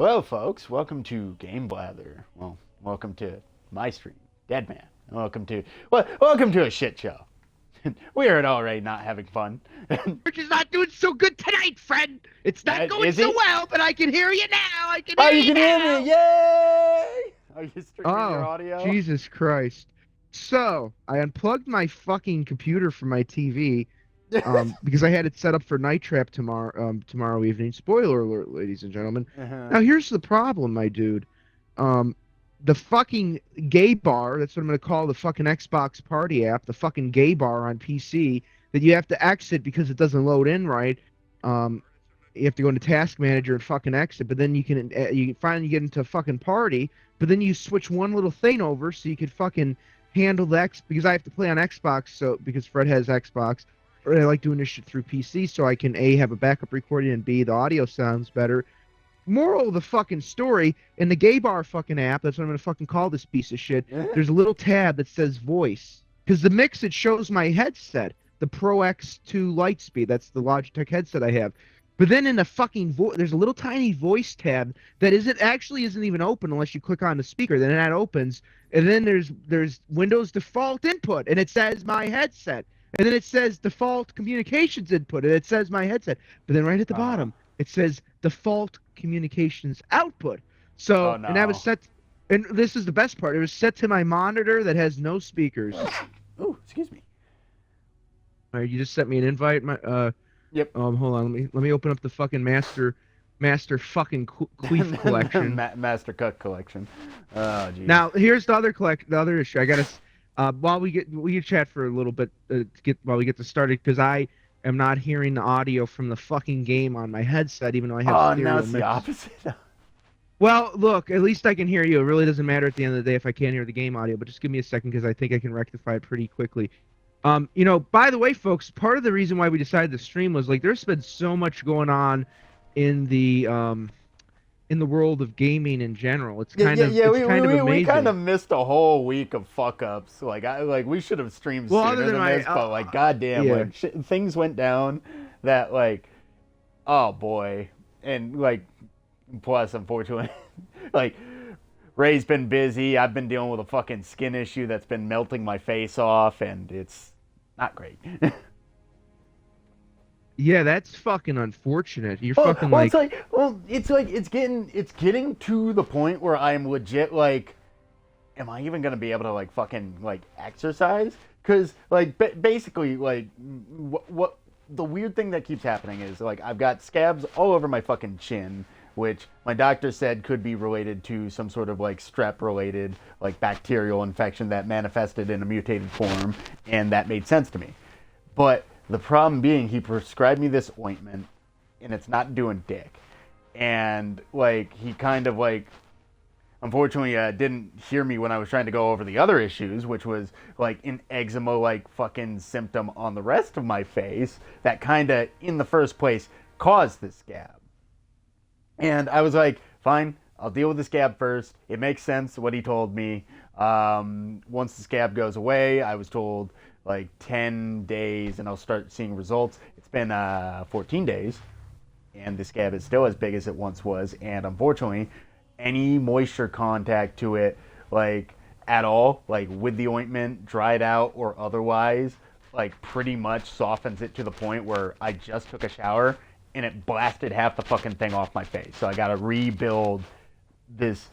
Hello, folks. Welcome to Game Blather. Well, welcome to my stream, Deadman. Welcome to a shit show. We are already not having fun. Church is not doing so good tonight, friend. It's not going Is so he? well, but I can hear you now. I can Oh, hear you you can hear now. me! Yay! Are you streaming your Oh, audio? Jesus Christ. So, I unplugged my fucking computer from my TV, because I had it set up for Night Trap tomorrow evening. Spoiler alert, ladies and gentlemen. Uh-huh. Now, here's the problem, my dude. Um, the fucking gay bar, that's what I'm going to call the fucking Xbox party app, the fucking gay bar on PC, that you have to exit because it doesn't load in right. Um, you have to go into Task Manager and fucking exit, but then you finally get into a fucking party, but then you switch one little thing over so you could fucking handle the X because I have to play on Xbox, so because Fred has Xbox, or I like doing this shit through PC so I can A, have a backup recording, and B, the audio sounds better. Moral of the fucking story, in the gay bar fucking app, that's what I'm gonna fucking call this piece of shit, there's a little tab that says voice. Because the mix, it shows my headset, the Pro X2 Lightspeed, that's the Logitech headset I have. But then in the fucking there's a little tiny voice tab that isn't even open unless you click on the speaker. Then that opens, and then there's Windows default input, and it says my headset. And then it says default communications input, and it says my headset. But then right at the bottom, it says default communications output. Oh So, and that was no. set, and this is the best part. It was set to my monitor that has no speakers. Oh, excuse me. All right, you just sent me an invite. Yep. Hold on. Let me open up the fucking master fucking queef collection. Master Cut collection. Oh, geez. Now, here's the other issue. I gotta while we can chat for a little bit while we get this started because I am not hearing the audio from the fucking game on my headset, even though I have Oh, stereo now it's the mix. opposite. Well, look, at least I can hear you. It really doesn't matter at the end of the day if I can't hear the game audio, but just give me a second because I think I can rectify it pretty quickly. By the way, folks, part of the reason why we decided to stream was like there's been so much going on in the world of gaming in general. It's kind of We amazing. kind of missed a whole week of fuck ups. We should have streamed Well, sooner other than than my this, but goddamn, yeah. things went down that oh boy, and plus unfortunately, like Ray's been busy. I've been dealing with a fucking skin issue that's been melting my face off, and it's not great. Yeah, that's fucking unfortunate. You're Well, fucking well, like it's getting to the point where I'm legit am I even gonna be able to fucking exercise? Because basically what the weird thing that keeps happening is I've got scabs all over my fucking chin, which my doctor said could be related to some sort of strep related bacterial infection that manifested in a mutated form, and that made sense to me. But the problem being, he prescribed me this ointment, and it's not doing dick. And he kind of unfortunately didn't hear me when I was trying to go over the other issues, which was an eczema fucking symptom on the rest of my face that kind of in the first place caused this scab. And I was like, fine, I'll deal with the scab first. It makes sense what he told me. Once the scab goes away, I was told 10 days and I'll start seeing results. It's been 14 days and the scab is still as big as it once was. And unfortunately, any moisture contact to it, at all, with the ointment, dried out or otherwise, pretty much softens it to the point where I just took a shower and it blasted half the fucking thing off my face. So I gotta rebuild this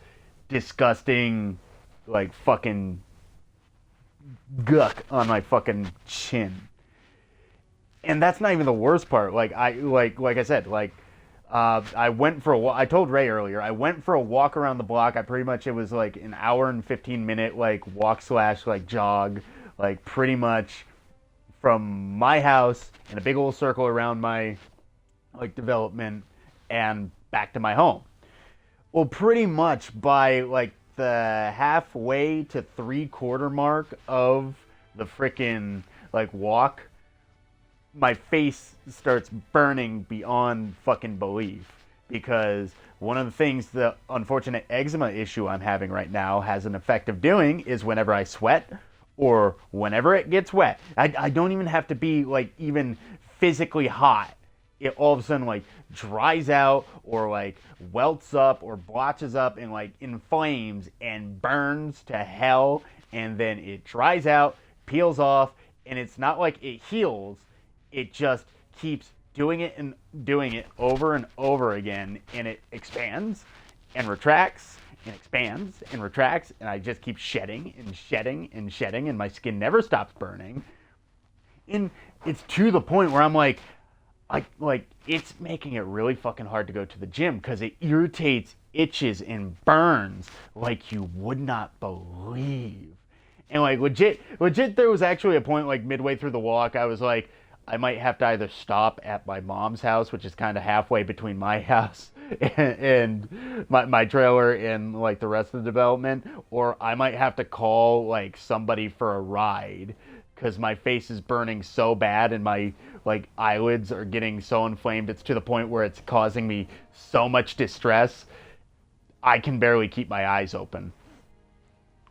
disgusting, fucking guck on my fucking chin. And that's not even the worst part. I said, I went for a walk. I told Ray earlier, I went for a walk around the block. It was an hour and 15-minute walk slash jog, pretty much from my house in a big old circle around my development and back to my home. Well, pretty much by the halfway to 3/4 mark of the frickin' walk, my face starts burning beyond fucking belief, because one of the things the unfortunate eczema issue I'm having right now has an effect of doing is whenever I sweat or whenever it gets wet, I don't even have to be even physically hot, it all of a sudden like dries out or like welts up or blotches up and like inflames and burns to hell, and then it dries out, peels off, and it's not like it heals, it just keeps doing it and doing it over and over again, and it expands and retracts and expands and retracts, and I just keep shedding and shedding and shedding, and my skin never stops burning. And it's to the point where I'm like it's making it really fucking hard to go to the gym because it irritates, itches, and burns like you would not believe. And like legit, there was actually a point like midway through the walk, I was like, I might have to either stop at my mom's house, which is kind of halfway between my house and my trailer and like the rest of the development, or I might have to call like somebody for a ride because my face is burning so bad and my like eyelids are getting so inflamed. It's to the point where it's causing me so much distress. I can barely keep my eyes open.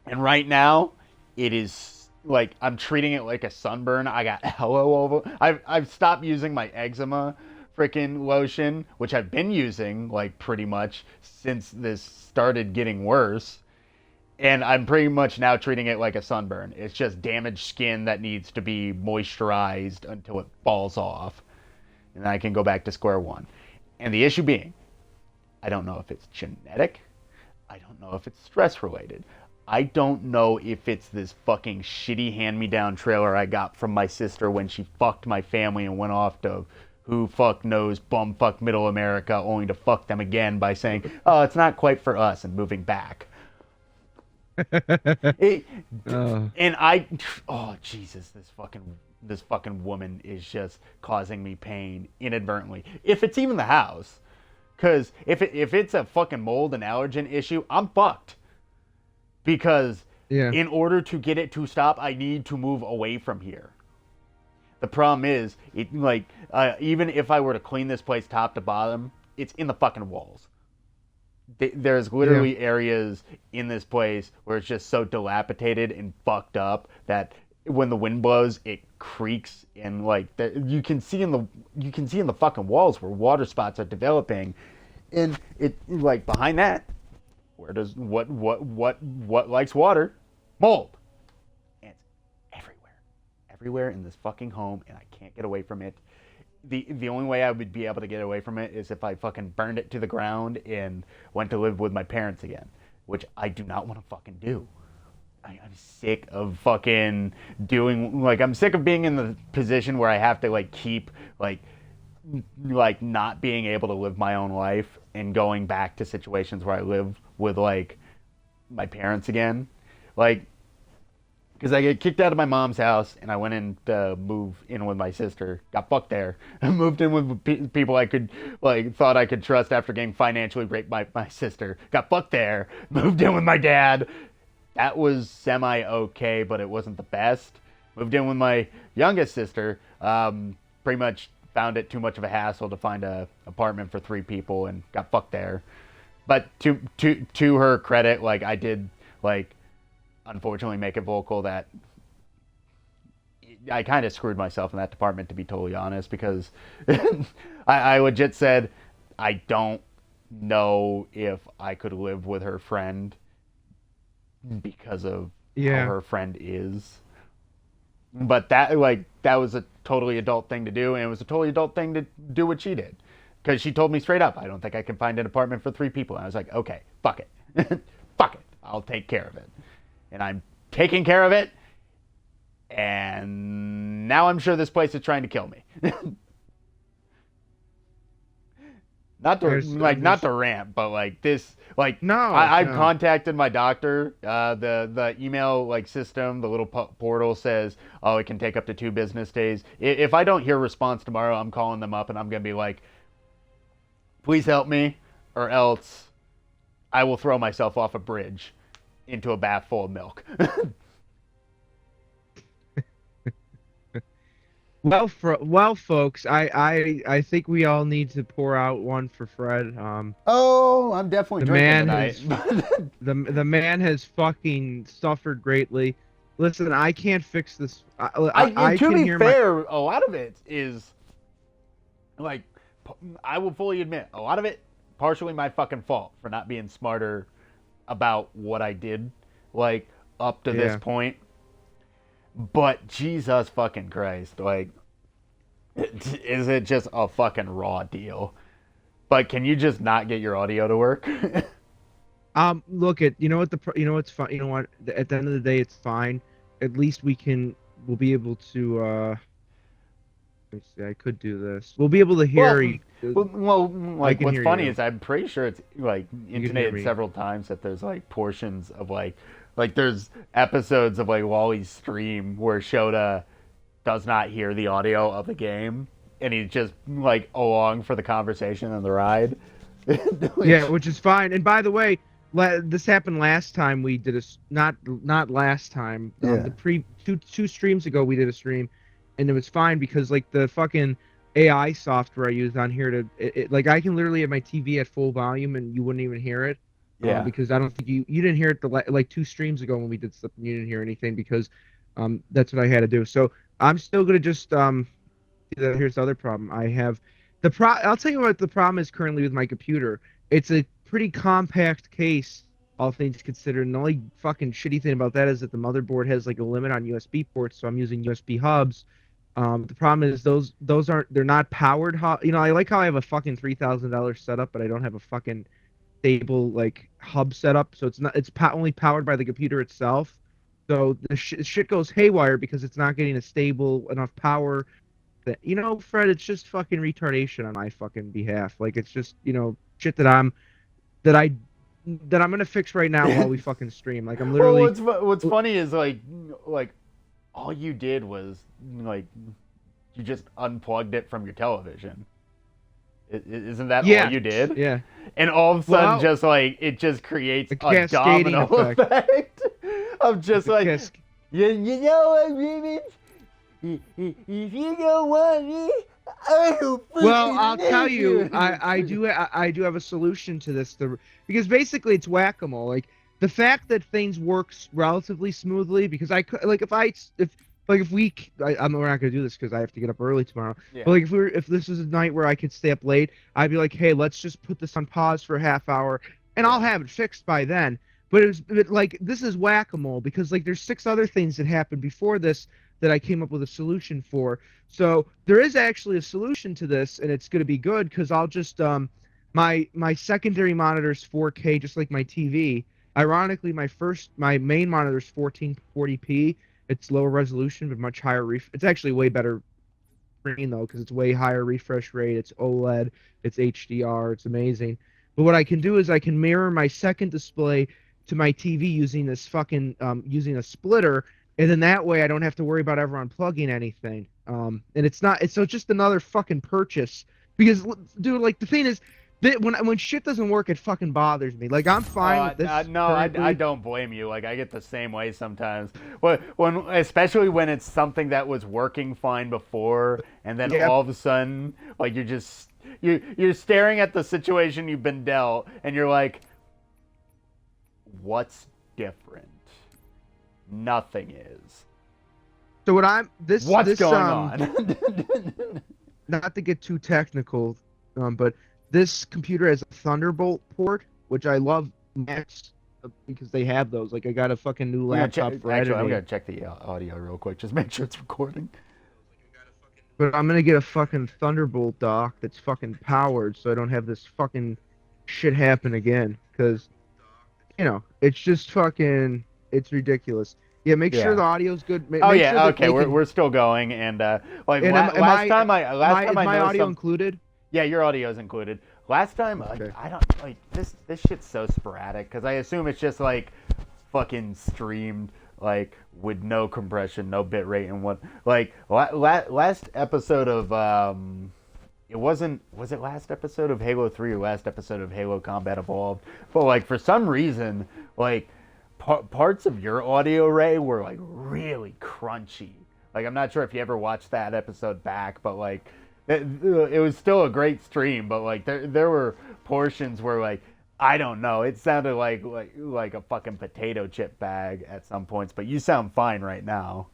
And right now, it is like I'm treating it like a sunburn. I got hello over. I've stopped using my eczema freaking lotion, which I've been using like pretty much since this started getting worse. And I'm pretty much now treating it like a sunburn. It's just damaged skin that needs to be moisturized until it falls off. And I can go back to square one. And the issue being, I don't know if it's genetic. I don't know if it's stress related. I don't know if it's this fucking shitty hand-me-down trailer I got from my sister when she fucked my family and went off to who fuck knows bumfuck middle America, only to fuck them again by saying, oh, it's not quite for us, and moving back. And oh Jesus, this fucking woman is just causing me pain inadvertently. If it's even the house, because if it's a fucking mold and allergen issue, I'm fucked. Because in order to get it to stop, I need to move away from here. The problem is, it like even if I were to clean this place top to bottom, it's in the fucking walls. There's literally areas in this place where it's just so dilapidated and fucked up that when the wind blows, it creaks, and like you can see in the fucking walls where water spots are developing, and it like behind that, where does what likes water? Mold. And it's everywhere in this fucking home, and I can't get away from it. The only way I would be able to get away from it is if I fucking burned it to the ground and went to live with my parents again, which I do not want to fucking do. I'm sick of fucking doing, like, I'm sick of being in the position where I have to, like, keep, like not being able to live my own life and going back to situations where I live with, like, my parents again. Like, because I get kicked out of my mom's house, and I went in to move in with my sister. Got fucked there. I moved in with people I could, like, thought I could trust after getting financially raped by my sister. Got fucked there. Moved in with my dad. That was semi-okay, but it wasn't the best. Moved in with my youngest sister. Pretty much found it too much of a hassle to find an apartment for 3 people, and got fucked there. But to her credit, like, I did, like, unfortunately make it vocal that I kind of screwed myself in that department, to be totally honest, because I legit said I don't know if I could live with her friend because of how her friend is. But that was a totally adult thing to do, and it was a totally adult thing to do what she did, because she told me straight up, I don't think I can find an apartment for 3 people. And I was like, okay, fuck it. Fuck it. I'll take care of it. And I'm taking care of it, and now I'm sure this place is trying to kill me. not to rant, but like this, like no, I've contacted my doctor. The email like system, the little portal says, oh, it can take up to 2 business days. If I don't hear a response tomorrow, I'm calling them up and I'm gonna be like, please help me, or else I will throw myself off a bridge into a bath full of milk. Well, folks, I think we all need to pour out one for Fred. Oh, I'm definitely drinking tonight. The man has fucking suffered greatly. Listen, I can't fix this. I to be fair, a lot of it is like I will fully admit a lot of it partially my fucking fault for not being smarter about what I did, like up to this Yeah. point. But Jesus fucking Christ, like, is it just a fucking raw deal? But can you just not get your audio to work? Look at you know what's fun. You know what? At the end of the day, it's fine. At least we'll be able to. Let me see. I could do this. We'll be able to hear. Well, well, I like can what's hear funny you. is I'm pretty sure it's like You can hear intonated me. several times that there's like portions of like there's episodes of like Wally's stream where Shota does not hear the audio of the game and he's just like along for the conversation and the ride. Yeah, which is fine. And by the way, this happened last time we did not last time. Yeah. The two streams ago we did a stream, and it was fine because like the fucking AI software I used on here like I can literally have my TV at full volume and you wouldn't even hear it. Yeah. Because I don't think you didn't hear it like two streams ago when we did stuff and you didn't hear anything because that's what I had to do. So I'm still gonna just here's the other problem I have. I'll tell you what the problem is currently with my computer. It's a pretty compact case, all things considered. And the only fucking shitty thing about that is that the motherboard has like a limit on USB ports, so I'm using USB hubs. The problem is they're not powered. You know, I like how I have a fucking $3,000 setup, but I don't have a fucking stable like hub setup. So it's only powered by the computer itself. So the shit goes haywire because it's not getting a stable enough power. Fred, it's just fucking retardation on my fucking behalf. Like it's just shit that I that I'm gonna fix right now while we fucking stream. Like I'm literally. Well, what's funny is like all you did was like you just unplugged it from your television. Isn't that all you did? Yeah. And all of a sudden, just like it just creates a cascading domino effect of just like you know what, Raymond? If you don't want me, I will. Well, I'll tell you, I do have a solution to this. Because basically it's whack-a-mole. Like the fact that things works relatively smoothly, because I could like if we're not gonna do this because I have to get up early tomorrow. Yeah. But like if this was a night where I could stay up late, I'd be like, hey, let's just put this on pause for a half hour, and I'll have it fixed by then. But like this is whack-a-mole because like there's 6 other things that happened before this that I came up with a solution for. So there is actually a solution to this, and it's going to be good because I'll just my secondary monitor is 4K, just like my TV. Ironically, my main monitor is 1440p. It's lower resolution but much higher It's actually way better screen though because it's way higher refresh rate. It's OLED. It's HDR. It's amazing. But what I can do is I can mirror my second display to my TV using this fucking using a splitter. And then that way I don't have to worry about ever unplugging anything. And it's just another fucking purchase. Because, dude, like, the thing is, when shit doesn't work, it fucking bothers me. Like, I'm fine with this. No, I don't blame you. Like, I get the same way sometimes. Especially when it's something that was working fine before, and then all of a sudden, like, you're staring at the situation you've been dealt, and you're like, what's different? Nothing is. So what's going on? Not to get too technical, but this computer has a Thunderbolt port, which I love Macs because they have those. Like I got a fucking new laptop for editing. I'm gonna check the audio real quick, just make sure it's recording. But I'm gonna get a fucking Thunderbolt dock that's fucking powered, so I don't have this fucking shit happen again. Because, it's just fucking. It's ridiculous. Yeah, make sure the audio's good. Okay, we're still going, and last time I my audio included. Yeah, your audio's included. Last time, okay. I don't like this shit's so sporadic because I assume it's just like fucking streamed like with no compression, no bit rate, and what like last episode of was it last episode of Halo 3 or last episode of Halo Combat Evolved? But like for some reason, like parts of your audio, Ray, were like really crunchy. Like I'm not sure if you ever watched that episode back, but like it was still a great stream. But like there were portions where like I don't know, it sounded like a fucking potato chip bag at some points. But you sound fine right now.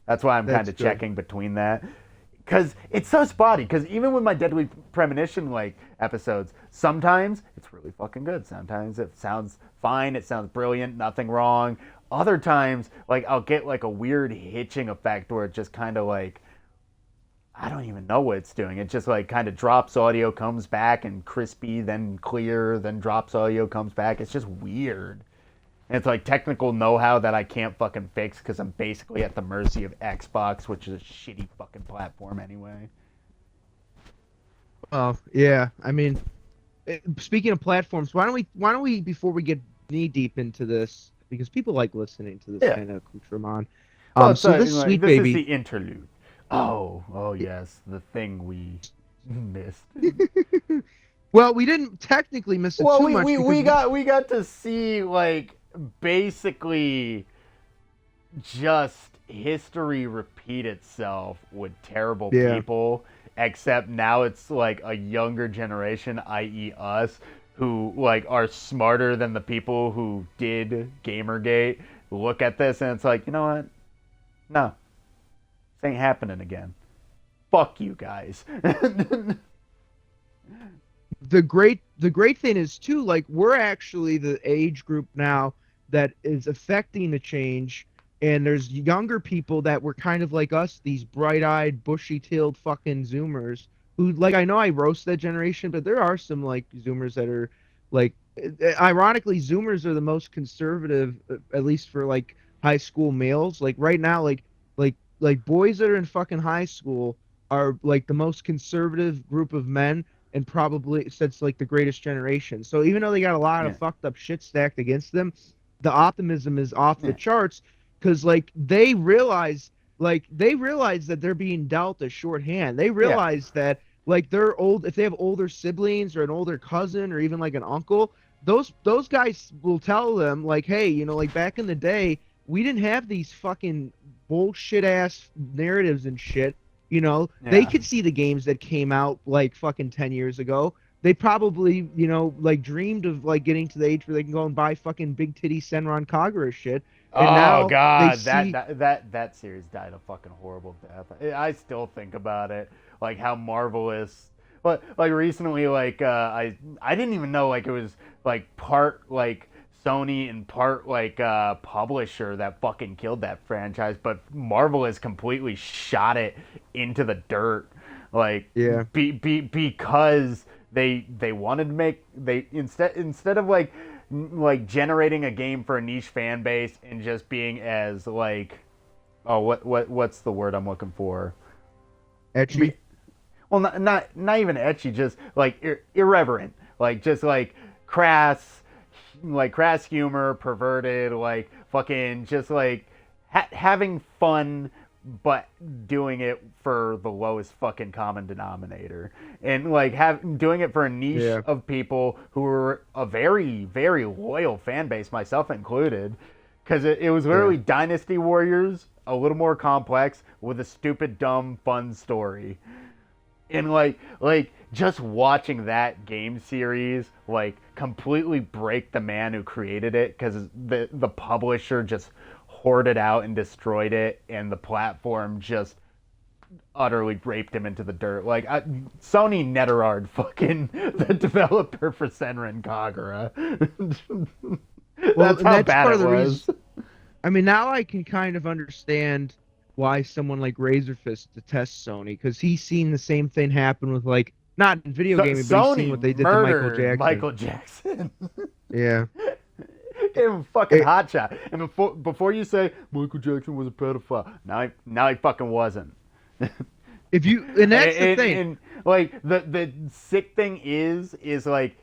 That's why I'm kind of checking between that. because it's so spotty. Because even with my Deadly Premonition like episodes, sometimes it's really fucking good. Sometimes it sounds fine. It sounds brilliant. Nothing wrong. Other times, like I'll get like a weird hitching effect where it just kind of like I don't even know what it's doing. It just like kind of drops audio, comes back, and crispy, then clear, then drops audio, comes back. It's just weird. And it's like technical know-how that I can't fucking fix because I'm basically at the mercy of Xbox, which is a shitty fucking platform anyway. Oh yeah, I mean, speaking of platforms, why don't we before we get knee deep into this, because people like listening to this Yeah. kind of accoutrement. Well, So it's this like, sweet this is baby. the interlude. Oh yes, the thing we missed. Well, we didn't technically miss it Well, too we, much we, because we got to see like basically just history repeat itself with terrible Yeah. people, except now it's like a younger generation, i.e. us, who like are smarter than the people who did Gamergate. Look at this and it's like, you know what? No, this ain't happening again. Fuck you guys. the great thing is too, like, we're actually the age group now that is affecting the change, and there's younger people that were kind of like us, these bright-eyed, bushy-tailed fucking Zoomers who, like, I know I roast that generation, but there are some like Zoomers that are like, ironically, Zoomers are the most conservative, at least for like high school males. Like right now, like boys that are in fucking high school are like the most conservative group of men, and probably since like the Greatest Generation. So even though they got a lot Yeah. of fucked up shit stacked against them, the optimism is off the Yeah. charts because they realize that they're being dealt a short hand. They Yeah. realize that like they're old, if they have older siblings or an older cousin or even like an uncle, those guys will tell them like, hey, like back in the day, we didn't have these fucking bullshit ass narratives and shit. They Yeah. could see the games that came out like fucking 10 years ago. They probably, like dreamed of like getting to the age where they can go and buy fucking big titty Senran Kagura shit. And Oh now they god, see, that series died a fucking horrible death. I still think about it, like how marvelous. But like recently, like I didn't even know like it was like part like Sony and part like publisher that fucking killed that franchise. But Marvel has completely shot it into the dirt, like yeah. because they wanted to make they instead of like generating a game for a niche fan base and just being as like what's the word I'm looking for? Etchy. Well, not even etchy, just like irreverent, like just crass, like crass humor, perverted, like fucking just like having fun, but doing it for the lowest fucking common denominator, and like doing it for a niche Yeah. of people who are a very very loyal fan base, myself included, because it was literally Dynasty Warriors, a little more complex with a stupid dumb fun story. And like just watching that game series like completely break the man who created it, because the publisher just hoarded out and destroyed it, and the platform just utterly raped him into the dirt. Like Sony Neterard, fucking the developer for Senran Kagura. Well, That's and how that's bad part it of the was. reason. I mean, now I can kind of understand why someone like Razorfist detests Sony, because he's seen the same thing happen with, like, not in video gaming, but he's seen Sony what they did to Michael murdered Jackson. Michael Jackson. Yeah. Gave him a fucking It- hot shot. And before you say Michael Jackson was a pedophile, now he fucking wasn't. and that's the thing. And like the sick thing is like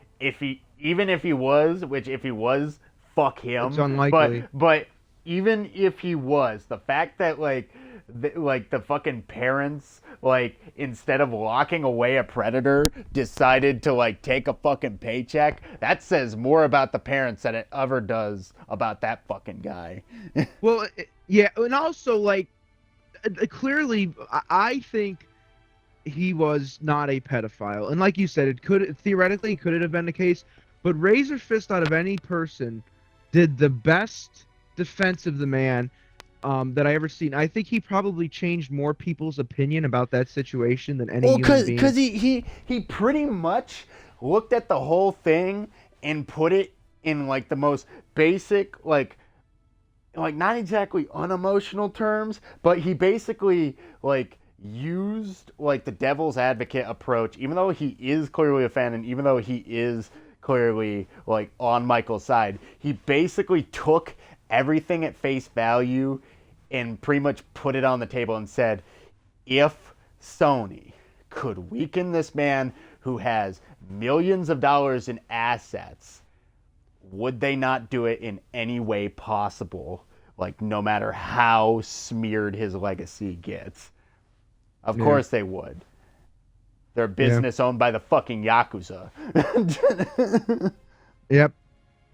even if he was, which if he was, fuck him. It's unlikely. But even if he was, the fact that like the fucking parents, like, instead of locking away a predator, decided to like take a fucking paycheck, that says more about the parents than it ever does about that fucking guy. Well, yeah, and also like clearly, I think he was not a pedophile, and like you said, could it have been the case, but Razor Fist, out of any person, did the best defense of the man. that I ever seen. I think he probably changed more people's opinion about that situation than any Well, human cause being. he pretty much looked at the whole thing and put it in like the most basic like not exactly unemotional terms, but he basically like used like the devil's advocate approach, even though he is clearly a fan and even though he is clearly like on Michael's side, he basically took everything at face value and pretty much put it on the table and said, if Sony could weaken this man who has millions of dollars in assets, would they not do it in any way possible? Like, no matter how smeared his legacy gets. Of Yeah, course they would. They're a yeah, business owned by the fucking Yakuza. yep.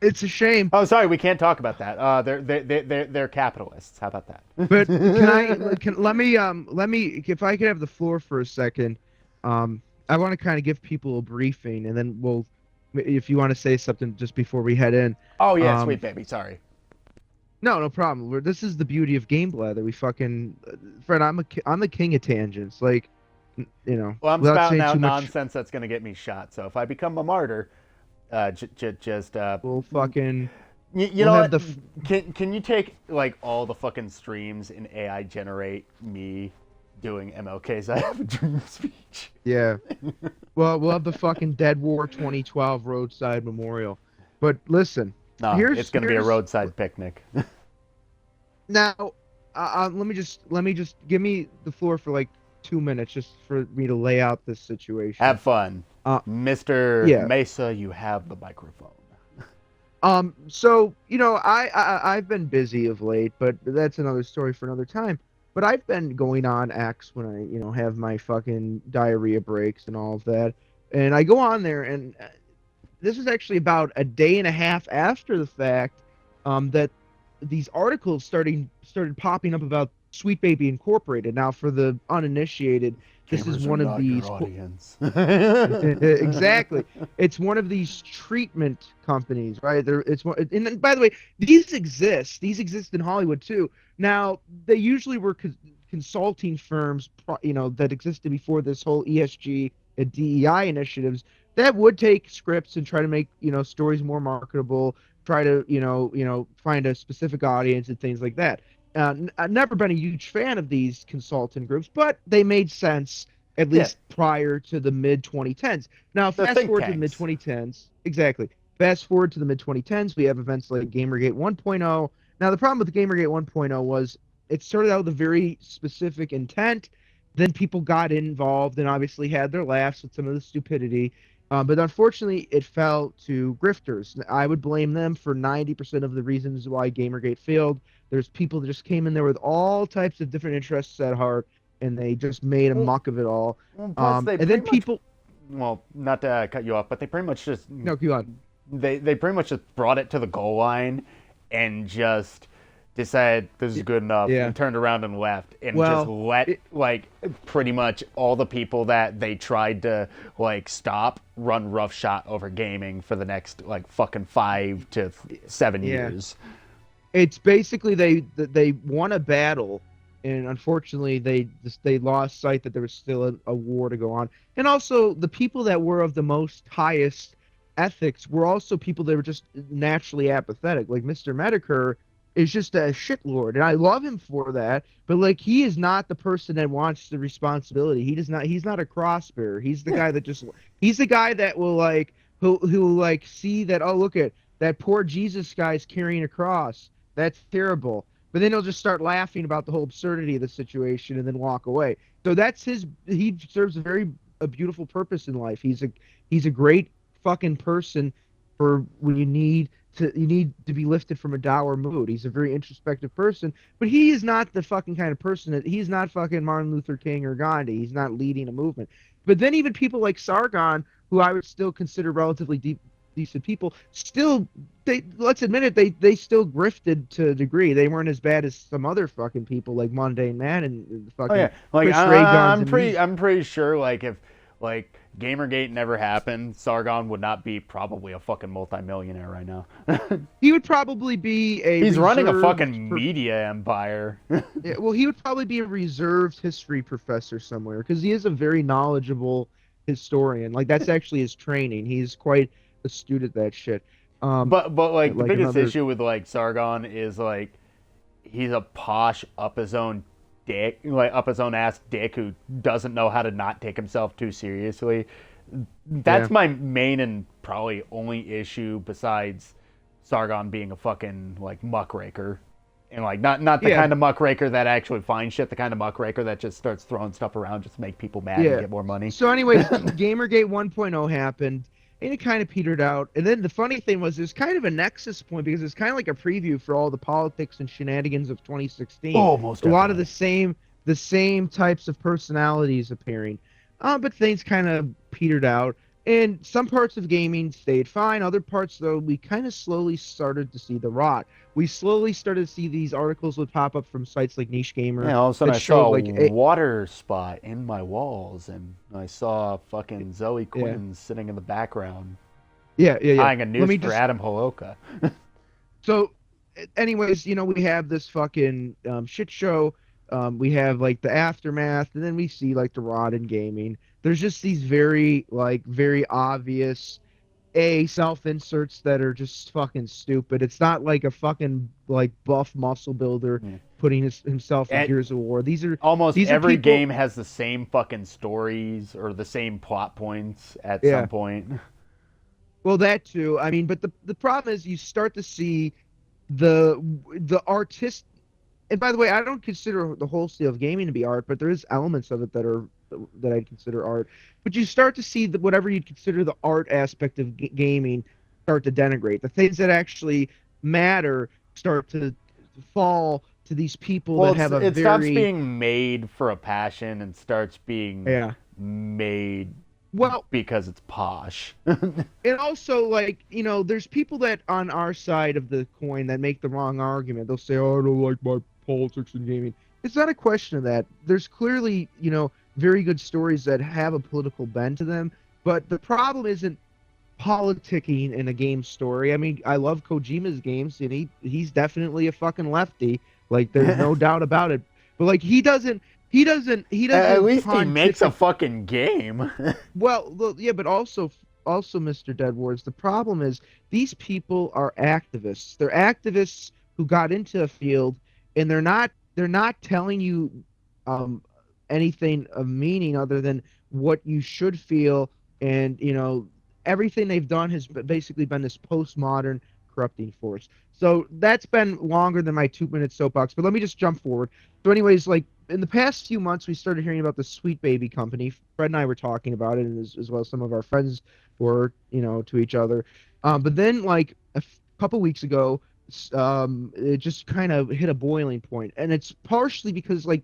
It's a shame. Oh, sorry, we can't talk about that. They're capitalists. How about But that? let me if I could have the floor for a second, I want to kind of give people a briefing, and then we'll, if you want to say something just before we head in. Oh yeah, Um, sweet baby. Sorry. no, no problem. This is the beauty of Game Blather. We fucking, Fred. I'm the king of tangents. Like, Well, I'm without spouting saying too out much, nonsense that's gonna get me shot. So if I become a martyr, just we'll fucking you we'll know have what? the Can you take like all the fucking streams and AI generate me doing MLK's I Have a Dream speech? yeah. Well, we'll have the fucking Dead War 2012 roadside memorial. But listen, No, it's gonna be a here's roadside picnic. now. Let me just give me the floor for like 2 minutes just for me to lay out this situation. Have fun, Uh, Mr. yeah. Mesa. You have the microphone. So I've been busy of late, but that's another story for another time. But I've been going on X when I have my fucking diarrhea breaks and all of that, and I go on there, and this is actually about a day and a half after the fact, that these articles started popping up about Sweet Baby Incorporated. Now, for the uninitiated, this is Gamers are one of not these your audience. exactly. It's one of these treatment companies, right? It's one, and by the way, these exist. These exist in Hollywood too. Now, they usually were consulting firms, that existed before this whole ESG and DEI initiatives that would take scripts and try to make, stories more marketable, try to, find a specific audience and things like that. I've never been a huge fan of these consultant groups, but they made sense at Yeah, least prior to the mid 2010s. Now, the fast think forward to the mid tanks. 2010s, exactly. Fast forward to the mid 2010s, we have events like Gamergate 1.0. Now, the problem with the Gamergate 1.0 was it started out with a very specific intent. Then people got involved and obviously had their laughs with some of the stupidity. But unfortunately, it fell to grifters. I would blame them for 90% of the reasons why Gamergate failed. There's people that just came in there with all types of different interests at heart, and they just made a Well, muck of it all. well, plus they And then pretty much, people, well, not to cut you off, but they pretty much just no, go on. they pretty much just brought it to the goal line and just decided this is good enough Yeah. and turned around and left and just Well, let it, like pretty much all the people that they tried to like stop run roughshod over gaming for the next like fucking 5 to 7 yeah. years. It's basically they won a battle, and unfortunately they lost sight that there was still a war to go on. And also the people that were of the most highest ethics were also people that were just naturally apathetic. Like Mr. Medicare is just a shitlord, and I love him for that. But like he is not the person that wants the responsibility. He does not. He's not a cross bearer. He's the Yeah, guy that just. He's the guy that will like who like see that. Oh, look at that poor Jesus guy's carrying a cross. That's terrible. But then he'll just start laughing about the whole absurdity of the situation and then walk away. So that's his. He serves a beautiful purpose in life. He's a great fucking person for when you need to be lifted from a dour mood. He's a very introspective person, but he is not the fucking kind of person that he's not fucking Martin Luther King or Gandhi. He's not leading a movement. But then even people like Sargon, who I would still consider relatively decent people, still they let's admit it, they still grifted to a degree. They weren't as bad as some other fucking people like Mundane Man and oh fucking yeah, like Chris Ray Guns I'm and pretty these. I'm pretty sure like if like Gamergate never happened, Sargon would not be probably a fucking multimillionaire right now. He would probably be a He's running a reserved fucking media empire. Yeah, well, he would probably be a reserved history professor somewhere because he is a very knowledgeable historian. Like that's actually his training. He's quite astute at that shit. But like the Like biggest another, issue with like Sargon is like he's a posh up his own dick, like up his own ass dick who doesn't know how to not take himself too seriously. That's yeah, my main and probably only issue besides Sargon being a fucking like muckraker. And like not the yeah, kind of muckraker that actually finds shit, the kind of muckraker that just starts throwing stuff around just to make people mad and yeah. get more money. So, anyways, Gamergate 1.0 happened, and it kind of petered out. And then the funny thing was, there's kind of a nexus point because it's kind of like a preview for all the politics and shenanigans of 2016. Oh, most A lot of definitely. the same types of personalities appearing, but things kind of petered out. And some parts of gaming stayed fine. Other parts, though, we kind of slowly started to see the rot. We slowly started to see these articles would pop up from sites like Niche Gamer Yeah, all of a sudden that I showed saw like a water spot in my walls, and I saw fucking Zoe yeah, Quinn sitting in the background yeah. tying a Let noose me for just Adam Holoka. So, anyways, we have this fucking shit show. We have like the aftermath, and then we see like the rot in gaming. There's just these very obvious self inserts that are just fucking stupid. It's not like a fucking like buff muscle builder Yeah. putting himself in At Gears of War. almost These are every people. game has the same fucking stories or the same plot points at Yeah. some point. Well, that too. I mean, but the problem is you start to see the artist. And by the way, I don't consider the wholesale of gaming to be art, but there is elements of it that I'd consider art. But you start to see that whatever you'd consider the art aspect of gaming start to denigrate. The things that actually matter start to fall to these people Well, that have a it stops very being made for a passion and starts being yeah. made Well, because it's posh. and also like there's people that on our side of the coin that make the wrong argument. They'll say, "Oh, I don't like my politics in gaming." It's not a question of that. There's clearly very good stories that have a political bend to them, but the problem isn't politicking in a game story. I mean, I love Kojima's games, and he's definitely a fucking lefty. Like, there's no doubt about it. But like, he doesn't At least he makes a pontificate. fucking game. Well, yeah, but also, Mr. Dead Wars, the problem is these people are activists. They're activists who got into a field, and they're not telling you um, anything of meaning other than what you should feel, and everything they've done has basically been this postmodern corrupting force. So that's been longer than my 2 minute soapbox, but let me just jump forward. So, anyways, like in the past few months, we started hearing about the Sweet Baby Company. Fred and I were talking about it, and as well as some of our friends were, to each other. But then, like couple weeks ago, it just kind of hit a boiling point, and it's partially because like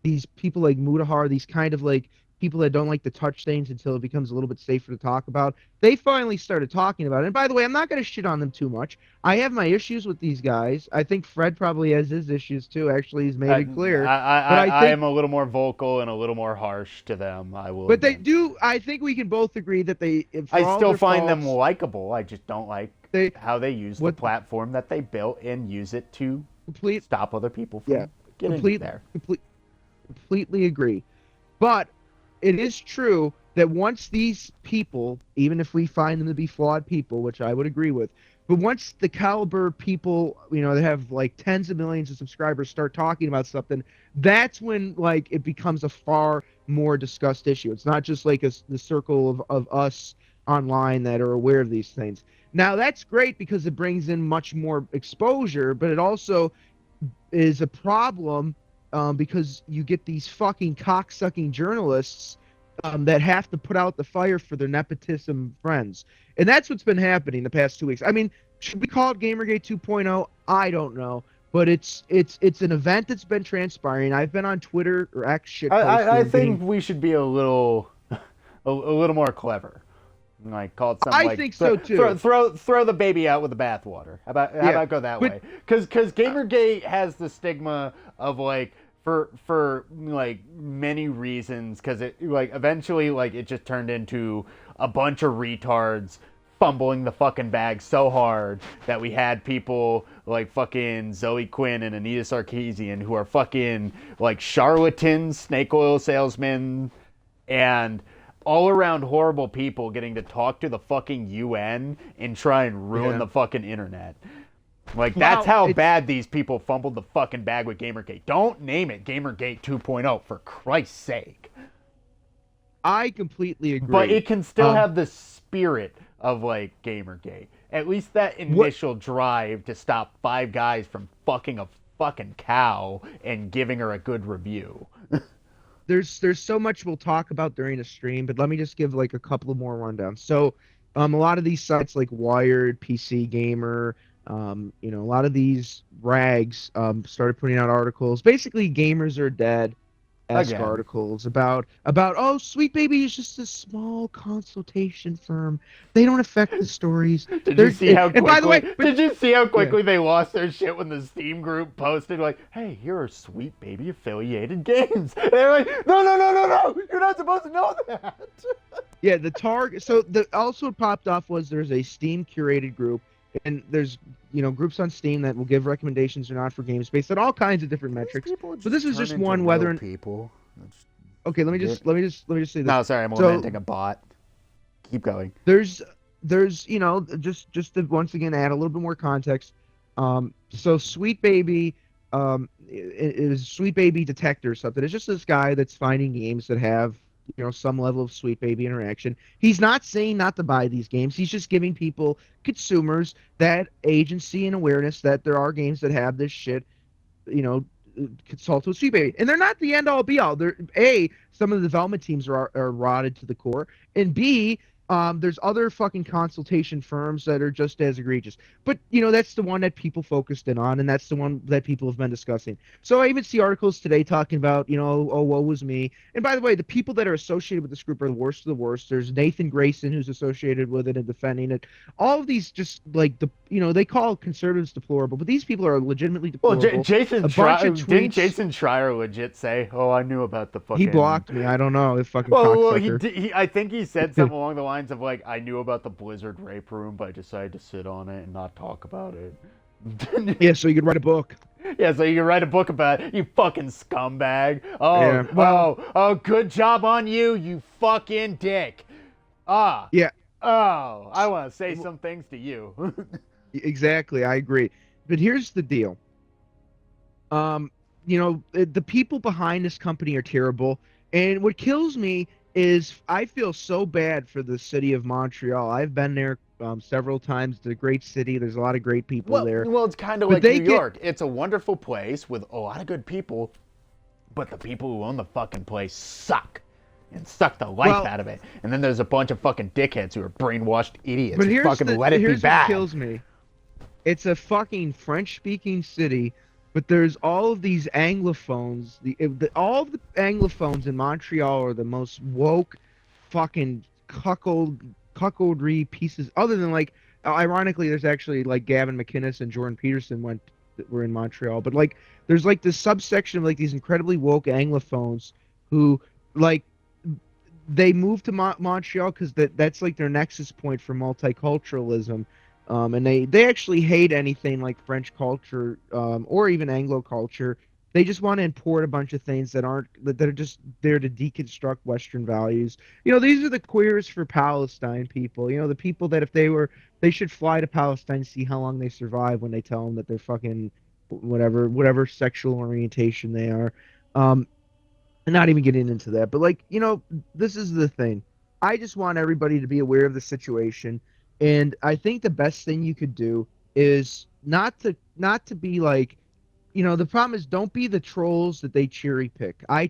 these people like Mutahar, these kind of like people that don't like to touch things until it becomes a little bit safer to talk about. They finally started talking about it. And by the way, I'm not going to shit on them too much. I have my issues with these guys. I think Fred probably has his issues too. Actually, he's made I, it clear. But I I think am a little more vocal and a little more harsh to them. I will. But they Admit. do. I think we can both agree that for I all still their find them faults, likable. I just don't like they how they use the what platform that they built and use it to complete. stop other people Yeah, from getting complete, there. completely agree. But it is true that once these people, even if we find them to be flawed people, which I would agree with, but once the caliber people, that have like tens of millions of subscribers start talking about something, that's when like it becomes a far more discussed issue. It's not just like the circle of us online that are aware of these things. Now that's great because it brings in much more exposure, but it also is a problem because you get these fucking cocksucking journalists that have to put out the fire for their nepotism friends. And that's what's been happening the past 2 weeks. I mean, should we call it Gamergate 2.0? I don't know. But it's an event that's been transpiring. I've been on Twitter or X shit posting. I think we should be a little more clever. Like call it something I like think so too. throw the baby out with the bathwater. How about go that way? Because Gamergate has the stigma of like for like many reasons, because it like eventually like it just turned into a bunch of retards fumbling the fucking bag so hard that we had people like fucking Zoe Quinn and Anita Sarkeesian who are fucking like charlatans, snake oil salesmen, and all around horrible people getting to talk to the fucking UN and try and ruin the fucking internet. Like, that's how bad these people fumbled the fucking bag with Gamergate. Don't name it Gamergate 2.0, for Christ's sake. I completely agree. But it can still have the spirit of, like, Gamergate. At least that initial drive to stop five guys from fucking a fucking cow and giving her a good review. There's so much we'll talk about during the stream, but let me just give, like, a couple of more rundowns. So, a lot of these sites like Wired, PC Gamer, a lot of these rags started putting out articles. Basically, gamers are dead-esque articles about oh, Sweet Baby is just a small consultation firm. They don't affect the stories. Did you see how quickly they lost their shit when the Steam group posted like, "Hey, here are Sweet Baby affiliated games." And they're like, "No, you're not supposed to know that." Yeah, the target. So also what popped off was there's a Steam curated group. And there's, groups on Steam that will give recommendations or not for games based on all kinds of different metrics. So this is just one whether people. Okay, let me just say this. No, sorry, I'm inventing a bot. Keep going. There's just to once again add a little bit more context. So Sweet Baby is Sweet Baby Detector or something. It's just this guy that's finding games that have some level of Sweet Baby interaction. He's not saying not to buy these games. He's just giving people, consumers, that agency and awareness that there are games that have this shit, consult with Sweet Baby. And they're not the end all be all. They're some of the development teams are rotted to the core, and B, there's other fucking consultation firms that are just as egregious. But, that's the one that people focused in on, and that's the one that people have been discussing. So I even see articles today talking about, oh, woe was me. And by the way, the people that are associated with this group are the worst of the worst. There's Nathan Grayson, who's associated with it and defending it. All of these just, like, they call conservatives deplorable, but these people are legitimately deplorable. Well, Jason Schreier legit say, "Oh, I knew about the fucking..." He blocked me. I don't know. Fucking I think he said something along the lines of like, "I knew about the Blizzard rape room, but I decided to sit on it and not talk about it." Yeah, so you could write a book. Yeah, so you can write a book about it, you fucking scumbag. Oh, good job on you, you fucking dick. Yeah. Oh, I want to say some things to you. Exactly, I agree. But here's the deal. The people behind this company are terrible, and what kills me is I feel so bad for the city of Montreal. I've been there several times. It's a great city. There's a lot of great people there. Well, it's kind of like New York. It's a wonderful place with a lot of good people, but the people who own the fucking place suck and suck the life out of it. And then there's a bunch of fucking dickheads who are brainwashed idiots who fucking let it be bad. Here's what kills me. It's a fucking French-speaking city, but there's all of these Anglophones. All of the Anglophones in Montreal are the most woke, fucking cuckoldry pieces. Other than like, ironically, there's actually like Gavin McInnes and Jordan Peterson were in Montreal. But like, there's like this subsection of like these incredibly woke Anglophones who like they moved to Montreal because that's like their nexus point for multiculturalism. And they actually hate anything like French culture or even Anglo culture. They just want to import a bunch of things that are just there to deconstruct Western values. These are the queers for Palestine people. The people that if they should fly to Palestine to see how long they survive when they tell them that they're fucking whatever sexual orientation they are. And not even getting into that, but like, this is the thing. I just want everybody to be aware of the situation. And I think the best thing you could do is not to be like, the problem is don't be the trolls that they cherry pick. I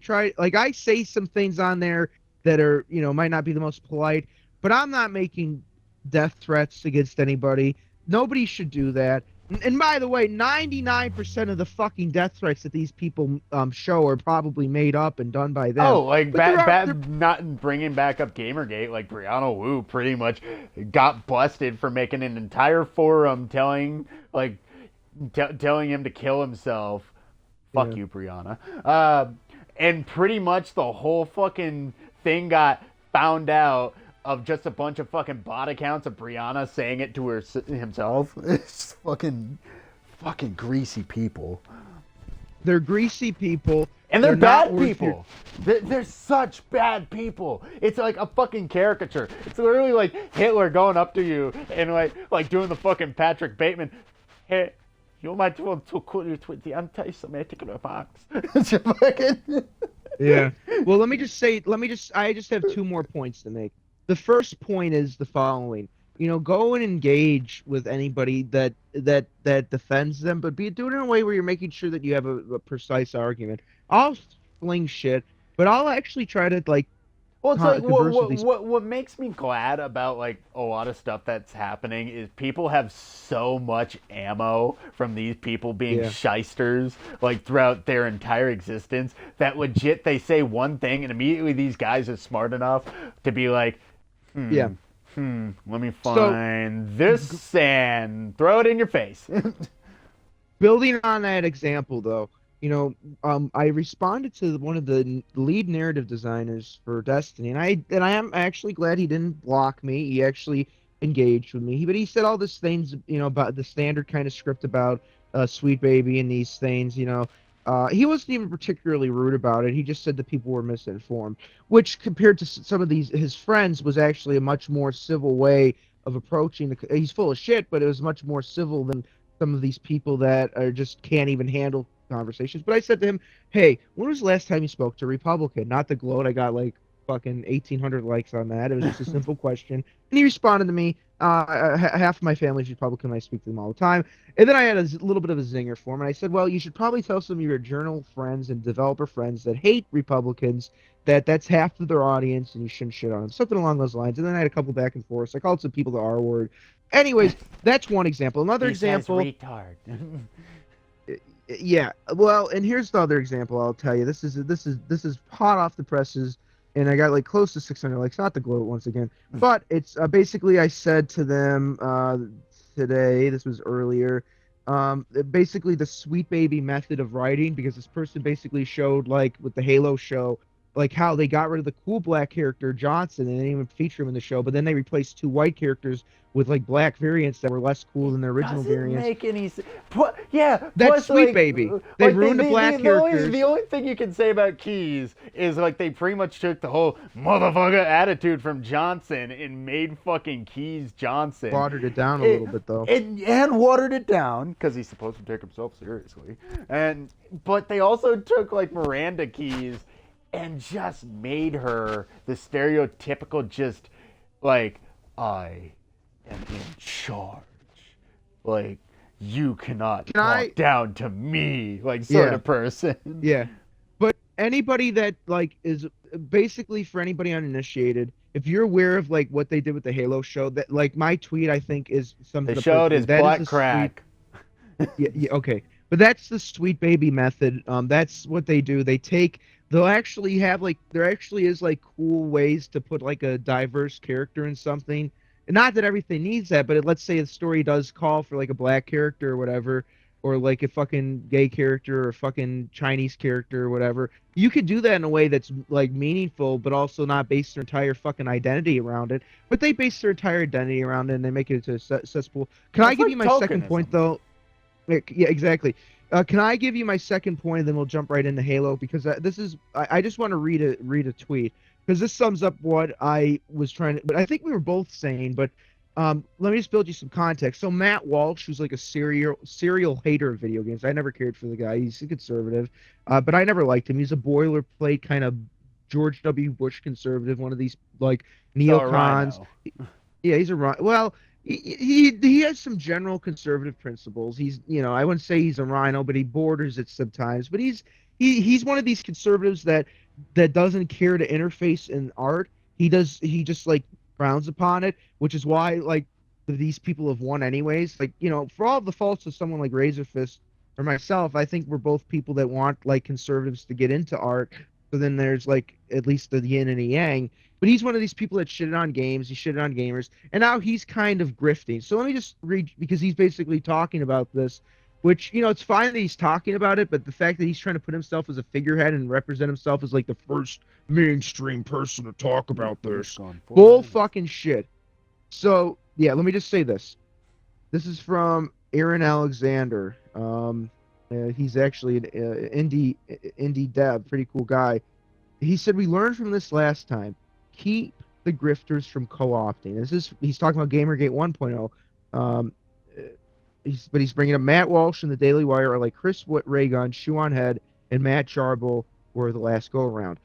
say some things on there that are, might not be the most polite, but I'm not making death threats against anybody. Nobody should do that. And by the way, 99% of the fucking death threats that these people show are probably made up and done by them. Oh, like not bringing back up Gamergate, like Brianna Wu pretty much got busted for making an entire forum telling him to kill himself Fuck Yeah. you, Brianna. And pretty much the whole fucking thing got found out of just a bunch of fucking bot accounts of Brianna saying it to himself. It's fucking greasy people. They're greasy people. And they're not bad worth your people. They're such bad people. It's like a fucking caricature. It's literally like Hitler going up to you and like doing the fucking Patrick Bateman. Hey, you might want to call it with the anti-Semitic remarks. Yeah. Well, I just have two more points to make. The first point is the following. Go and engage with anybody that defends them, but do it in a way where you're making sure that you have a precise argument. I'll fling shit, but I'll actually try to like Well, it's like converse with these. what makes me glad about like a lot of stuff that's happening is people have so much ammo from these people being shysters like throughout their entire existence that legit they say one thing and immediately these guys are smart enough to be like, Yeah. let me find this and throw it in your face. Building on that example, though, I responded to one of the lead narrative designers for Destiny, and I am actually glad he didn't block me. He actually engaged with me. But he said all these things, about the standard kind of script about Sweet Baby and these things. He wasn't even particularly rude about it. He just said that people were misinformed, which compared to some of his friends was actually a much more civil way of approaching he's full of shit, but it was much more civil than some of these people that are just can't even handle conversations. But I said to him, "Hey, when was the last time you spoke to a Republican?" Not the gloat. I got like fucking 1,800 likes on that. It was just a simple question, and he responded to me. Half of my family's Republican. I speak to them all the time. And then I had a little bit of a zinger for him, and I said, "Well, you should probably tell some of your journal friends and developer friends that hate Republicans that that's half of their audience, and you shouldn't shit on them." Something along those lines. And then I had a couple back and forth. I called some people the R word. Anyways, that's one example. Another example. Retard. Yeah. Well, and here's the other example I'll tell you. This is hot off the presses, and I got like close to 600 likes. Not the gloat once again, but it's basically I said to them today. This was earlier. Basically the Sweet Baby method of writing, because this person basically showed like with the Halo show, like how they got rid of the cool black character Johnson and they didn't even feature him in the show, but then they replaced two white characters with like black variants that were less cool than the original variants. Make any sense. Yeah, that's plus, Sweet like, Baby. They ruined the black characters. The only thing you can say about Keys is like they pretty much took the whole motherfucker attitude from Johnson and made fucking Keys Johnson. Watered it down a little bit though. And watered it down because he's supposed to take himself seriously. But they also took like Miranda Keys and just made her the stereotypical just like I am in charge. Like you cannot talk down to me, like sort of person. Yeah. But anybody that like is basically for anybody uninitiated, if you're aware of like what they did with the Halo show, that like my tweet I think is something they showed is black crack. Yeah, okay. But that's the Sweet Baby method. That's what they do. They'll actually have like there actually is like cool ways to put like a diverse character in something. And not that everything needs that, but let's say the story does call for like a black character or whatever, or like a fucking gay character or a fucking Chinese character or whatever. You could do that in a way that's like meaningful, but also not base their entire fucking identity around it. But they base their entire identity around it and they make it into a cesspool. Can I give you my second point though? Yeah, exactly. Can I give you my second point, and then we'll jump right into Halo? Because I just want to read a tweet, because this sums up what I was trying to. But I think we were both saying. But let me just build you some context. So Matt Walsh, who's like a serial hater of video games. I never cared for the guy. He's a conservative, but I never liked him. He's a boilerplate kind of George W. Bush conservative, one of these like neocons. Yeah, he's a well. He has some general conservative principles. He's I wouldn't say he's a rhino, but he borders it sometimes. But he's one of these conservatives that doesn't care to interface in art. He just like frowns upon it, which is why like these people have won anyways. Like for all the faults of someone like Razorfist or myself, I think we're both people that want like conservatives to get into art. So then there's like at least the yin and the yang. But he's one of these people that shitted on games, he shitted on gamers, and now he's kind of grifting. So let me just read, because he's basically talking about this. Which, it's fine that he's talking about it, but the fact that he's trying to put himself as a figurehead and represent himself as like the first mainstream person to talk about this. Bull fucking shit. So, yeah, let me just say this. This is from Aaron Alexander. He's actually an indie dev, pretty cool guy. He said, we learned from this last time. Keep the grifters from co-opting. He's talking about Gamergate 1.0. Um, he's bringing up Matt Walsh and the Daily Wire are like Chris Raygun, Shoe on Head, and Matt Jarble were the last go around.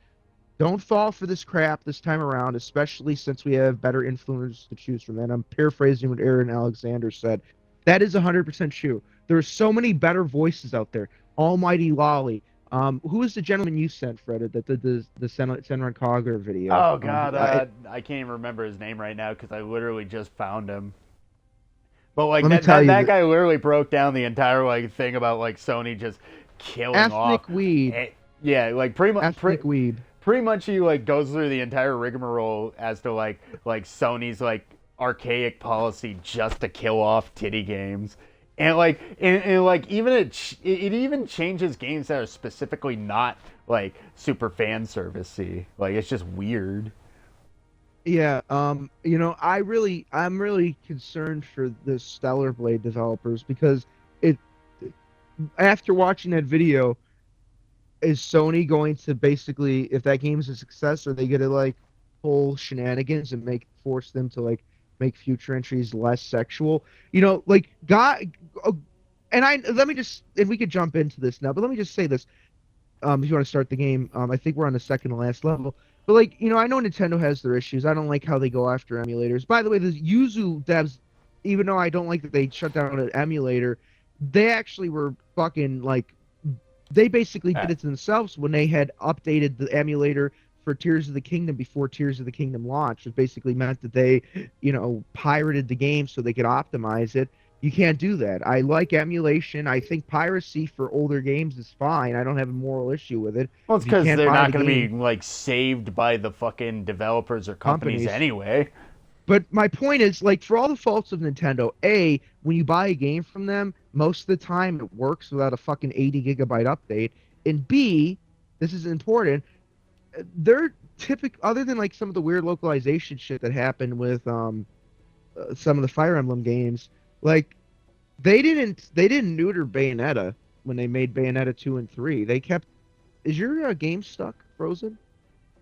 Don't fall for this crap this time around, especially since we have better influencers to choose from. And I'm paraphrasing what Aaron Alexander said. That is 100% true. There are so many better voices out there. Almighty Lolly. Who was the gentleman you sent, Fred, that did the Senran Cogger video? Oh God, I can't even remember his name right now because I literally just found him. But like that guy literally broke down the entire like thing about like Sony just killing off ethnic weed. Yeah, like pretty much ethnic weed. Pretty much he like goes through the entire rigmarole as to like Sony's like archaic policy just to kill off titty games. And like even it even changes games that are specifically not like super fan servicey. Like it's just weird. Yeah, I'm really concerned for the Stellar Blade developers because after watching that video, is Sony going to basically, if that game is a success, are they going to like pull shenanigans and force them to like make future entries less sexual? Let me just, if we could jump into this now, but let me just say this. If you want to start the game, I think we're on the second to last level. But I know Nintendo has their issues. I don't like how they go after emulators. By the way, the Yuzu devs, even though I don't like that they shut down an emulator, they actually were fucking they basically did it to themselves when they had updated the emulator for Tears of the Kingdom before Tears of the Kingdom launched. It basically meant that they, pirated the game so they could optimize it. You can't do that. I like emulation. I think piracy for older games is fine. I don't have a moral issue with it. Well, it's because they're not going to be saved by the fucking developers or companies anyway. But my point is, for all the faults of Nintendo, A, when you buy a game from them, most of the time it works without a fucking 80 gigabyte update. And B, this is important, they're other than some of the weird localization shit that happened with some of the Fire Emblem games, they didn't neuter Bayonetta when they made Bayonetta 2 and 3. They kept. Is your game stuck, frozen?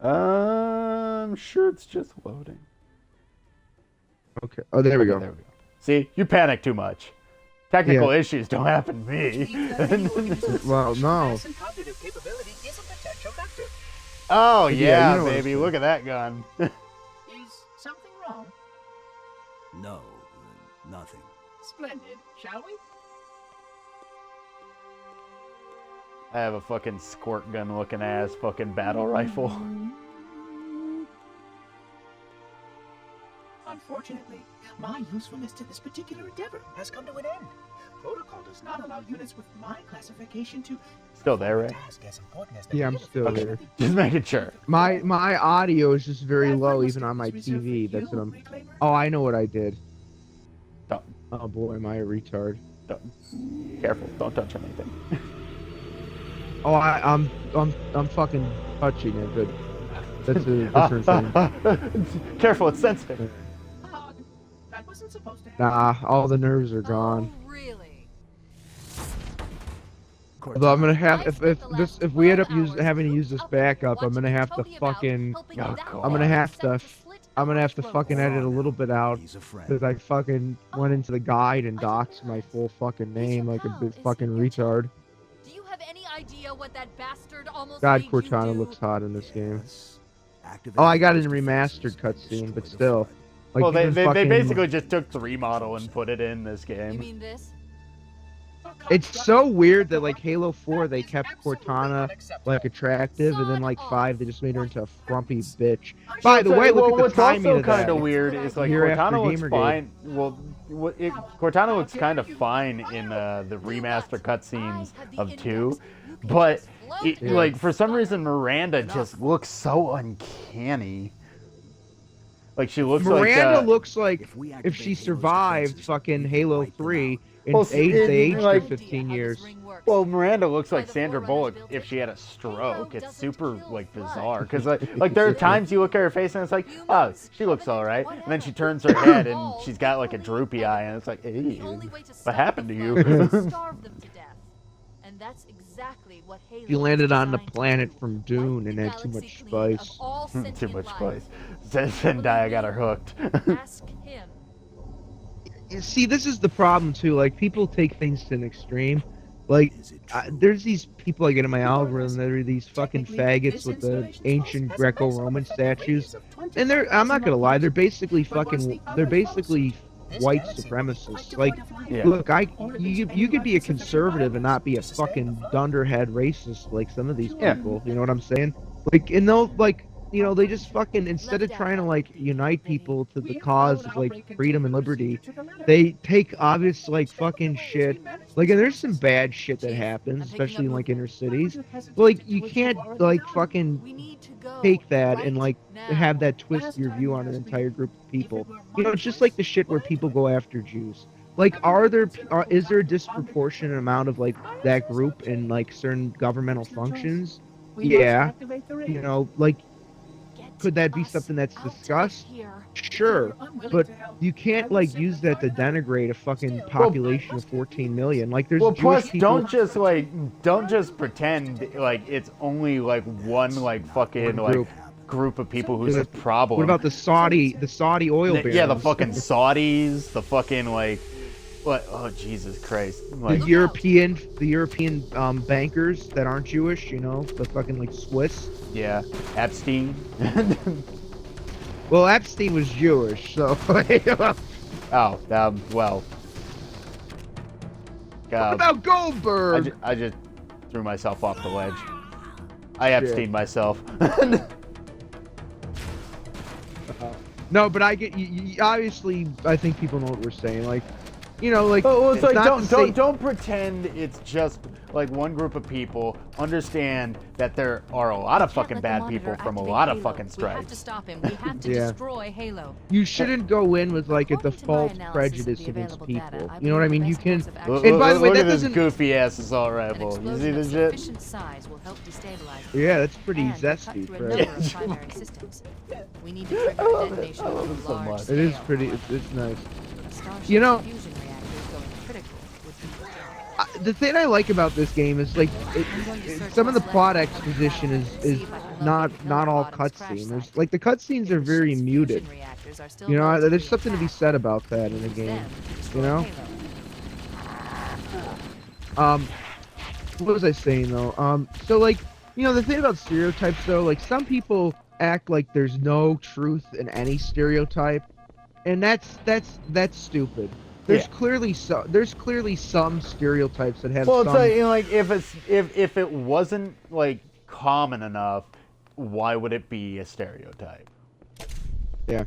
I'm sure it's just loading. Okay. Oh, there we go. There we go. See, you panic too much. Technical issues don't happen to me. Well, no. Oh yeah, baby! Look at that gun. Is something wrong? No, nothing. Splendid, shall we? I have a fucking squirt gun looking ass fucking battle rifle. Unfortunately, my usefulness to this particular endeavor has come to an end. Protocol does not allow units with my classification to... Still there, right? Yeah, I'm still there. Just making sure. My audio is just very low, even on my TV. That's what I'm... Oh, I know what I did. Don't. Oh boy, am I a retard. Don't. Careful, don't touch anything. Oh, I'm fucking touching it, but that's a different thing. Careful, it's sensitive. That wasn't supposed to happen. Nah, all the nerves are gone. Oh, really? Although I'm gonna have if we end up having to use this backup, I'm gonna have to fucking I'm gonna have to fucking edit a little bit out because I fucking went into the guide and doxed my full fucking name like a bit fucking retard. Do you have any idea what that bastard almost God, made Cortana you do? looks hot in this game. Oh, I got it in remastered cutscene, but still. Well, they basically just took the remodel and put it in this game. You mean this? It's so weird that Halo 4 they kept Cortana attractive, and then 5 they just made her into a frumpy bitch. By the way, look at the timing of that. What's also kind of weird is Cortana looks fine. Well, Cortana looks kind of fine in the remaster cutscenes of 2, but for some reason Miranda just looks so uncanny. She looks Miranda looks like if she survived fucking Halo 3, And Well, they aged her like- 15 years. Well, Miranda looks like Sandra Bullock if she had a stroke. It's super like bizarre because like there are times you look at her face and it's like, oh, she looks all right, and then she turns her head and she's got like a droopy eye and it's like, hey, what happened to you? Starve them to death. And that's exactly what Halo She landed on the designed to planet do. from Wipe Dune the and had too galaxy much clean of spice. all Too sentient much life. spice. Zendaya got her hooked. Ask him. See, this is the problem too. Like, people take things to an extreme. Like, Is it true? there's these people I get in my algorithm that are these fucking faggots with the ancient Greco-Roman statues, and I'm not gonna lie, they're basically white supremacists. Like, Yeah. look, you could be a conservative and not be a fucking dunderhead racist like some of these Yeah. people. You know what I'm saying? Like, and they'll like, you know, they just fucking, instead of trying to like unite people to the cause of like freedom and liberty, they take obvious like fucking shit. Like, and there's some bad shit that happens, especially in like inner cities. But like, you can't like fucking We need to go. take that and like now. have that twist your view on an entire group of people. You know, it's just like the shit where people go after Jews. Like, is there a disproportionate amount of like that group in like certain governmental functions? Yeah. You know, like, Get could that be us something that's out of discussed? here. Sure, but you can't like use that to denigrate a fucking population of 14 million. Like, there's Well, Jewish plus, people. don't just pretend like it's only like one like fucking One like group. group of people who's Yeah, a problem. What about the Saudi oil barons? Yeah, the fucking Saudis, the fucking like, what? Oh Jesus Christ! the Like, European bankers that aren't Jewish, you know, the fucking like Swiss. yeah, Epstein. Well, Epstein was Jewish, so Oh, well. what about Goldberg? I just threw myself off the ledge. I Epstein myself. No, but I get you, obviously. I think people know what we're saying. Like, you know, like, Well, it's like not to say- don't pretend it's just like one group of people. Understand that there are a lot of fucking bad people from a lot of fucking We have to stripes. stop him. We have to Yeah. destroy Halo. You shouldn't go in with like a According to my default analysis of prejudice the against available people. data, I You know what I believe mean? the You best can. course of action Look, And by the way, look that at this doesn't- goofy ass assault An rifle. You explosion see of this shit? sufficient size will help destabilize them. Yeah, that's pretty And cut zesty, through a Fred. number of primary systems. We need to trigger I a love it. detonation I love on it a so large much. It is scale. pretty. It's nice. A Starship You know- fusion reactor going critical would be The thing I like about this game is like some of the plot exposition is not all cutscene. There's like the cutscenes are very muted. You know, there's something to be said about that in a game. You know? What was I saying though? So like, you know, the thing about stereotypes though, like some people act like there's no truth in any stereotype, and that's stupid. There's Yeah. clearly some stereotypes that have Well, it's some. like, you know, like if it wasn't like common enough, why would it be a stereotype? Yeah.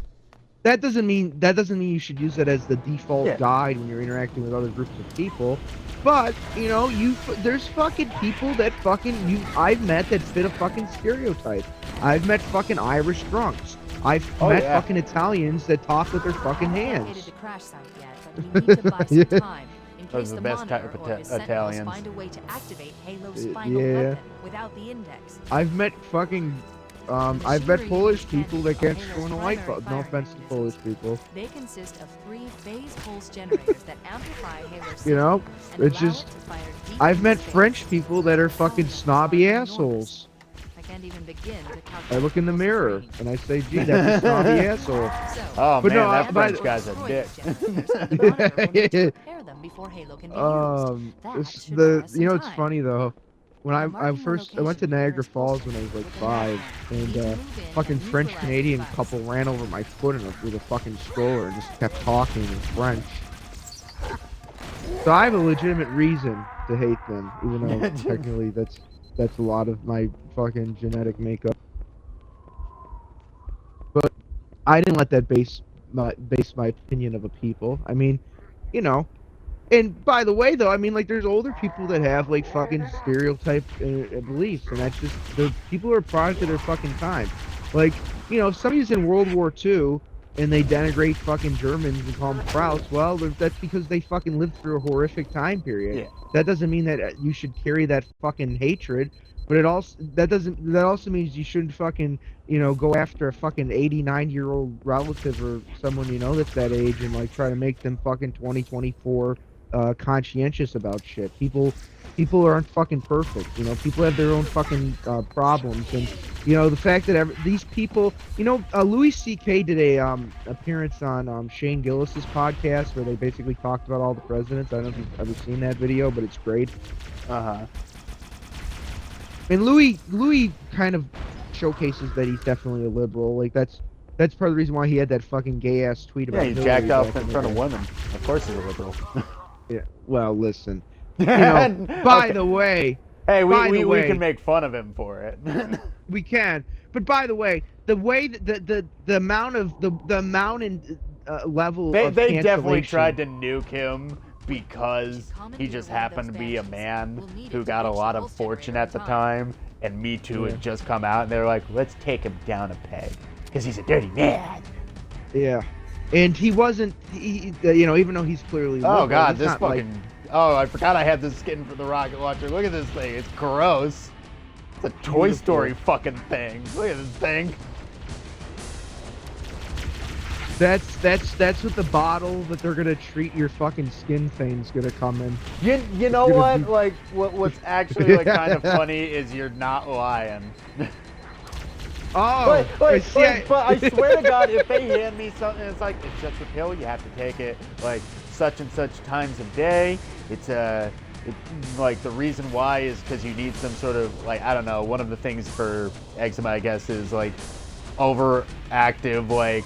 That doesn't mean you should use it as the default Yeah. guide when you're interacting with other groups of people. But, you know, there's fucking people that I've met that fit a fucking stereotype. I've met fucking Irish drunks. I've met yeah. fucking Italians that talk with their fucking Located hands. the crash site yet, but we need to buy some Yeah. time in Those case are the the best type monitor of or his sentinels Italians. find a way to activate Halo's final Yeah. weapon without the index. I've met fucking I've met Polish people that can't screw in a light bulb. No offense to Polish people. They consist of 3 phase pulse generators that amplify Halo's You know, signal and it's allow just- it to fire deep I've into met space. French people that are fucking snobby assholes. I can't even begin to I calculate look in the Halo's mirror range. and I say, gee, that's a snobby asshole. So, Oh But man, no, that by French the- guy's a dick. the monitor will need to repair them before Halo can be used. That It's should buy us some you know, it's time. funny though. When I Marking the first I went to location Niagara is close Falls when I was like with the 5, map. We and need to move in fucking and French neutralize Canadian the couple ran over my foot with a fucking stroller and just kept talking in French. So I have a legitimate reason to hate them, even though technically that's a lot of my fucking genetic makeup. But I didn't let that base my opinion of a people. I mean, you know. And by the way, though, I mean, like, there's older people that have like fucking stereotype beliefs, and that's just the people who are a product of their fucking time. Like, you know, if somebody's in World War II and they denigrate fucking Germans and call them Krauts, well, that's because they fucking lived through a horrific time period. Yeah. That doesn't mean that you should carry that fucking hatred, but that also means you shouldn't fucking, go after a fucking 89-year-old relative or someone that's that age and like try to make them fucking 2024 conscientious about shit. People aren't fucking perfect. People have their own fucking problems, and the fact that these people, Louis C.K. did a appearance on Shane Gillis's podcast where they basically talked about all the presidents. I don't know if you've ever seen that video, but it's great. And Louis kind of showcases that he's definitely a liberal. Like that's part of the reason why he had that fucking gay ass tweet about. Yeah, he jacked off in front of women. Of course, he's a liberal. Yeah. Well, listen. By the way. Hey, we can make fun of him for it. We can. But by the way, the amount and level they definitely tried to nuke him because he just happened to be a man who got a lot of fortune at the time, and Me Too had just come out, and they were like, let's take him down a peg because he's a dirty man. Yeah. And he wasn't, even though he's clearly liberal, oh god, this fucking like... oh, I forgot I had this skin for the rocket launcher. Look at this thing, it's gross. It's a Toy Story fucking thing. Look at this thing. That's what the bottle that they're gonna treat your fucking skin thing's gonna come in. You know what? Be... Like what's actually like kind of funny is you're not lying. Oh, but I swear to God, if they hand me something, it's like it's just a pill. You have to take it like such and such times a day. It's like the reason why is because you need some sort of like I don't know. One of the things for eczema, I guess, is like overactive like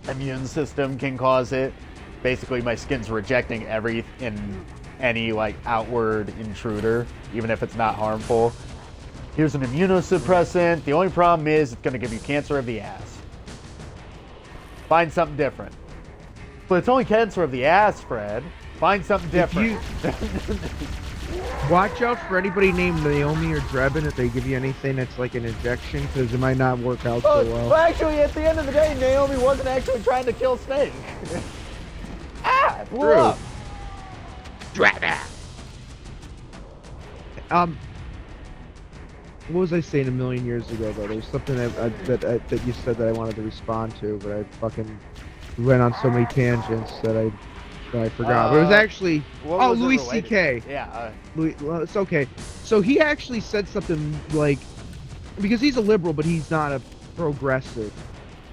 immune system can cause it. Basically, my skin's rejecting any like outward intruder, even if it's not harmful. Here's an immunosuppressant. The only problem is it's going to give you cancer of the ass. Find something different. But it's only cancer of the ass, Fred. Find something different. Watch out for anybody named Naomi or Drebin if they give you anything that's like an injection, because it might not work out so well. Well, actually, at the end of the day, Naomi wasn't actually trying to kill Snake. Blew up. Drebin! What was I saying a million years ago, though? There was something that you said that I wanted to respond to, but I fucking went on so many tangents that I forgot. But it was actually Louis C.K. Yeah. Well, it's okay. So he actually said something like, because he's a liberal, but he's not a progressive.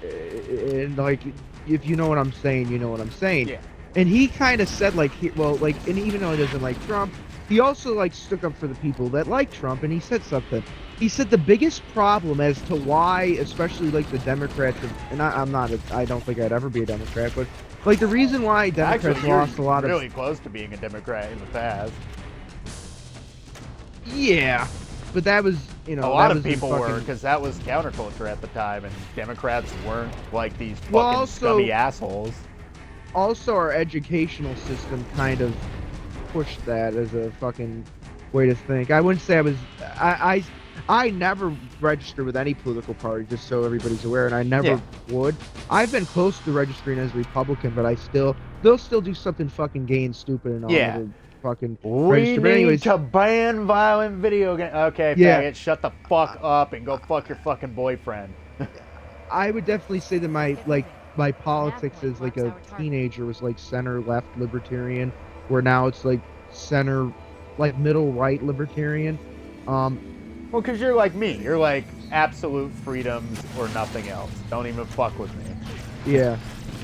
And like, if you know what I'm saying, you know what I'm saying. Yeah. And he kind of said and even though he doesn't like Trump, he also like stuck up for the people that like Trump, and he said something. He said the biggest problem as to why, especially like the Democrats, and I don't think I'd ever be a Democrat, but like the reason why Democrats actually, lost a lot really close to being a Democrat in the past. Yeah, but that was a lot of people were, because that was counterculture at the time, and Democrats weren't like these fucking scummy assholes. Also, our educational system kind of pushed that as a fucking way to think. I wouldn't say I never registered with any political party, just so everybody's aware, and I never would. I've been close to registering as a Republican, but they'll still do something fucking gay and stupid and all to fucking register. But anyways, to ban violent video games. Okay, faggot, shut the fuck up and go fuck your fucking boyfriend. I would definitely say that my politics as like a teenager was like center left libertarian, where now it's like center like middle right libertarian. Well, because you're like me. You're like absolute freedoms or nothing else. Don't even fuck with me. Yeah.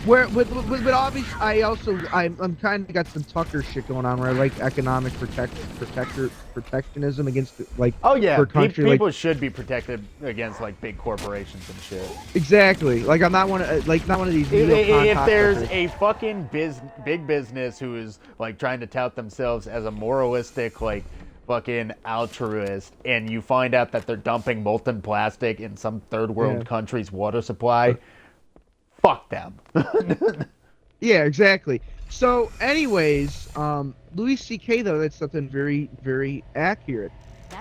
But obviously, I'm kind of got some Tucker shit going on where I like economic protectionism against like. Oh yeah, for country, people should be protected against like big corporations and shit. Exactly. Like I'm not one of these. If there's a fucking big business who is like trying to tout themselves as a moralistic like fucking altruist, and you find out that they're dumping molten plastic in some third world country's water supply. Fuck them. Yeah, exactly. So, anyways, Louis C.K. though, that's something very, very accurate.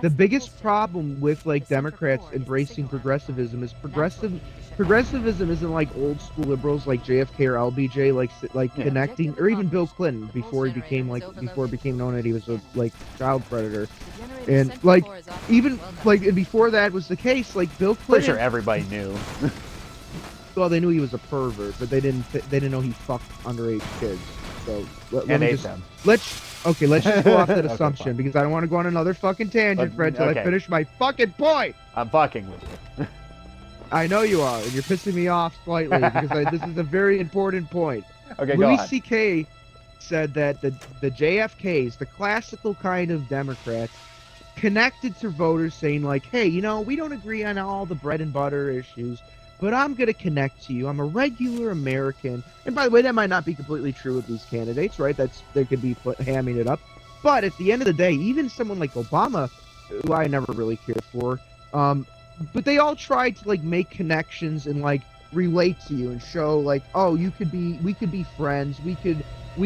the biggest problem with like Democrats embracing progressivism is progressivism isn't like old school liberals like JFK or LBJ like connecting, or even Bill Clinton before he became known that he was a like child predator, and like even like and before that was the case, like Bill Clinton. Pretty sure everybody knew. Well, they knew he was a pervert, but they didn't know he fucked underage kids. So let's just go off that assumption because I don't want to go on another fucking tangent, Fred, until I finish my fucking point. I'm fucking with you. I know you are, and you're pissing me off slightly because this is a very important point. Okay, Louis go on. C.K. said that the JFKs, the classical kind of Democrats, connected to voters saying like, hey, you know, we don't agree on all the bread and butter issues, but I'm going to connect to you. I'm a regular American. And by the way, that might not be completely true with these candidates, right? They could be hamming it up. But at the end of the day, even someone like Obama, who I never really cared for, but they all tried to like make connections and like relate to you and show like, oh, we could be friends. We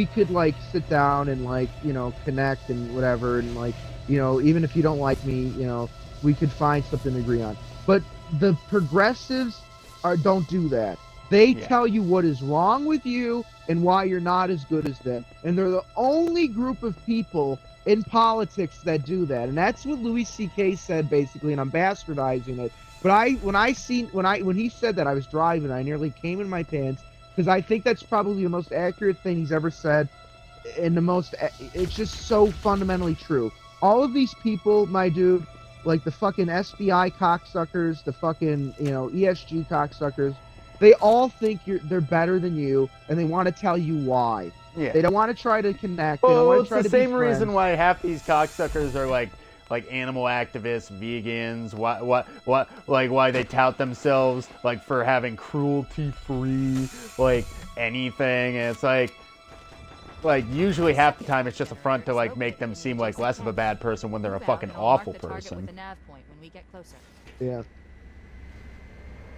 could like sit down and like, you know, connect and whatever. And like, you know, even if you don't like me, you know, we could find something to agree on. But the progressives don't do that. They tell you what is wrong with you and why you're not as good as them. And they're the only group of people in politics that do that. And that's what Louis C.K. said basically, and I'm bastardizing it. But when he said that, I was driving, I nearly came in my pants because I think that's probably the most accurate thing he's ever said, and it's just so fundamentally true. All of these people, my dude, like the fucking SBI cocksuckers, the fucking, you know, ESG cocksuckers, they all think they're better than you, and they want to tell you why. Yeah. They don't want to try to connect. Well, it's the same reason why half these cocksuckers are like animal activists, vegans. Why they tout themselves like for having cruelty-free like anything, and it's like usually half the time it's just a front to like make them seem like less of a bad person when they're a fucking awful person. Yeah.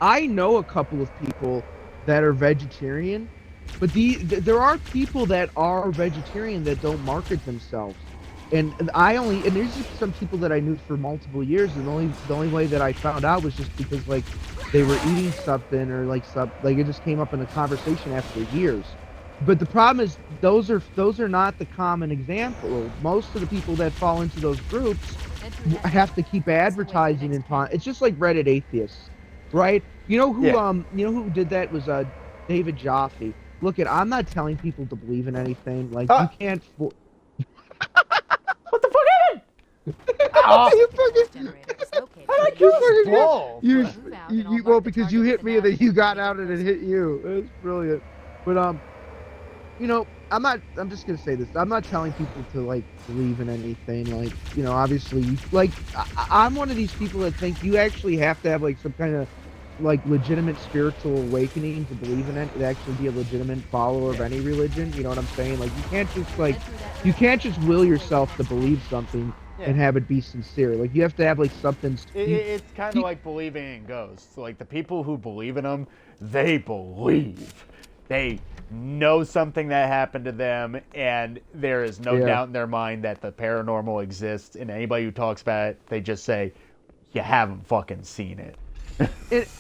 I know a couple of people that are vegetarian, but there are people that are vegetarian that don't market themselves. And there's just some people that I knew for multiple years, and the only way that I found out was just because like they were eating something or like it just came up in a conversation after years. But the problem is those are not the common example. Most of the people that fall into those groups have to keep advertising and it's just like Reddit atheists, right? You know who did that was David Jaffe. Look, I'm not telling people to believe in anything. Like you can't. What the fuck happened? You well, because you hit me and then you got out and it hit you. It's brilliant. But you know, I'm just gonna say this. I'm not telling people to like believe in anything. Like, you know, obviously, like I'm one of these people that think you actually have to have like some kind of like legitimate spiritual awakening to believe in it, to actually be a legitimate follower of any religion. You know what I'm saying? Like you can't just will yourself to believe something and have it be sincere. Like you have to have like something. It's kind of like believing in ghosts. Like the people who believe in them, they believe. They know something that happened to them, and there is no doubt in their mind that the paranormal exists. And anybody who talks about it, they just say, "You haven't fucking seen it."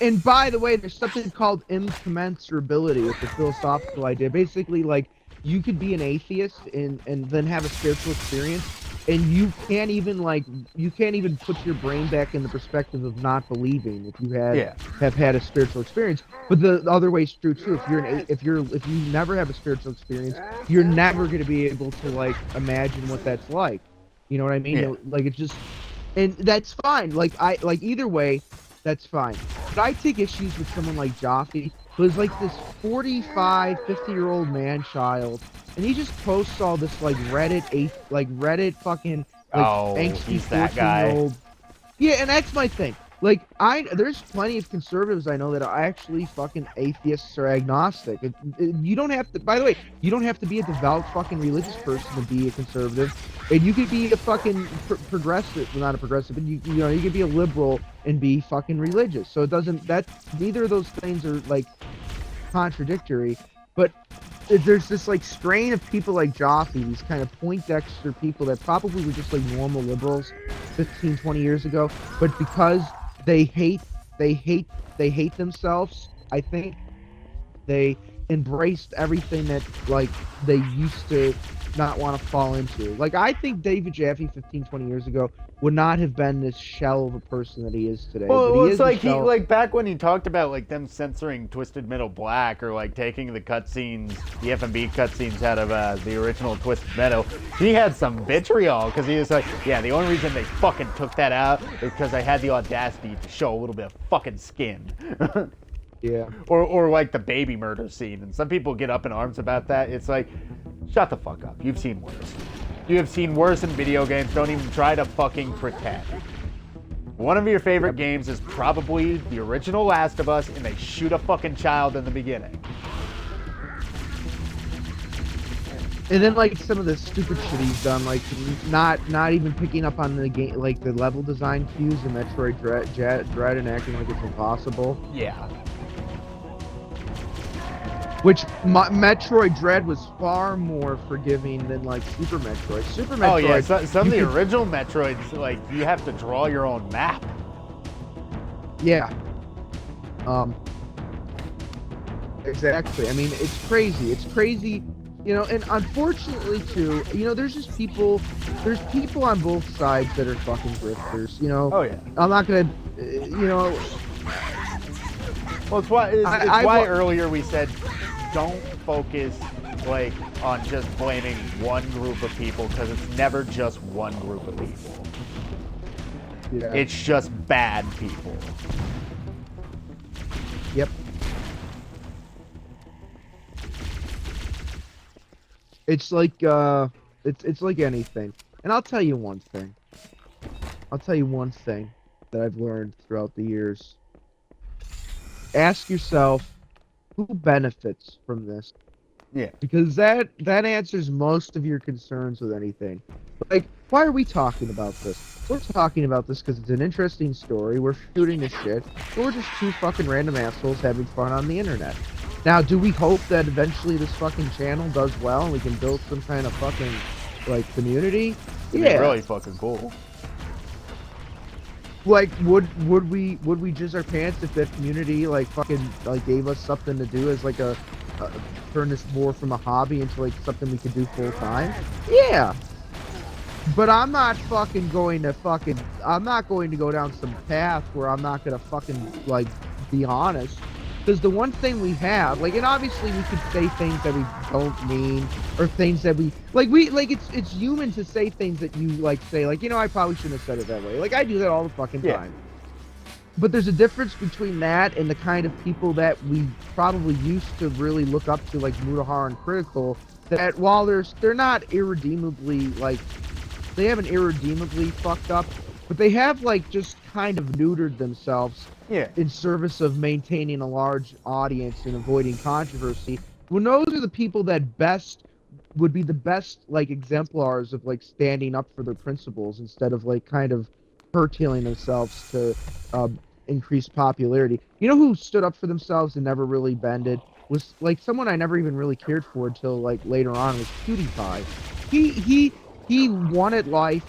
And by the way, there's something called incommensurability. It's a philosophical idea. Basically, like you could be an atheist and then have a spiritual experience, and you can't even put your brain back in the perspective of not believing if you have had a spiritual experience. But the other way is true too. If you never have a spiritual experience, you're never going to be able to like imagine what that's like. You know what I mean? Yeah. Like it's just, and that's fine. Like either way, that's fine. But I take issues with someone like Jaffe, who's like this 45, 50-year-old man-child, and he just posts all this like Reddit fucking like angsty he's that guy. 14-year-old. Yeah, and that's my thing. Like there's plenty of conservatives I know that are actually fucking atheists or agnostic. You don't have to. By the way, you don't have to be a devout fucking religious person to be a conservative, and you could be a fucking progressive. Well, not a progressive, but you know you could be a liberal and be fucking religious. So it doesn't. Neither of those things are like contradictory. But there's this like strain of people like Jaffe, these kind of Poindexter people that probably were just like normal liberals, 15, 20 years ago, but because they hate themselves, I think they embraced everything that like they used to not want to fall into. Like I think David Jaffe 15, 20 years ago would not have been this shell of a person that he is today. But Well, he it's is a like shell. like back when he talked about like them censoring Twisted Metal Black or like taking the cutscenes, the FMV cutscenes out of the original Twisted Metal. He had some vitriol because he was like, yeah, the only reason they fucking took that out is because they had the audacity to show a little bit of fucking skin. Yeah. Or like the baby murder scene, and some people get up in arms about that. It's like, shut the fuck up. You've seen worse. You have seen worse in video games. Don't even try to fucking pretend. One of your favorite games is probably the original Last of Us, and they shoot a fucking child in the beginning. And then like some of the stupid shit he's done, like not even picking up on the game, like the level design cues in Metroid Dread and acting like it's impossible. Yeah. Which Metroid Dread was far more forgiving than like Super Metroid. Super Metroid. Oh yeah, some of the original Metroids, like you have to draw your own map. Yeah. Exactly. I mean, it's crazy. It's crazy. You know, and unfortunately too, you know, there's people on both sides that are fucking grifters, you know. Oh yeah. I'm not gonna, you know. Well, it's why earlier we said don't focus like on just blaming one group of people, because it's never just one group of people. Yeah. It's just bad people. Yep. It's like it's like anything. And I'll tell you one thing. That I've learned throughout the years. Ask yourself, who benefits from this? Yeah. Because that answers most of your concerns with anything. Like, why are we talking about this? We're talking about this because it's an interesting story. We're shooting the shit. We're just two fucking random assholes having fun on the internet. Now, do we hope that eventually this fucking channel does well and we can build some kind of fucking, like, community? It'd be really fucking cool. Like, would we jizz our pants if that community like fucking like gave us something to do as like a turn this more from a hobby into like something we could do full time? Yeah. But I'm not going to go down some path where I'm not gonna fucking like be honest. Because the one thing we have, like, and obviously we could say things that we don't mean, or things that it's human to say things that you, like, say, like, you know, I probably shouldn't have said it that way. Like, I do that all the fucking time. But there's a difference between that and the kind of people that we probably used to really look up to, like Mutahar and Critical, that while they're not irredeemably, like, they haven't irredeemably fucked up, but they have, like, just kind of neutered themselves in service of maintaining a large audience and avoiding controversy. Well, those are the people that would be the best, like, exemplars of, like, standing up for their principles instead of, like, kind of curtailing themselves to increase popularity. You know who stood up for themselves and never really bended? Was, like, someone I never even really cared for until, like, later on, was PewDiePie. He wanted life,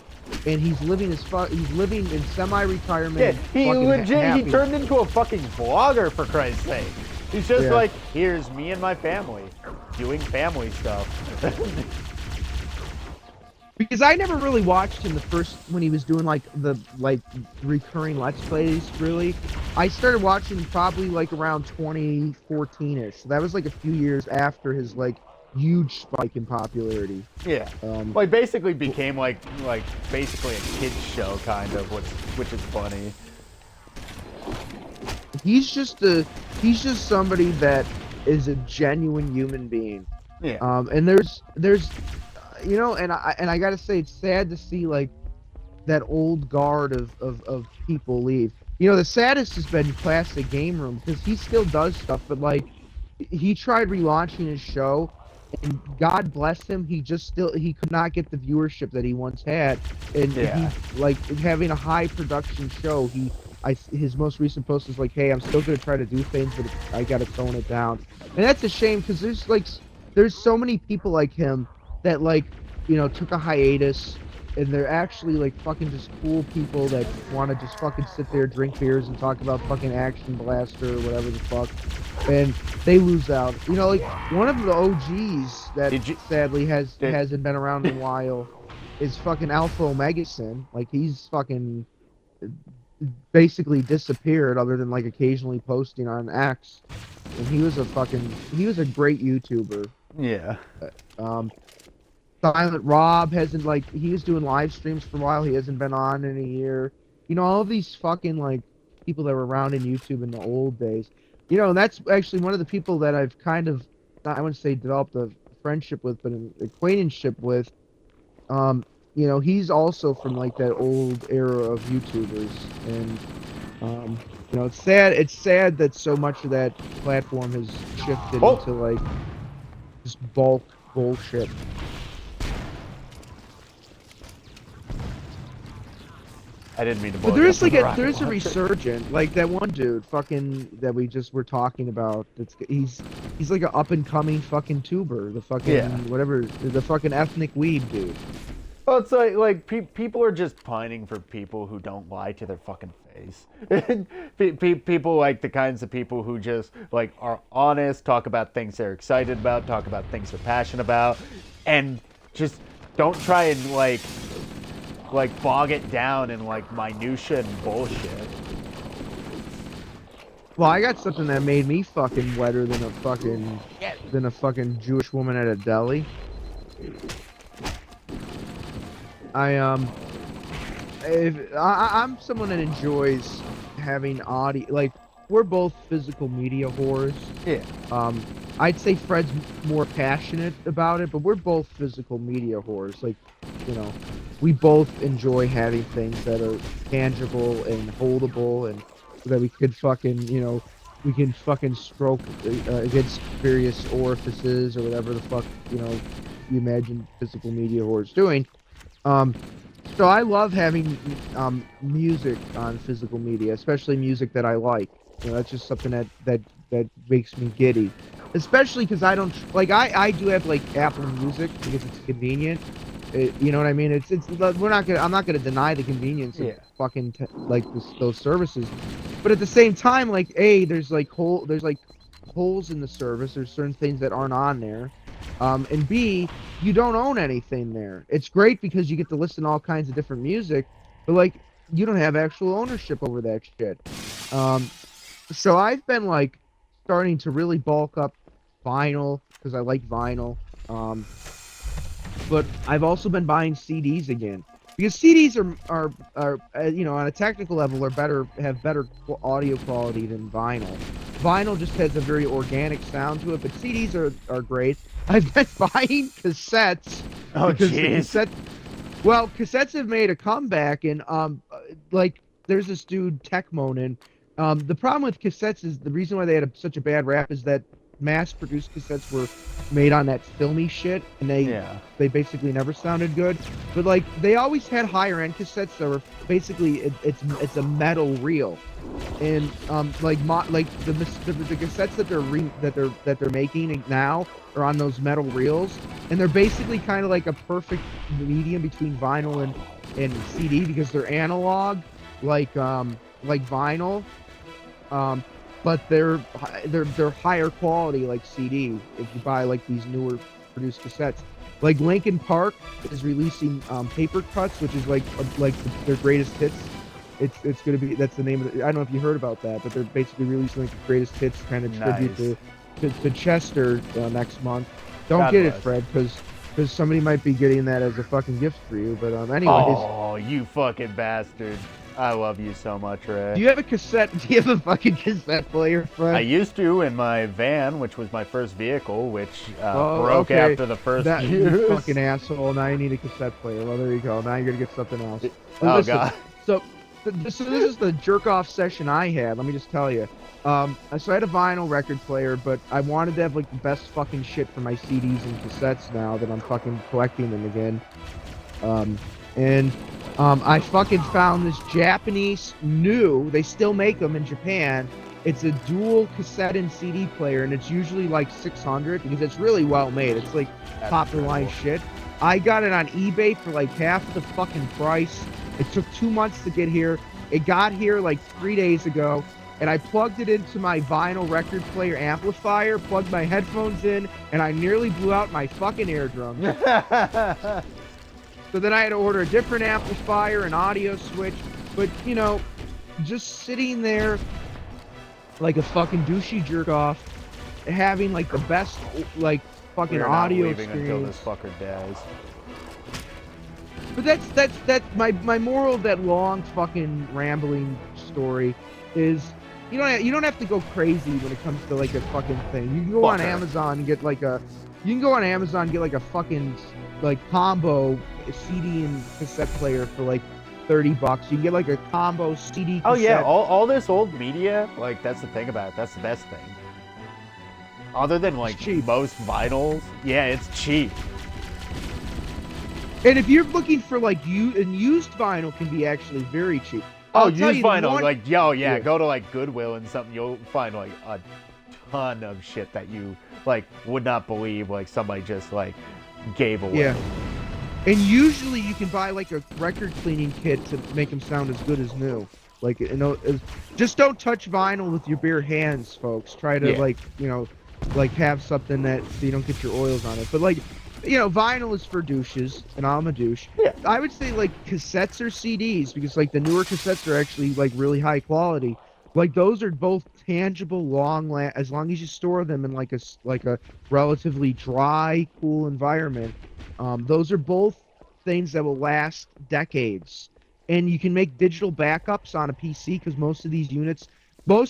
and he's living in semi-retirement. Yeah, he turned into a fucking vlogger, for Christ's sake. He's just like, here's me and my family doing family stuff. Because I never really watched him when he was doing like the recurring Let's Plays, really. I started watching him probably like around 2014-ish. So that was like a few years after his like huge spike in popularity. Yeah. Like basically became like basically a kid's show kind of, which is funny. He's just somebody that is a genuine human being. Yeah. And there's you know, and I gotta say, it's sad to see like that old guard of people leave. You know, the saddest has been Classic Game Room, because he still does stuff, but like he tried relaunching his show, and God bless him, he could not get the viewership that he once had, and he, like, having a high production show, his most recent post is like, hey, I'm still gonna try to do things, but I gotta tone it down. And that's a shame, because there's so many people like him that, like, you know, took a hiatus, and they're actually like fucking just cool people that want to just fucking sit there, drink beers, and talk about fucking Action Blaster or whatever the fuck, and they lose out. You know, like one of the OGs that sadly hasn't been around in a while is fucking Alpha Omega Sin. Like he's fucking basically disappeared, other than like occasionally posting on X, and he was a great YouTuber. Yeah. Silent Rob hasn't, like, he was doing live streams for a while. He hasn't been on in a year. You know, all of these fucking, like, people that were around in YouTube in the old days. You know, and that's actually one of the people that I've kind of, I wouldn't say developed a friendship with, but an acquaintanceship with. You know, he's also from, like, that old era of YouTubers. And, you know, it's sad that so much of that platform has shifted into, like, just bulk bullshit. I didn't mean to. But there's like there's a resurgent, like that one dude, fucking that we just were talking about. He's like an up and coming fucking tuber, the fucking whatever, the fucking ethnic weed dude. Well, it's like people are just pining for people who don't lie to their fucking face. People like the kinds of people who just like are honest, talk about things they're excited about, talk about things they're passionate about, and just don't try and like bog it down in like minutia and bullshit. Well, I got something that made me fucking wetter than a fucking Jewish woman at a deli. I'm someone that enjoys having audio. Like, we're both physical media whores. Yeah. I'd say Fred's more passionate about it, but we're both physical media whores. Like, you know, we both enjoy having things that are tangible and holdable, and that we could fucking, you know, we can fucking stroke against various orifices or whatever the fuck, you know, you imagine physical media whores doing. So I love having music on physical media, especially music that I like. You know, that's just something that makes me giddy. Especially because I don't like I do have like Apple Music because it's convenient. You know what I mean? I'm not gonna deny the convenience of fucking those services, but at the same time, like there's holes in the service. There's certain things that aren't on there. And B, you don't own anything there. It's great because you get to listen to all kinds of different music, but like you don't have actual ownership over that shit. So I've been like starting to really bulk up vinyl because I like vinyl. But I've also been buying CDs again because CDs are you know, on a technical level have better audio quality than vinyl. Vinyl just has a very organic sound to it, but CDs are great. I've been buying cassettes. Oh jeez. Well, cassettes have made a comeback, and like there's this dude Techmonin. The problem with cassettes is the reason why they had such a bad rap is that mass-produced cassettes were made on that filmy shit, and they basically never sounded good. But like they always had higher-end cassettes that were basically it's a metal reel, and like the cassettes that they're making now are on those metal reels, and they're basically kind of like a perfect medium between vinyl and CD because they're analog, like vinyl. But they're higher quality like CD if you buy like these newer produced cassettes. Like Linkin Park is releasing paper cuts, which is like their greatest hits. It's gonna be, that's the name of it. I don't know if you heard about that, but they're basically releasing like the greatest hits kind of tribute to Chester next month. Don't get it, Fred, because somebody might be getting that as a fucking gift for you. But anyways. Oh, you fucking bastard. I love you so much, Ray. Do you have a cassette? Do you have a fucking cassette player, Fred? I used to in my van, which was my first vehicle, which broke after the first use. You fucking asshole. Now you need a cassette player. Well, there you go. Now you're going to get something else. Oh, listen, God. So this is the jerk-off session I had. Let me just tell you. So I had a vinyl record player, but I wanted to have like the best fucking shit for my CDs and cassettes now that I'm fucking collecting them again. I fucking found this Japanese they still make them in Japan. It's a dual cassette and CD player, and it's usually like $600 because it's really well made. It's like top of the line shit. I got it on eBay for like half the fucking price. It took 2 months to get here. It got here like 3 days ago, and I plugged it into my vinyl record player amplifier, plugged my headphones in, and I nearly blew out my fucking eardrum. So then I had to order a different amplifier, an audio switch. But, you know, just sitting there like a fucking douchey jerk off, having like the best like fucking We're audio not leaving until this experience. fucker dies. But that's my moral of that long fucking rambling story is you don't have to go crazy when it comes to like a fucking thing. You can go on Amazon and get like a fucking like combo CD and cassette player for like $30. You can get like a combo CD cassette. Oh yeah, all this old media, like that's the thing about it. That's the best thing. Other than like most vinyls, yeah, it's cheap. And if you're looking for like used vinyl can be actually very cheap. Oh, used vinyl, like yeah, go to like Goodwill and something, you'll find like a ton of shit that you like would not believe like somebody just like gave away. Yeah. And usually you can buy like a record cleaning kit to make them sound as good as new. Like, you know, just don't touch vinyl with your bare hands, folks. Try to like, you know, like have something that so you don't get your oils on it. But like, you know, vinyl is for douches, and I'm a douche. Yeah. I would say like cassettes or CDs because like the newer cassettes are actually like really high quality. Like those are both tangible, as long as you store them in like a relatively dry, cool environment. Those are both things that will last decades. And you can make digital backups on a PC because most of these units you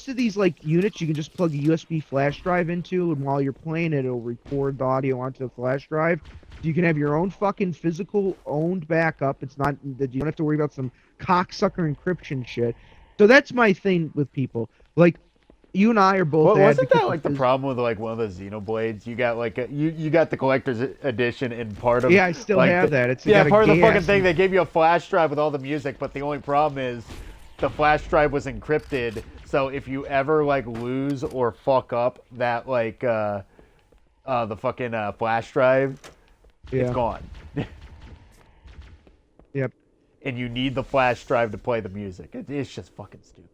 can just plug a USB flash drive into, and while you're playing it, it'll record the audio onto a flash drive. You can have your own fucking physical owned backup. It's not that you don't have to worry about some cocksucker encryption shit. So that's my thing with people. Like, you and I are both. Well, wasn't that like the problem with like one of the Xenoblades? You got like you got the collector's edition, and part of I still like, have that. It's part of the fucking thing. They gave you a flash drive with all the music, but the only problem is the flash drive was encrypted. So if you ever like lose or fuck up that like the fucking flash drive, it's gone. Yep. And you need the flash drive to play the music. It's just fucking stupid.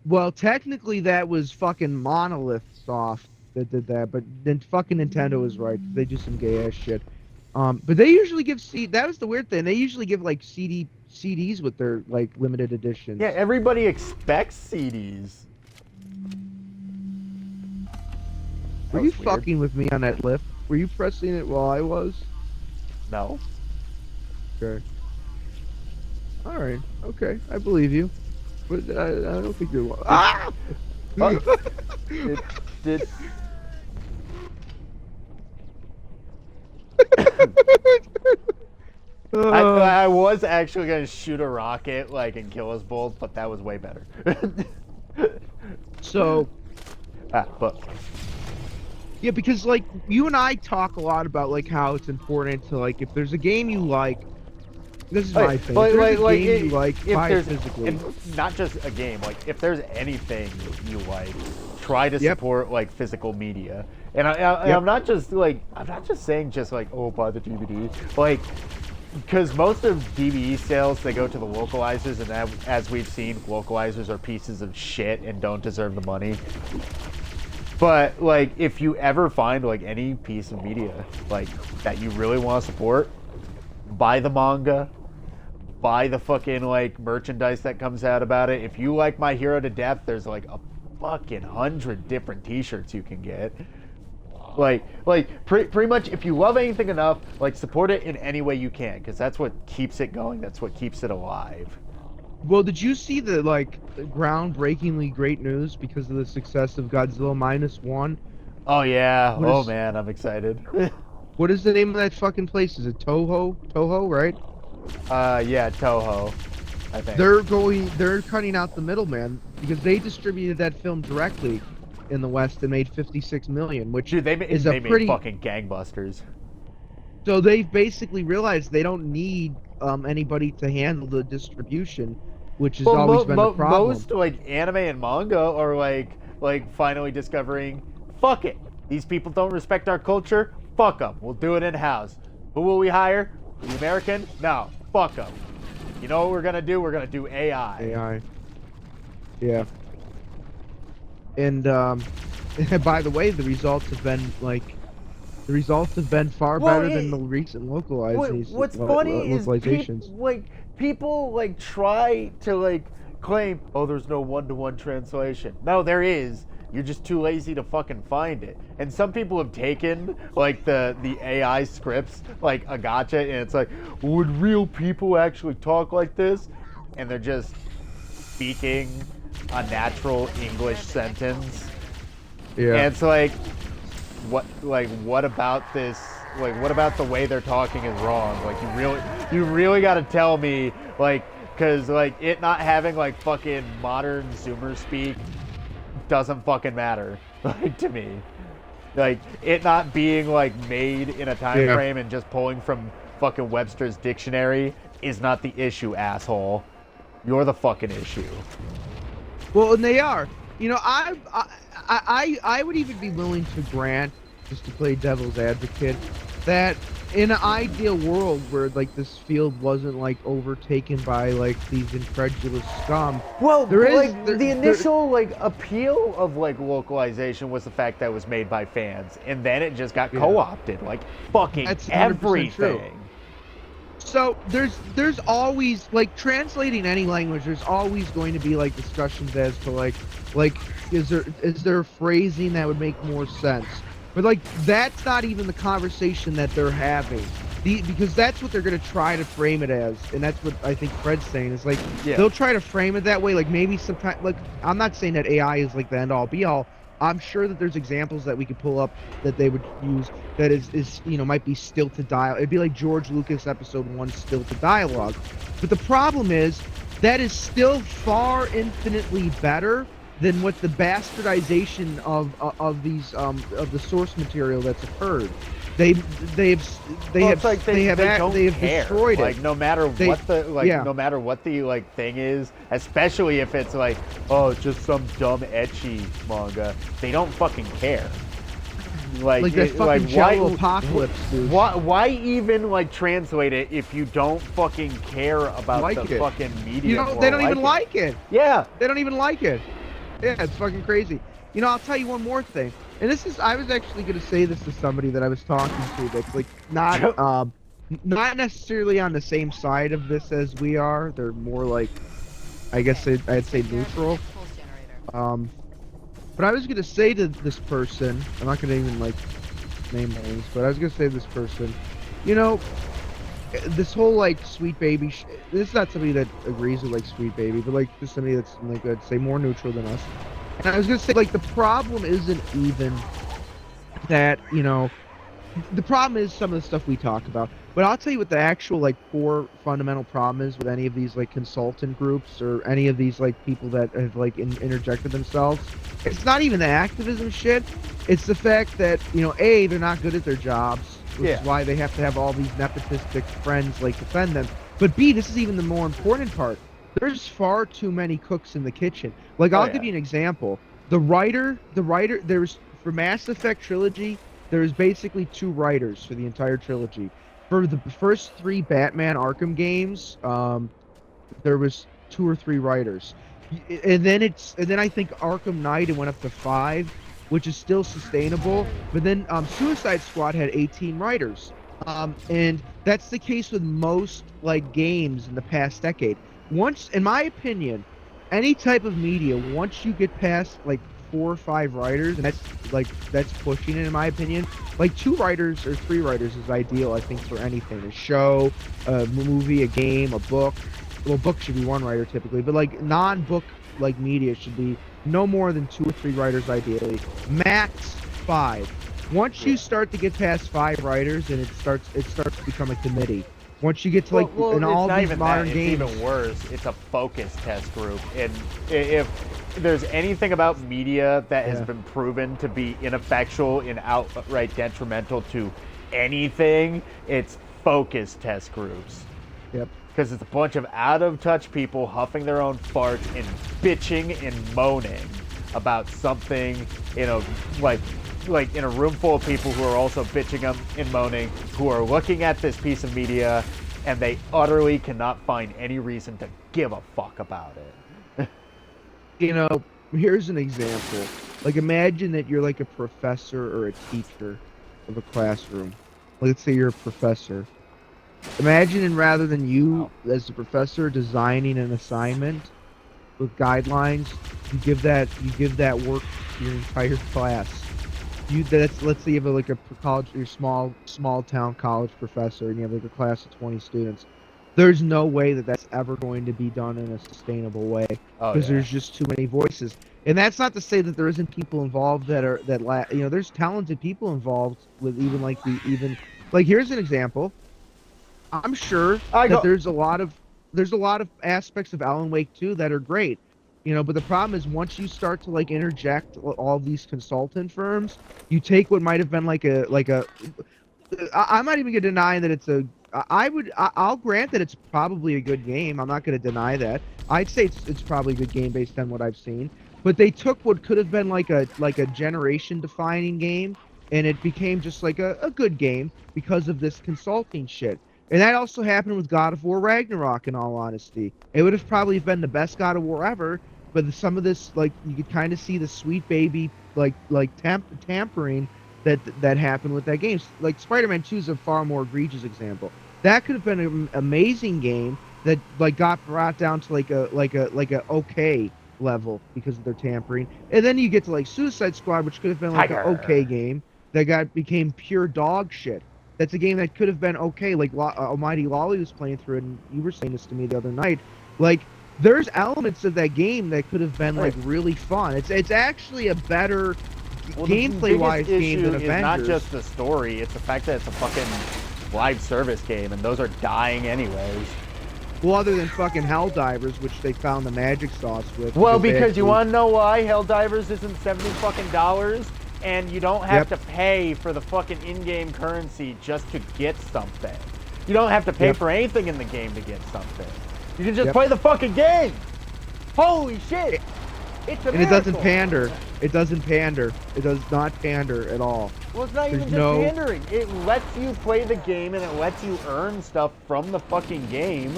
Well, technically that was fucking Monolith Soft that did that, but then fucking Nintendo is right. They do some gay ass shit. But they usually give that was the weird thing. They usually give like CDs with their like limited editions. Yeah, everybody expects CDs. Were you fucking with me on that lift? Were you pressing it while I was? No. Okay. Alright, okay, I believe you. But I don't think you're... Ah! Did... I was actually going to shoot a rocket, like, and kill us both, but that was way better. So... but... Yeah, because, like, you and I talk a lot about, like, how it's important to, like, if there's a game you like, this is my thing. If there's a game you like, buy it physically. Not just a game, like, if there's anything you like, try to support, like, physical media. And I'm not just, like, I'm not just saying just, like, oh, buy the DVD. Like, because most of DVD sales, they go to the localizers, and as we've seen, localizers are pieces of shit and don't deserve the money. But, like, if you ever find, like, any piece of media, like, that you really want to support, buy the manga, buy the fucking, like, merchandise that comes out about it. If you like My Hero to death, there's, like, a fucking 100 different t-shirts you can get. Like, pretty much, if you love anything enough, like, support it in any way you can, because that's what keeps it going. That's what keeps it alive. Well, did you see the, like, groundbreakingly great news because of the success of Godzilla -1? Oh, yeah. Oh, man, I'm excited. What is the name of that fucking place? Is it Toho? Toho, right? Yeah, Toho, I think. They're cutting out the middleman because they distributed that film directly in the West and made $56 million, which Dude, they made fucking gangbusters. So they've basically realized they don't need anybody to handle the distribution, which has always been the problem. Most like anime and manga are like finally discovering, fuck it, These people don't respect our culture. Fuck them. We'll do it in house. Who will we hire? The American? No. Fuck them. You know what we're gonna do? We're gonna do AI. AI. Yeah. And by the way, the results have been far better than the recent What's funny is people like try to like claim, oh, there's no one-to-one translation. No, there is. You're just too lazy to fucking find it. And some people have taken like the AI scripts like a gotcha, and it's like, would real people actually talk like this? And they're just speaking a natural English sentence. Yeah. And it's like, what about this? Like, what about the way they're talking is wrong? Like, you really got to tell me, like, because like it not having like fucking modern Zoomer speak doesn't fucking matter, like, to me. Like, it not being like made in a time frame and just pulling from fucking Webster's dictionary is not the issue, asshole. You're the fucking issue. Well, and they are. You know, I would even be willing to grant, just to play devil's advocate, that in an ideal world where like this field wasn't like overtaken by like these incredulous scum. Well, the initial like appeal of like localization was the fact that it was made by fans, and then it just got co-opted, like fucking everything. True. So there's always, like, translating any language, there's always going to be like discussions as to like is there phrasing that would make more sense? But like that's not even the conversation that they're having. Because that's what they're going to try to frame it as, and that's what I think Fred's saying is like they'll try to frame it that way. Like maybe sometimes, like, I'm not saying that AI is like the end all be all. I'm sure that there's examples that we could pull up that they would use that is you know, might be stilted dialogue. It'd be like George Lucas Episode 1 stilted dialogue. But the problem is that is still far infinitely better than what the bastardization of these of the source material that's occurred. They have destroyed it. Like no matter what the like thing is, especially if it's like, oh, just some dumb ecchi manga, they don't fucking care. Like that fucking Jello Apocalypse, dude. Why even like translate it if you don't fucking care about fucking media? You know, they don't even like it. Yeah, they don't even like it. Yeah, it's fucking crazy. You know, I'll tell you one more thing. And this is, I was actually going to say this to somebody that I was talking to that's like not necessarily on the same side of this as we are. They're more like, I guess I'd say neutral. But I was going to say to this person, I'm not going to even like name names, but I was going to say to this person, you know, this whole like Sweet Baby, this is not somebody that agrees with like Sweet Baby, but like just somebody that's like, I'd say more neutral than us. And I was gonna say, like, the problem isn't even that, you know, the problem is some of the stuff we talk about. But I'll tell you what the actual, like, core fundamental problem is with any of these, like, consultant groups or any of these, like, people that have, like, interjected themselves. It's not even the activism shit. It's the fact that, you know, A, they're not good at their jobs, which is why they have to have all these nepotistic friends, like, defend them. But B, this is even the more important part. There's far too many cooks in the kitchen. Like, I'll give you an example. The writer, there's, for Mass Effect Trilogy, there's basically 2 writers for the entire trilogy. For the first 3 Batman Arkham games, there was 2 or 3 writers. And then I think Arkham Knight, it went up to 5, which is still sustainable. But then Suicide Squad had 18 writers. And that's the case with most, like, games in the past decade. Once, in my opinion, any type of media, once you get past like 4 or 5 writers, and that's pushing it in my opinion. Like 2 writers or 3 writers is ideal, I think, for anything. A show, a movie, a game, a book. Well, book should be 1 writer typically, but like non-book like media should be no more than 2 or 3 writers ideally. Max 5. Once you start to get past 5 writers, and it starts to become a committee. Once you get to like in all these modern games, it's even worse. It's a focus test group, and if there's anything about media that has been proven to be ineffectual and outright detrimental to anything, it's focus test groups. Yep. Because it's a bunch of out-of-touch people huffing their own farts and bitching and moaning about something, you know, like like in a room full of people who are also bitching and moaning, who are looking at this piece of media, and they utterly cannot find any reason to give a fuck about it. You know, here's an example. Like, imagine that you're like a professor or a teacher of a classroom. Let's say you're a professor. Imagine, and rather than you as the professor designing an assignment with guidelines, you give that work to your entire class. Let's say you have like a college, your small town college professor, and you have like a class of 20 students. There's no way that that's ever going to be done in a sustainable way because there's just too many voices. And that's not to say that there isn't people involved there's talented people involved with even like here's an example. I'm sure that there's a lot of aspects of Alan Wake 2 that are great. But the problem is once you start to like interject all these consultant firms, you take what might have been I'm not even gonna deny that it's I'll grant that it's probably a good game. I'm not gonna deny that. I'd say it's probably a good game based on what I've seen. But they took what could have been like a generation defining game, and it became just like a good game because of this consulting shit. And that also happened with God of War Ragnarok, in all honesty. It would have probably been the best God of War ever, but some of this, like, you could kind of see the sweet baby, tampering that happened with that game. Like, Spider-Man 2 is a far more egregious example. That could have been an amazing game that, like, got brought down to, like a okay level because of their tampering. And then you get to, like, Suicide Squad, which could have been, like, an okay game that became pure dog shit. That's a game that could have been okay, like Almighty Lolly was playing through it, and you were saying this to me the other night. Like, there's elements of that game that could have been like really fun. It's actually a better gameplay-wise game than Avengers. It's not just the story; it's the fact that it's a fucking live service game, and those are dying anyways. Well, other than fucking Helldivers, which they found the magic sauce with. Well, because you want to know why Helldivers isn't $70 and you don't have to pay for the fucking in-game currency just to get something. You don't have to pay for anything in the game to get something. You can just play the fucking game. Holy shit! It's a miracle. It doesn't pander. It doesn't pander. It does not pander at all. Well, it's not even just pandering. It lets you play the game and it lets you earn stuff from the fucking game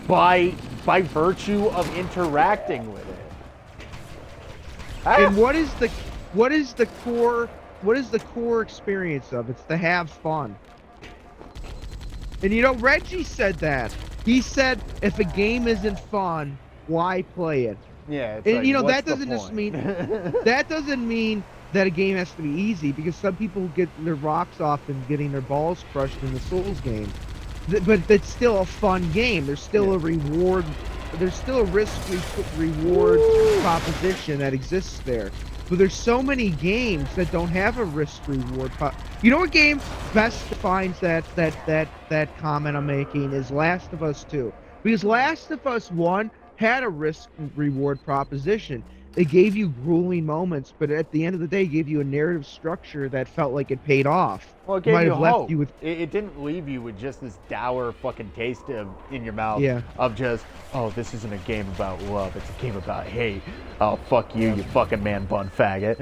by virtue of interacting with it. And what is the core experience of? It's to have fun. And Reggie said that. He said if a game isn't fun, why play it? Yeah, it's and like, that doesn't just mean that doesn't mean that a game has to be easy, because some people get their rocks off and getting their balls crushed in the Souls game. But it's still a fun game. There's still a reward. There's still a risk-reward proposition that exists there. But there's so many games that don't have a risk-reward. You know what game best defines that comment I'm making is Last of Us 2. Because Last of Us 1 had a risk-reward proposition. It gave you grueling moments, but at the end of the day, it gave you a narrative structure that felt like it paid off. Well, it gave you hope. It didn't leave you with just this dour fucking taste in your mouth of just, oh, this isn't a game about love. It's a game about hate. Oh, fuck you, you fucking man bun faggot.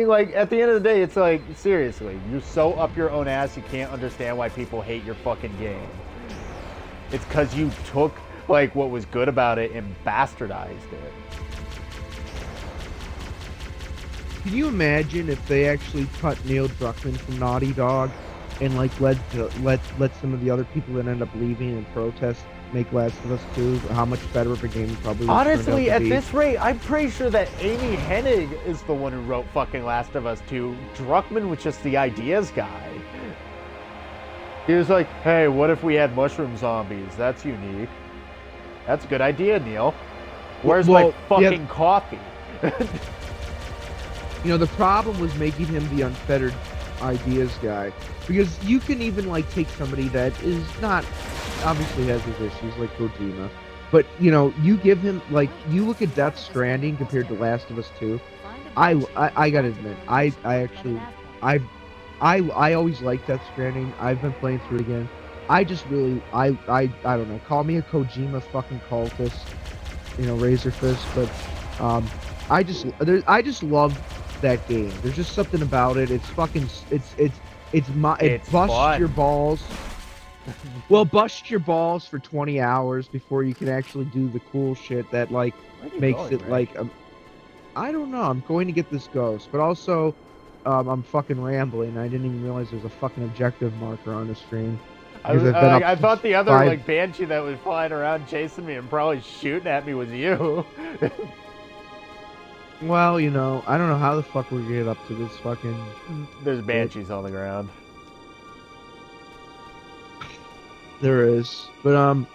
Like, at the end of the day, it's like, seriously, you're so up your own ass you can't understand why people hate your fucking game. It's because you took, like, what was good about it and bastardized it. Can you imagine if they actually cut Neil Druckmann from Naughty Dog and like let some of the other people that end up leaving and protest make Last of Us 2? How much better of a game probably would honestly, at this rate, I'm pretty sure that Amy Hennig is the one who wrote fucking Last of Us 2. Druckmann was just the ideas guy. He was like, hey, what if we had mushroom zombies? That's unique. That's a good idea, Neil. Where's my fucking coffee? The problem was making him the unfettered ideas guy. Because you can even, like, take somebody that is not, obviously has his issues, like Kojima. But, you give him, like, you look at Death Stranding compared to Last of Us 2. I gotta admit, I always liked Death Stranding. I've been playing through it again. I just really, I don't know, call me a Kojima fucking cultist, Razor Fist, but, I just love that game. There's just something about it. It's fucking. It It's busts fun. your balls. Well, bust your balls for 20 hours before you can actually do the cool shit that like Where are you makes going, it Rick? like. I don't know. I'm going to get this ghost, but also, I'm fucking rambling. I didn't even realize there's a fucking objective marker on the screen. I, Because I've been up I thought the other five- like banshee that was flying around chasing me and probably shooting at me was you. Well, you know, I don't know how the fuck we get up to this fucking. There's banshees on the ground. There is, but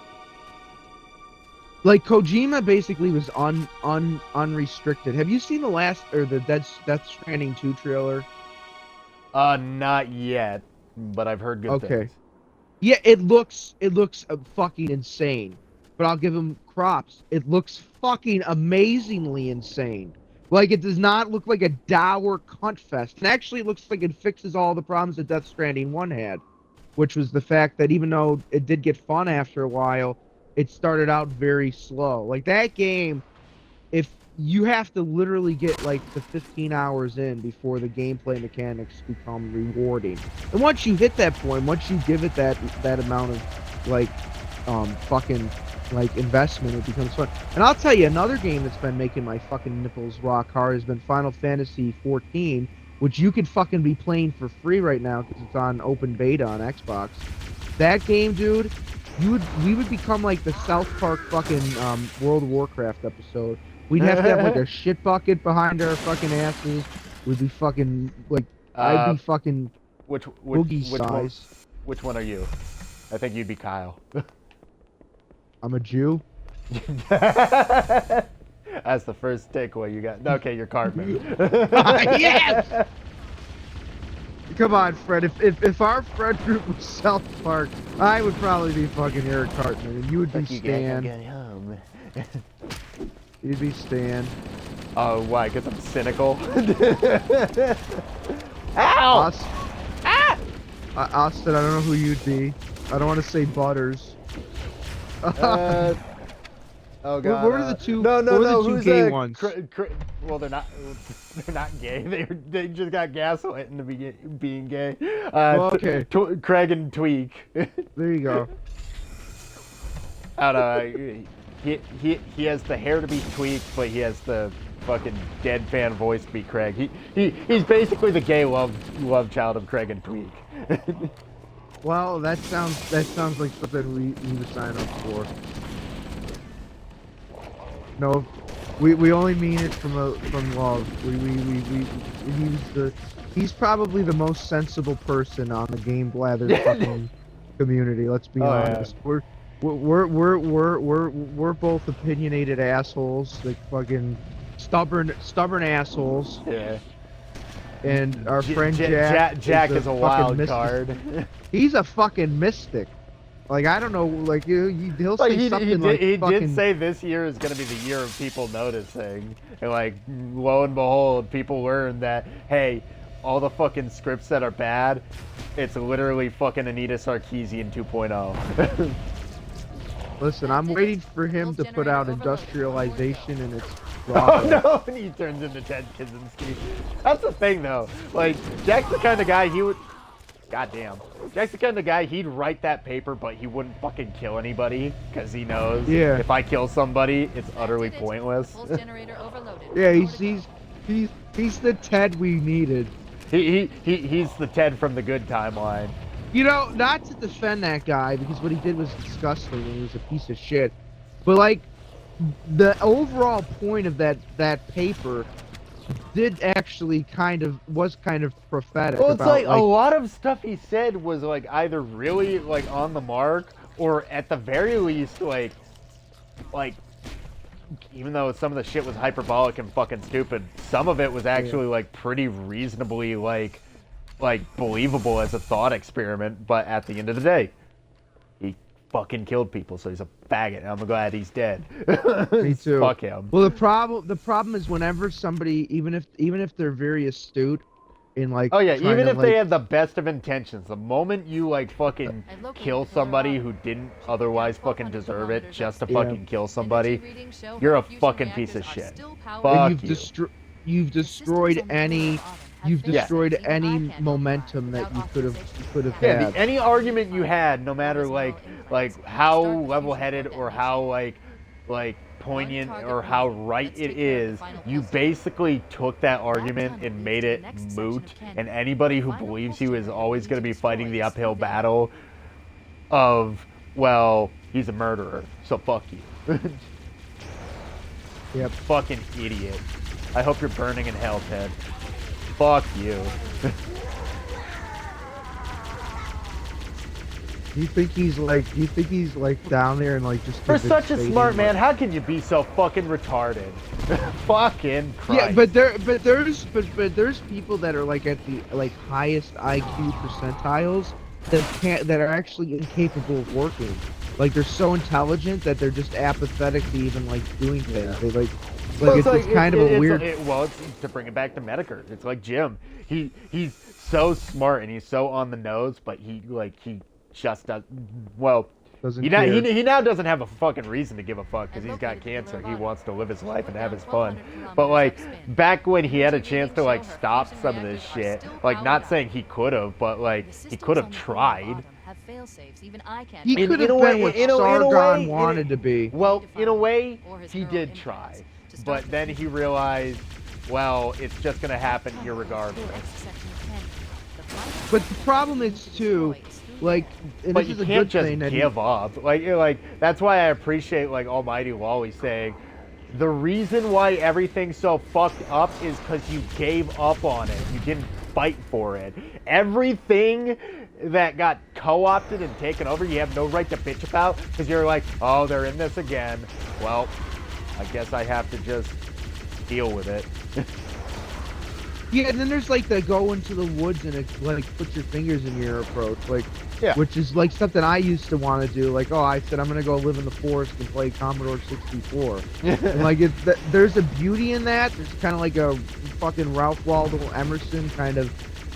like Kojima basically was unrestricted. Have you seen the last or the Death Stranding 2 trailer? Not yet, but I've heard good Okay. things. Yeah, it looks fucking insane. But I'll give him props. It looks fucking amazingly insane. Like it does not look like a dour cunt fest. It actually looks like it fixes all the problems that Death Stranding 1 had, which was the fact that even though it did get fun after a while, it started out very slow. Like that game, if you have to literally get like the 15 hours in before the gameplay mechanics become rewarding. And once you hit that point, once you give it that amount of like fucking like investment, it becomes fun. And I'll tell you, another game that's been making my fucking nipples rock hard has been Final Fantasy 14, which you could fucking be playing for free right now because it's on open beta on Xbox. That game, dude, we would become like the South Park fucking World of Warcraft episode. We'd have to have like a shit bucket behind our fucking asses. We'd be fucking like I'd be fucking boogie size. Which one are you? I think you'd be Kyle. I'm a Jew. That's the first takeaway you got. Okay, you're Cartman. Yes! Come on, Fred. If our Fred group was South Park, I would probably be fucking Eric Cartman, and you would be Stan. Home. You'd be Stan. Oh, why? Because I'm cynical. Ow! Austin, I don't know who you'd be. I don't want to say Butters. Oh god. What were the two? No, what were the two who's gay ones? Well, they're not. They're not gay. They just got gaslit into being gay. Well, okay. Craig and Tweak. There you go. I don't know. He has the hair to be Tweak, but he has the fucking deadpan voice to be Craig. He's basically the gay love child of Craig and Tweak. Well, that sounds like something we would sign up for. No, we only mean it from love. He's probably the most sensible person on the Game Blather fucking community. Let's be honest. Yeah. We're both opinionated assholes, like fucking stubborn assholes. Yeah. And our friend Jack is a wild card. He's a fucking mystic. Like I don't know, like he'll say something like he fucking. did say this year is gonna be the year of people noticing, and like lo and behold, people learn that hey, all the fucking scripts that are bad, it's literally fucking Anita Sarkeesian 2.0. Listen, I'm waiting for him to put out Industrialization and it's. Oh no, and he turns into Ted Kaczynski. That's the thing though. Like, Jack's the kind of guy he would. Goddamn. Jack's the kind of guy he'd write that paper, but he wouldn't fucking kill anybody because he knows if I kill somebody, it's utterly pointless. Yeah, he's the Ted we needed. He's the Ted from the Good Timeline. You know, not to defend that guy because what he did was disgusting and he was a piece of shit, but like. The overall point of that paper did actually was kind of prophetic. Well, it's like a lot of stuff he said was like either really like on the mark or at the very least like even though some of the shit was hyperbolic and fucking stupid, some of it was actually like pretty reasonably like believable as a thought experiment. But at the end of the day, he fucking killed people, so he's a faggot. And I'm glad he's dead. Me too. Fuck him. Well, the problem is whenever somebody, even if they're very astute in like. Oh yeah, even if they had the best of intentions, the moment you like fucking kill somebody who didn't otherwise fucking deserve it just to fucking kill somebody, you're a fucking piece of shit. Fuck you. you've destroyed any momentum that you could have Yeah, had. any argument you had, no matter like how level-headed or how like poignant or how right it is, you basically took that argument and made it moot. And anybody who believes he was always going to be fighting the uphill battle of, well, he's a murderer, so fuck you. Yep. Fucking idiot. I hope you're burning in hell, Ted. Fuck you. You think he's like down there and like just For such a smart devastating, man, how can you be so fucking retarded? Fucking Christ. Yeah, but there's people that are like at the like highest IQ percentiles that are actually incapable of working. Like they're so intelligent that they're just apathetic to even like doing things. They like it's kind of a weird. Well, it's to bring it back to Medicare. It's like Jim. He's so smart and he's so on the nose, but he just does well. He now doesn't have a fucking reason to give a fuck because he's got cancer. He wants to live his life and have his fun. But like back when he had a chance to like stop some of this shit, like not saying he could have, but like he could have tried. He could have been what Sargon wanted to be. Well, in a way, he did try, but then he realized, well, it's just gonna happen irregardless. But the problem is too. Like, and but this you is a can't good just thing that give up. Like that's why I appreciate like Almighty Wally saying, the reason why everything's so fucked up is because you gave up on it. You didn't fight for it. Everything that got co-opted and taken over, you have no right to bitch about because you're like, oh, they're in this again. Well, I guess I have to just deal with it. Yeah, and then there's like the go into the woods and like put your fingers in your approach, like, which is like something I used to want to do. Like, oh, I said I'm gonna go live in the forest and play Commodore 64. And like, there's a beauty in that. There's kind of like a fucking Ralph Waldo Emerson kind of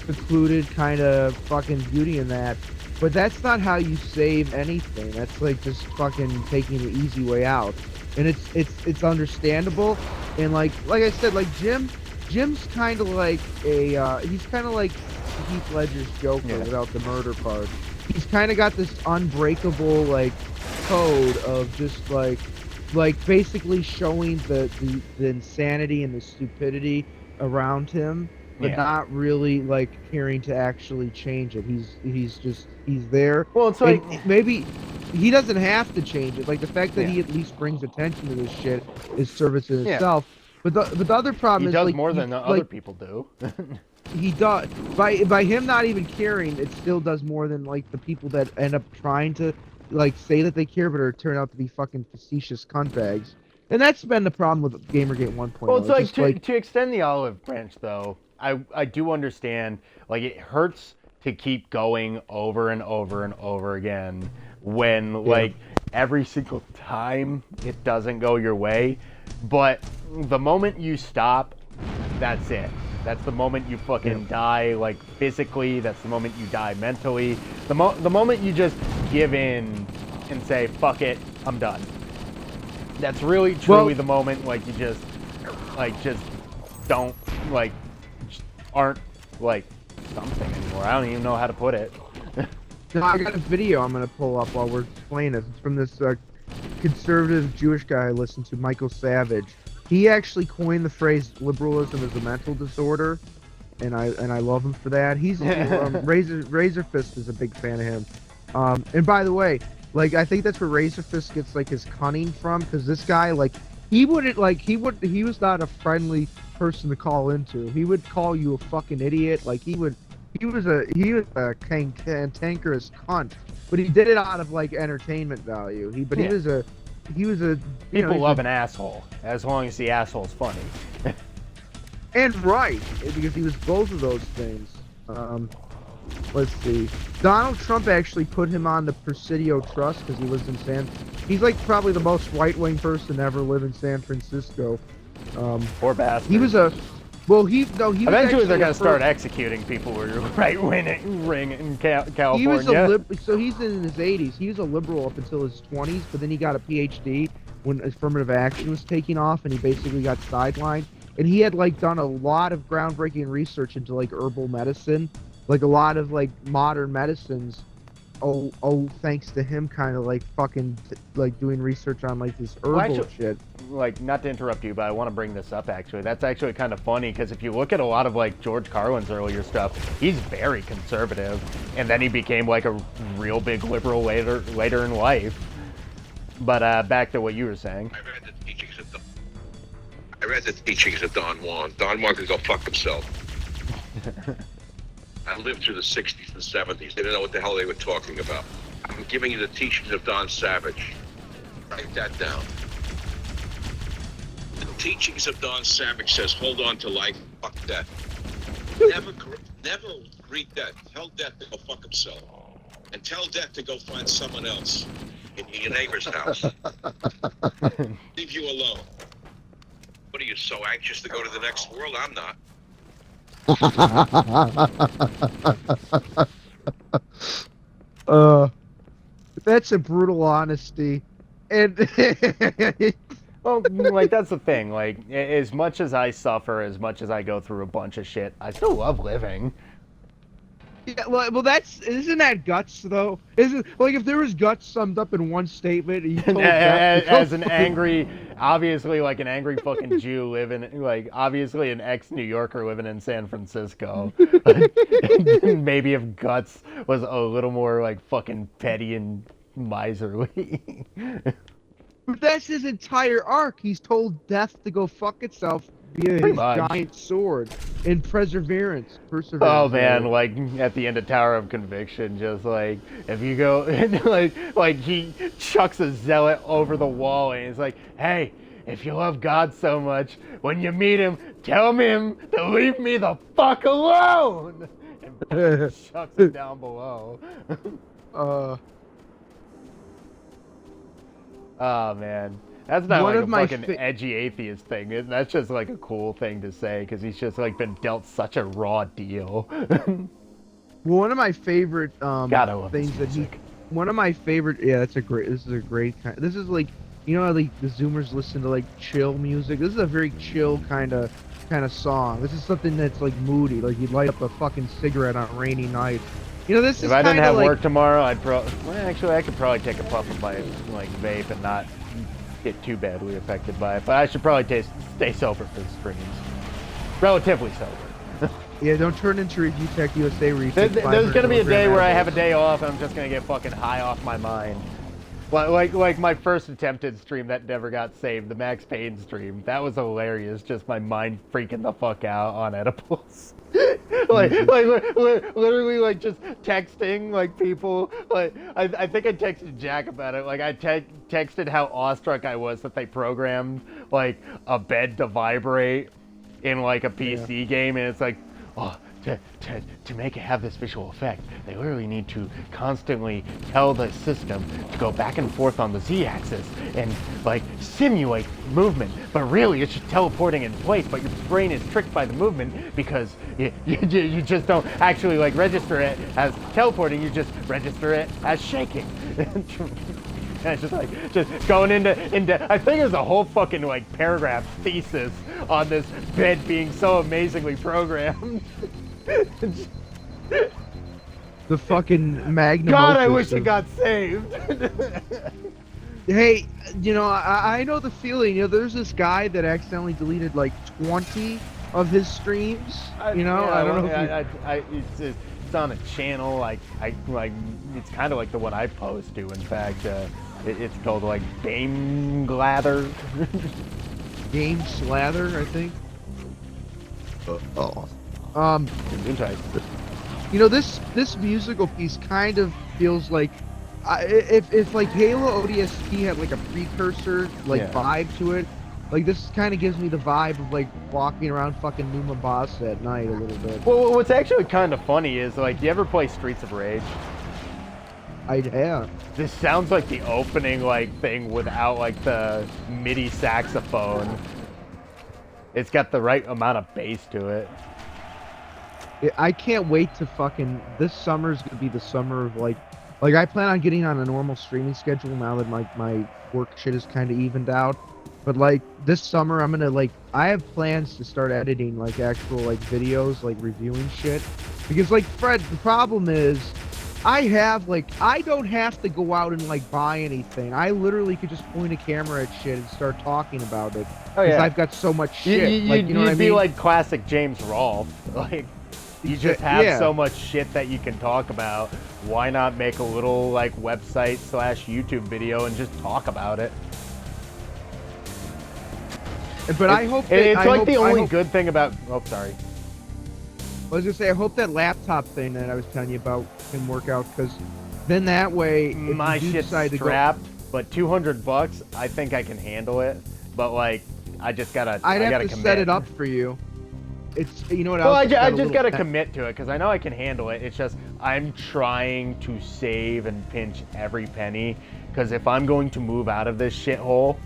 secluded kind of fucking beauty in that. But that's not how you save anything. That's like just fucking taking the easy way out. And it's understandable. And like I said, like Jim's kind of like he's kind of like Heath Ledger's Joker without the murder part. He's kind of got this unbreakable like code of just like basically showing the insanity and the stupidity around him, but not really like caring to actually change it. He's there. Well, it's like maybe he doesn't have to change it. Like the fact that he at least brings attention to this shit is service in itself. But the other problem is he does like, more than other people do. He does by him not even caring. It still does more than like the people that end up trying to like say that they care, but turn out to be fucking facetious cuntbags. And that's been the problem with Gamergate 1.0. Well, it's like to extend the olive branch, though. I do understand. Like it hurts to keep going over and over and over again when like every single time it doesn't go your way. But the moment you stop, that's it. That's the moment you fucking die, like physically. That's the moment you die mentally. The moment you just give in and say, fuck it, I'm done. That's really, truly the moment, like, you just don't, like, aren't, like, something anymore. I don't even know how to put it. No, I got a video I'm going to pull up while we're explaining this. It's from this conservative Jewish guy I listen to, Michael Savage. He actually coined the phrase liberalism as a mental disorder, and I love him for that. He's Razor Fist is a big fan of him. And by the way, like I think that's where Razor Fist gets like his cunning from, because this guy like he was not a friendly person to call into. He would call you a fucking idiot. Like he was a cantankerous cunt, but he did it out of like entertainment value. He was a People love an asshole as long as the asshole's funny. And right, because he was both of those things. Let's see. Donald Trump actually put him on the Presidio Trust because he lives in he's like probably the most right-wing person to ever live in San Francisco. Poor bastard. He was a Eventually they're gonna start executing people who are right-wing in California. He was so he's in his 80s. He was a liberal up until his 20s, but then he got a PhD when affirmative action was taking off, and he basically got sidelined. and he had like done a lot of groundbreaking research into like herbal medicine, like a lot of like modern medicines. Thanks to him, kind of like fucking like doing research on like this herbal actually, shit. Like, not to interrupt you, but I want to bring this up actually. That's actually kind of funny because if you look at a lot of like George Carlin's earlier stuff, he's very conservative, and then he became like a real big liberal later in life. But back to what you were saying. I read the teachings of Don Juan. Don Juan could go fuck himself. I lived through the 60s and 70s. They didn't know what the hell they were talking about. I'm giving you the teachings of Don Savage. Write that down. The teachings of Don Savage says, hold on to life, fuck death. Never greet death. Tell death to go fuck himself. And tell death to go find someone else in your neighbor's house. Leave you alone. What are you, so anxious to go to the next world? I'm not. That's a brutal honesty. And Well, like, that's the thing. Like, as much as I suffer, as much as I go through a bunch of shit, I still love living. yeah, well, isn't that guts though? Isn't like if there was guts summed up in one statement, he told as an angry, obviously like an angry fucking Jew living, like obviously an ex-New Yorker living in San Francisco. Maybe if guts was a little more like fucking petty and miserly. But that's his entire arc. He's told death to go fuck itself via his giant sword in perseverance. Oh man, like at the end of Tower of Conviction, just like if you go like he chucks a zealot over the wall and he's like, hey, if you love God so much, when you meet him, tell him to leave me the fuck alone, and chucks him down below. Oh man, that's not One like of a my fucking edgy atheist thing. That's just like a cool thing to say because he's just like been dealt such a raw deal. One of my favorite God, I love things this that music. one of my favorite, yeah, this is a great kind. This is like, you know how like the Zoomers listen to like chill music. This is a very chill kind of song. This is something that's like moody, like you'd light up a fucking cigarette on a rainy night. You know, this If is I didn't kinda have like, work tomorrow, actually I could probably take a puff of my like vape and not get too badly affected by it. But I should probably stay sober for the streams. Relatively sober. yeah, don't turn into Review Tech USA where you take There's gonna be a 500 day where I have a edibles. day off and I'm just gonna get fucking high off my mind. Like my first attempted stream that never got saved, the Max Payne stream. That was hilarious. Just my mind freaking the fuck out on edibles. Literally like just texting like people. Like I think I texted Jack about it. Like I texted how awestruck I was that they programmed like a bed to vibrate in like a PC game, and it's like, oh, to make it have this visual effect, they literally need to constantly tell the system to go back and forth on the Z-axis and like simulate movement, but really it's just teleporting in place, but your brain is tricked by the movement because you just don't actually like register it as teleporting, you just register it as shaking. And it's just like, just going into, I think there's a whole fucking like paragraph thesis on this bed being so amazingly programmed. The fucking Magnum God, Opus I wish it of- got saved. Hey, you know, I know the feeling. You know, there's this guy that accidentally deleted like 20 of his streams. You know, Yeah, I don't know if you... it's on a channel like it's kind of like the one I post to. In fact, it's called like Game Glather. Game Slather, I think. Interesting. You know, this musical piece kind of feels like, if like Halo ODST had like a precursor like vibe to it, like this kind of gives me the vibe of like walking around fucking New Mombasa at night a little bit. Well, what's actually kind of funny is like, you ever play Streets of Rage? I have. This sounds like the opening like thing without like the MIDI saxophone. It's got the right amount of bass to it. I can't wait to fucking, this summer's gonna be the summer of like I plan on getting on a normal streaming schedule now that my work shit is kind of evened out. But like this summer, I'm gonna like I have plans to start editing like actual like videos, like reviewing shit. Because like Fred, the problem is I don't have to go out and like buy anything. I literally could just point a camera at shit and start talking about it. Oh Because yeah. I've got so much shit. You, like you know what I you'd be mean? like classic James Rolfe. Like you just have Yeah. so much shit that you can talk about. Why not make a little like website / YouTube video and just talk about it? But I hope that, It's I like hope, the I only hope- good thing about. Oh, sorry. I was gonna say I hope that laptop thing that I was telling you about can work out because then that way if My you do shit's decide to go, strapped, but $200, I think I can handle it. But like, I just gotta. I'd I have gotta to commit. set it up for you. It's you know what Well, else? I It's got a just little gotta pa- commit to it because I know I can handle it. It's just I'm trying to save and pinch every penny because if I'm going to move out of this shithole,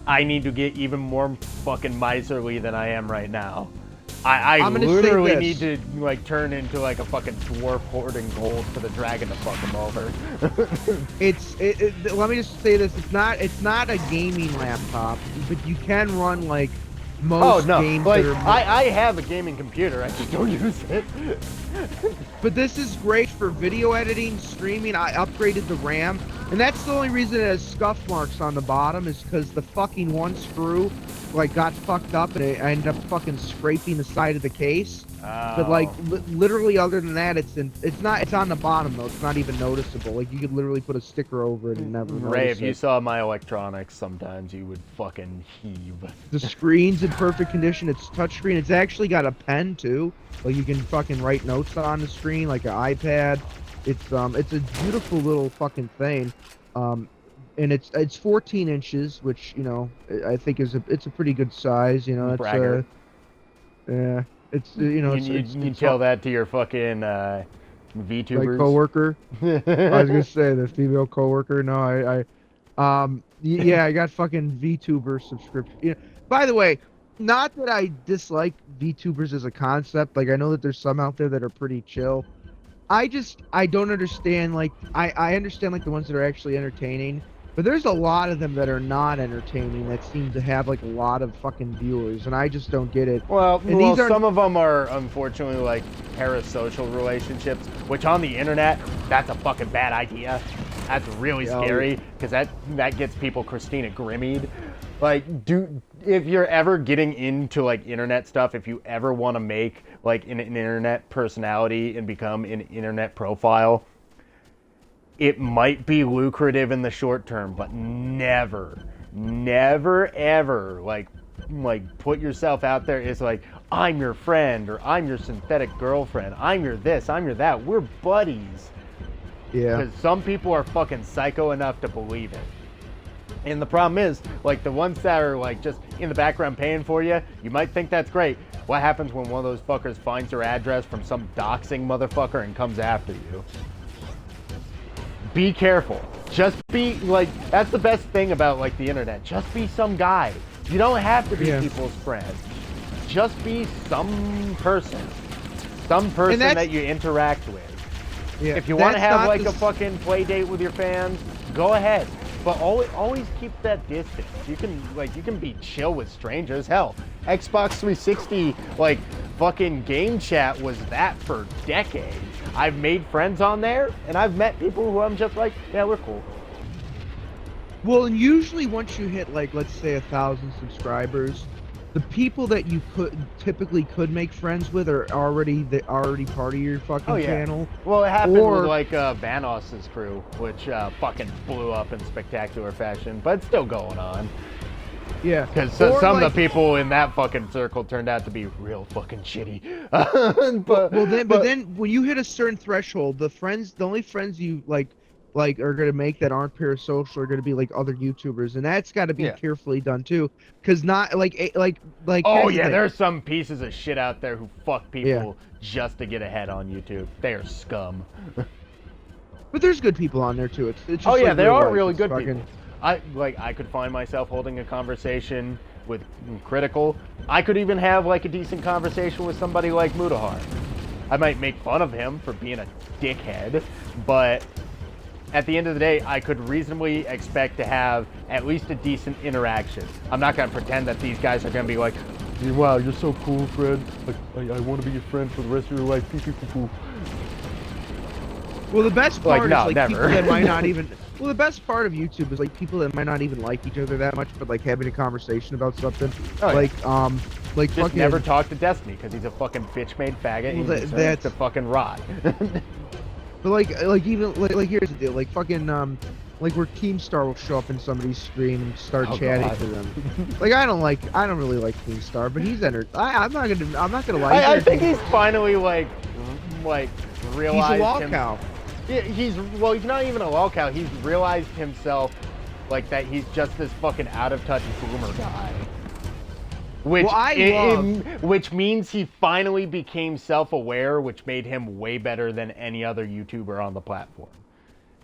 I need to get even more fucking miserly than I am right now. I I'm gonna say literally this. need to like turn into like a fucking dwarf hoarding gold for the dragon to fuck him over. Let me just say this: it's not a gaming laptop, but you can run like Oh most no! games Like that are. I have a gaming computer, I just don't use it. But this is great for video editing, streaming. I upgraded the RAM, and that's the only reason it has scuff marks on the bottom is because the fucking one screw like got fucked up and I ended up fucking scraping the side of the case. But like literally, other than that, it's on the bottom though. It's not even noticeable. Like you could literally put a sticker over it and never Ray, notice if you it. saw my electronics, sometimes you would fucking heave. The screen's in perfect condition. It's touchscreen. It's actually got a pen too. Like you can fucking write notes on the screen like an iPad. It's a beautiful little fucking thing. And it's 14 inches, which you know I think it's a pretty good size. You know, it's Bragger. yeah, it's you know You tell that to your fucking my VTubers. coworker. I was gonna say the female coworker. No, yeah, I got fucking VTuber subscription. You know, by the way, not that I dislike VTubers as a concept. Like I know that there's some out there that are pretty chill. I don't understand. Like I understand like the ones that are actually entertaining, but there's a lot of them that are not entertaining that seem to have like a lot of fucking viewers, and I just don't get it. Well, And these aren't- some of them are unfortunately like parasocial relationships, which on the internet, that's a fucking bad idea. That's really Yeah, scary because that gets people Christina Grimmied. Like, if you're ever getting into like internet stuff, if you ever want to make like an internet personality and become an internet profile, it might be lucrative in the short term, but never ever like put yourself out there as like I'm your friend or I'm your synthetic girlfriend, I'm your this, I'm your that, we're buddies. Yeah. Because some people are fucking psycho enough to believe it. And the problem is, like, the ones that are, like, just in the background paying for you, you might think that's great. What happens when one of those fuckers finds your address from some doxing motherfucker and comes after you? Be careful. Just be, like, that's the best thing about, like, the internet. Just be some guy. You don't have to be Yeah. people's friend. Just be some person. Some person that's- that you interact with. Yeah. If you want to That's have not like the a fucking play date with your fans, go ahead. But always keep that distance. You can be chill with strangers. Hell, Xbox 360 like fucking game chat was that for decades. I've made friends on there, and I've met people who I'm just like, yeah, we're cool. Well, and usually once you hit like let's say 1,000 subscribers, the people that you typically could make friends with are already part of your fucking Oh yeah. channel. Well, it happened Or- with like Vanos's crew, which fucking blew up in spectacular fashion, but it's still going on. Yeah. Because Or, some of like- the people in that fucking circle turned out to be real fucking shitty. but then when you hit a certain threshold, the only friends you like are gonna make that aren't parasocial are gonna be like other YouTubers, and that's got to be Yeah. carefully done too, because not like. oh here's the yeah, thing. there's some pieces of shit out there who fuck people Yeah. just to get ahead on YouTube. They are scum. But there's good people on there too. It's just Oh yeah, like there real are life. really It's good fucking- people. I could find myself holding a conversation with Critical. I could even have like a decent conversation with somebody like Mudahar. I might make fun of him for being a dickhead, but at the end of the day, I could reasonably expect to have at least a decent interaction. I'm not going to pretend that these guys are going to be like, wow, you're so cool, Fred. Like, I want to be your friend for the rest of your life. Well, the best part no, is like never. people that might not even. Well, the best part of YouTube is like people that might not even like each other that much, but like having a conversation about something. Oh, yeah. Like Just fucking. never talk to Destiny because he's a fucking bitch-made faggot and Well, he deserves to fucking rot. But like even like here's the deal, like fucking like where Keemstar will show up in somebody's stream and start chatting God. to them. Like I don't really like Keemstar, but he's I'm not gonna lie. I think he's finally like realized he's a lol cow. He's not even a lol cow. He's realized himself like that he's just this fucking out of touch boomer guy. Which means he finally became self-aware, which made him way better than any other YouTuber on the platform.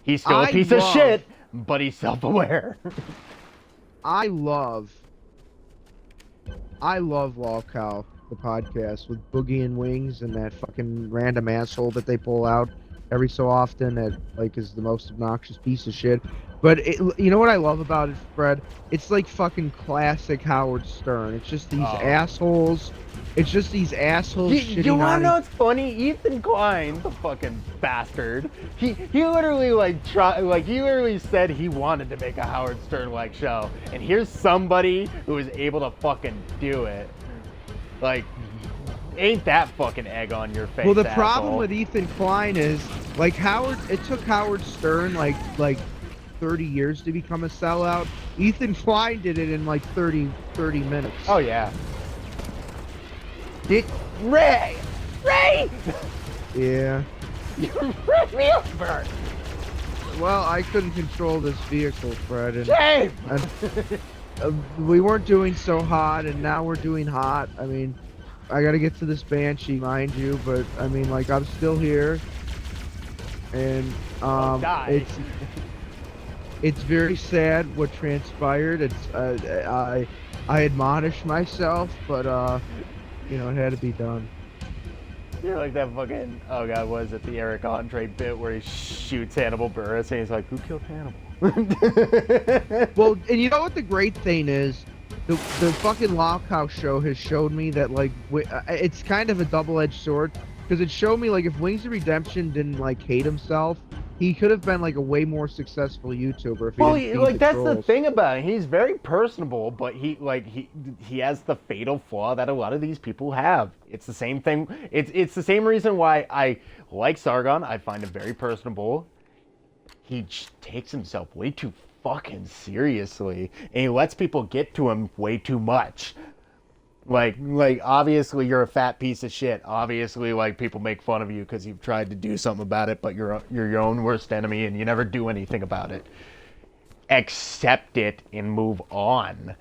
He's still a piece of shit, but he's self-aware. I love Lol Cow, the podcast with Boogie and Wings and that fucking random asshole that they pull out every so often that like is the most obnoxious piece of shit. But you know what I love about it, Fred? It's like fucking classic Howard Stern. It's just these assholes. It's just these assholes shitting You on wanna know what's funny? Ethan Klein, the fucking bastard, he literally he literally said he wanted to make a Howard Stern like show, and here's somebody who is able to fucking do it. Like, ain't that fucking egg on your face? Well, the asshole. problem with Ethan Klein is like it took Howard Stern like 30 years to become a sellout. Ethan Klein did it in like 30 minutes. Oh yeah. Ray! Yeah. You ran me over! Well, I couldn't control this vehicle, Fred. And, Shame! We weren't doing so hot, and now we're doing hot. I mean, I gotta get to this Banshee, mind you, but I mean, like, I'm still here. And, it's very sad what transpired. It's, I admonish myself, but, you know, it had to be done. You're like that fucking, oh god, what is it, the Eric Andre bit where he shoots Hannibal Buress and he's like, who killed Hannibal? Well, and you know what the great thing is? The fucking Lolcow show has showed me that, like, it's kind of a double-edged sword, because it showed me, like, if Wings of Redemption didn't, like, hate himself, he could have been, like, a way more successful YouTuber if he didn't feed the that's trolls. the thing about him. He's very personable, but he has the fatal flaw that a lot of these people have. It's the same thing. It's the same reason why I like Sargon. I find him very personable. He takes himself way too fucking seriously, and he lets people get to him way too much. Like obviously you're a fat piece of shit. Obviously, like, people make fun of you because you've tried to do something about it, but you're your own worst enemy and you never do anything about it. Accept it and move on.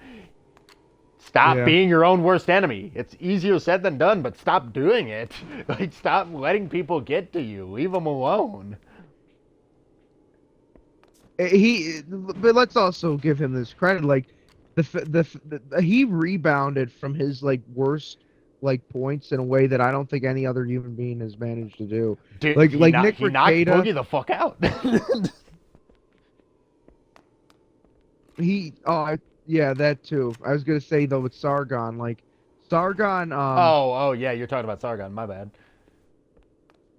Stop being your own worst enemy. It's easier said than done, but stop doing it. Like, stop letting people get to you. Leave them alone. But let's also give him this credit. Like, he rebounded from his like worst like points in a way that I don't think any other human being has managed to do. Dude, Nick he knocked Rekieta, Boogie the fuck out. Yeah, that too. I was gonna say though with Sargon, like Sargon. Oh yeah, you're talking about Sargon. My bad.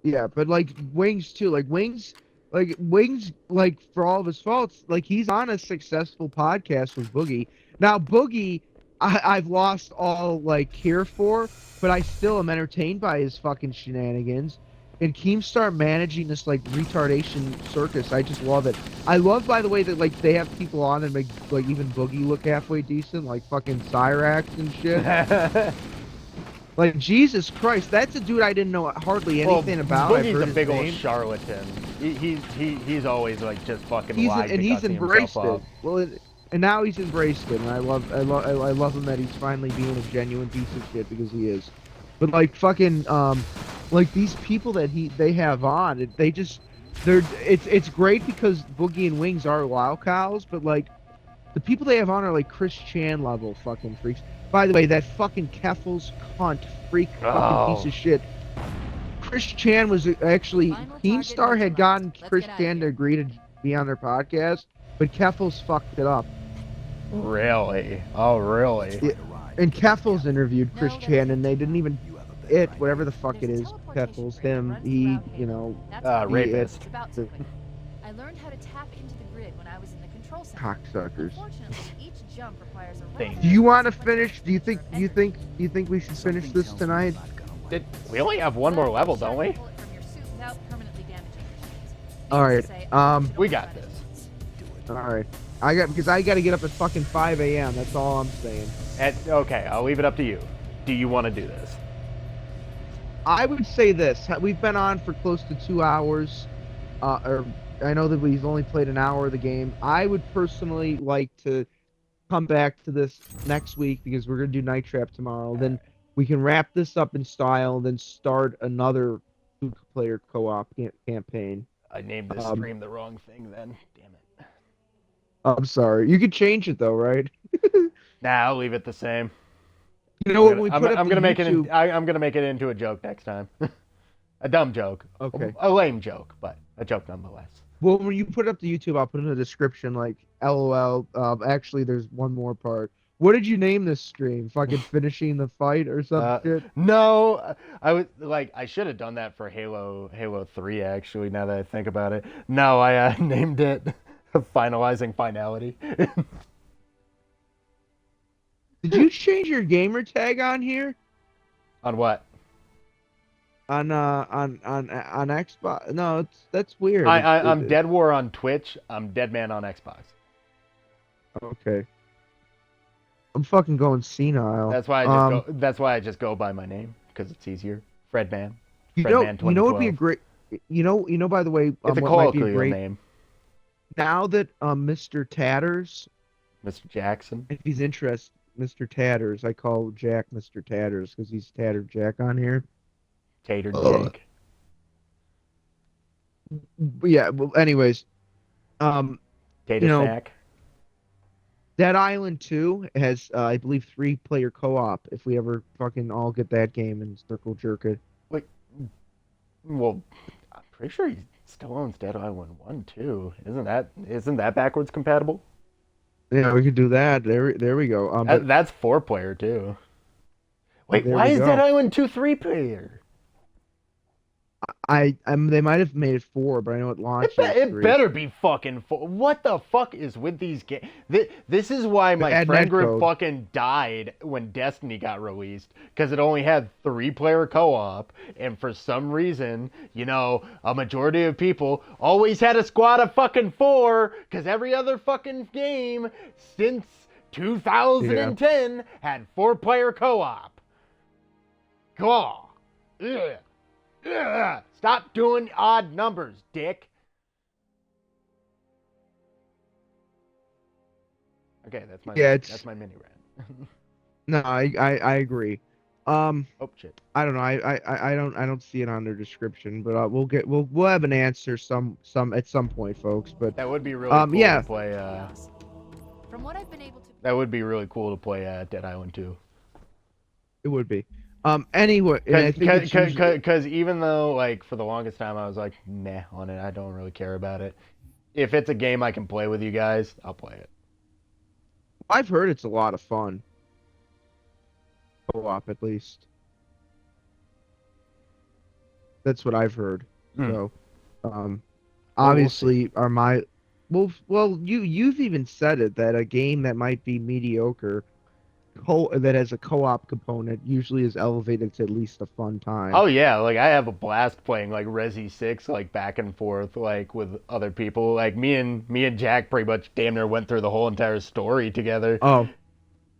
Yeah, but like Wings too. Like Wings, like for all of his faults, like he's on a successful podcast with Boogie. Now Boogie, I've lost all like care for, but I still am entertained by his fucking shenanigans. And Keemstar managing this like retardation circus, I just love it. I love, by the way, that like they have people on and make like even Boogie look halfway decent, like fucking Cyrax and shit. Like Jesus Christ, that's a dude I didn't know hardly anything about. Boogie's a big old charlatan. He's always like just fucking lied and he's embraced it. Up. Well, and now he's embraced it, and I love him that he's finally being a genuine piece of shit because he is. But like fucking like these people that they have on, it's great because Boogie and Wings are wild cows, but like the people they have on are like Chris Chan level fucking freaks. By the way, that fucking Keffel's cunt freak fucking piece of shit. Chris Chan was actually Keemstar had gotten Chris Chan to agree to be on their podcast, but Keffel's fucked it up. Really? Oh, really? Yeah. And Keffel's interviewed Chris No, that Chan, isn't and they too didn't bad. even whatever the fuck it There's a is. teleportation Keffel's grid that him, runs he, around you Halo. know, That's how rapist. it's about so quickly. I learned how to tap into the grid when I was in the control center. cocksuckers. Unfortunately, each jump requires a Thank rather Do you want to expensive finish? Do you think? Do you think? Do you think we should finish Something this tells me tonight? I'm not gonna like We only have one more level, don't we? Pull it from your suit without permanently damaging your shields. All right, Needless to say, I should we only got try this. once. All right. Because I got to get up at fucking 5 a.m. That's all I'm saying. Okay, I'll leave it up to you. Do you want to do this? I would say this. We've been on for close to 2 hours. Or I know that we've only played an hour of the game. I would personally like to come back to this next week because we're going to do Night Trap tomorrow. Then we can wrap this up in style, then start another two-player co-op campaign. I named this stream the wrong thing then. Damn it. I'm sorry. You could change it though, right? Nah, I'll leave it the same. You know what? We put up I'm gonna make YouTube... I'm gonna make it into a joke next time. A dumb joke. Okay. A lame joke, but a joke nonetheless. Well, when you put it up to YouTube, I'll put in the description like LOL. Actually, there's one more part. What did you name this stream? Fucking finishing the fight or some shit? No, I should have done that for Halo 3 actually. Now that I think about it, no, I named it Finalizing Finality. Did you change your gamer tag on here? On what? On Xbox? No, that's weird. I'm Dead War on Twitch. I'm Deadman on Xbox. Okay. I'm fucking going senile. That's why I just go by my name because it's easier. Fredman. You Fredman know, it'd be a great. You know. By the way, it's a what might be colloquial great name. now that Mr. Tatters, Mr. Jackson. if he's interested, Mr. Tatters, I call Jack Mr. Tatters because he's Tattered Jack on here. Tater Jake. Yeah. Well, anyways, Tater Snack. Dead Island 2 has, I believe, 3-player co-op. If we ever fucking all get that game and circle jerk it. Well, I'm pretty sure he still owns Dead Island 1 too. Isn't that backwards compatible? Yeah, we could do that. There we go. That's 4-player too. Wait, There why we is go. Dead Island 2 3-player? They might have made it 4, but I know it launched. It better be fucking 4. What the fuck is with these games? This is why my Bad friend group netcode. fucking died when Destiny got released, because it only had 3-player co-op, and for some reason, a majority of people always had a squad of fucking 4, because every other fucking game since 2010 had 4-player co-op. God. Ugh. Ugh. Stop doing odd numbers, dick. Okay, that's my mini rant. No, I agree. Oh shit. I don't know. I don't see it on their description, but we'll have an answer some at some point, folks. But That would be really cool to play. From what I've been able to. That would be really cool to play Dead Island 2. it would be. Anyway, Because even though, for the longest time I was like, nah on it, I don't really care about it. If it's a game I can play with you guys, I'll play it. I've heard it's a lot of fun. Co-op, at least. That's what I've heard. So, obviously, you've even said it that a game that might be mediocre. That has a co-op component usually is elevated to at least a fun time. Oh yeah, I have a blast playing Resi 6 back and forth with other people. Me and Jack pretty much damn near went through the whole entire story together. Oh,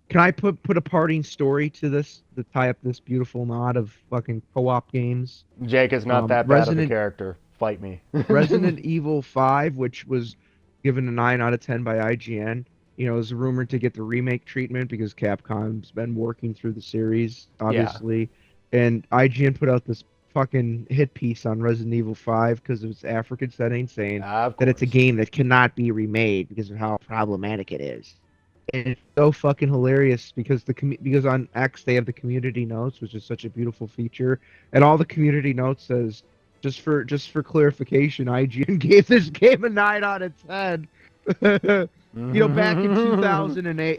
can I put a parting story to this to tie up this beautiful knot of fucking co-op games? Jake is not that bad of a character. Fight me. Resident Evil 5, which was given a 9 out of 10 by IGN. Is rumored to get the remake treatment because Capcom's been working through the series, obviously. Yeah. And IGN put out this fucking hit piece on Resident Evil 5 because of its African setting, saying that it's a game that cannot be remade because of how problematic it is. And it's so fucking hilarious because because on X they have the community notes, which is such a beautiful feature. And all the community notes says, Just for clarification, IGN gave this game a 9 out of 10.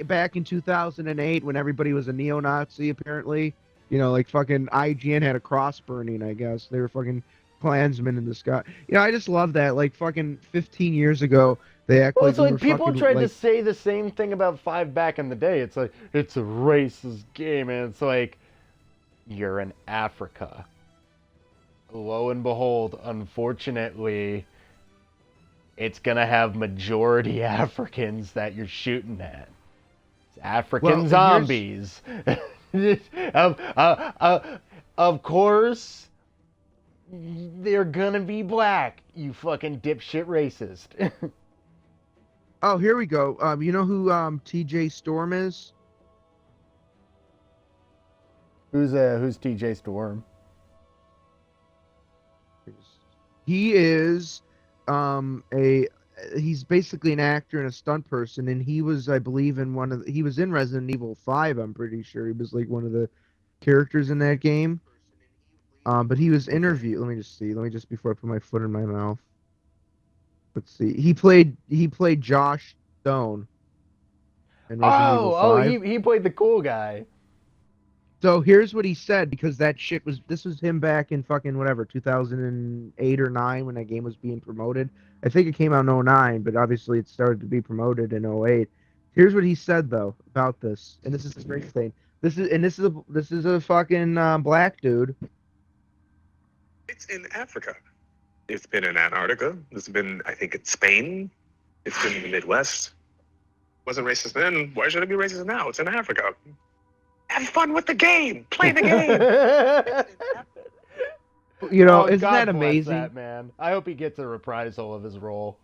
Back in 2008, when everybody was a neo-Nazi, apparently, like fucking IGN had a cross burning, I guess. They were fucking Klansmen in the sky. I just love that. Like fucking 15 years ago, they act Well, like it's we like were people fucking tried to like. say the same thing about 5 back in the day. It's like, it's a racist game, and it's like, you're in Africa. Lo and behold, unfortunately, it's gonna have majority Africans that you're shooting at. It's African zombies. Of course, they're gonna be black. You fucking dipshit racist. Oh, here we go. You know who TJ Storm is? Who's TJ Storm? He is he's basically an actor and a stunt person, and he was, I believe, he was in Resident Evil 5, I'm pretty sure. He was like one of the characters in that game. But he was interviewed. Let me just see. Let me just, before I put my foot in my mouth. Let's see. He played Josh Stone in Resident Evil 5. He played the cool guy. So here's what he said, because this was him back in fucking whatever, 2008 or 9 when that game was being promoted. I think it came out in 09, but obviously it started to be promoted in 08. Here's what he said though about this, and this is the great thing. This is a fucking black dude. It's in Africa. It's been in Antarctica. It's been, I think, in Spain. It's been in the Midwest. Wasn't racist then. Why should it be racist now? It's in Africa. Have fun with the game. Play the game. Isn't God that bless amazing? that, man. I hope he gets a reprisal of his role.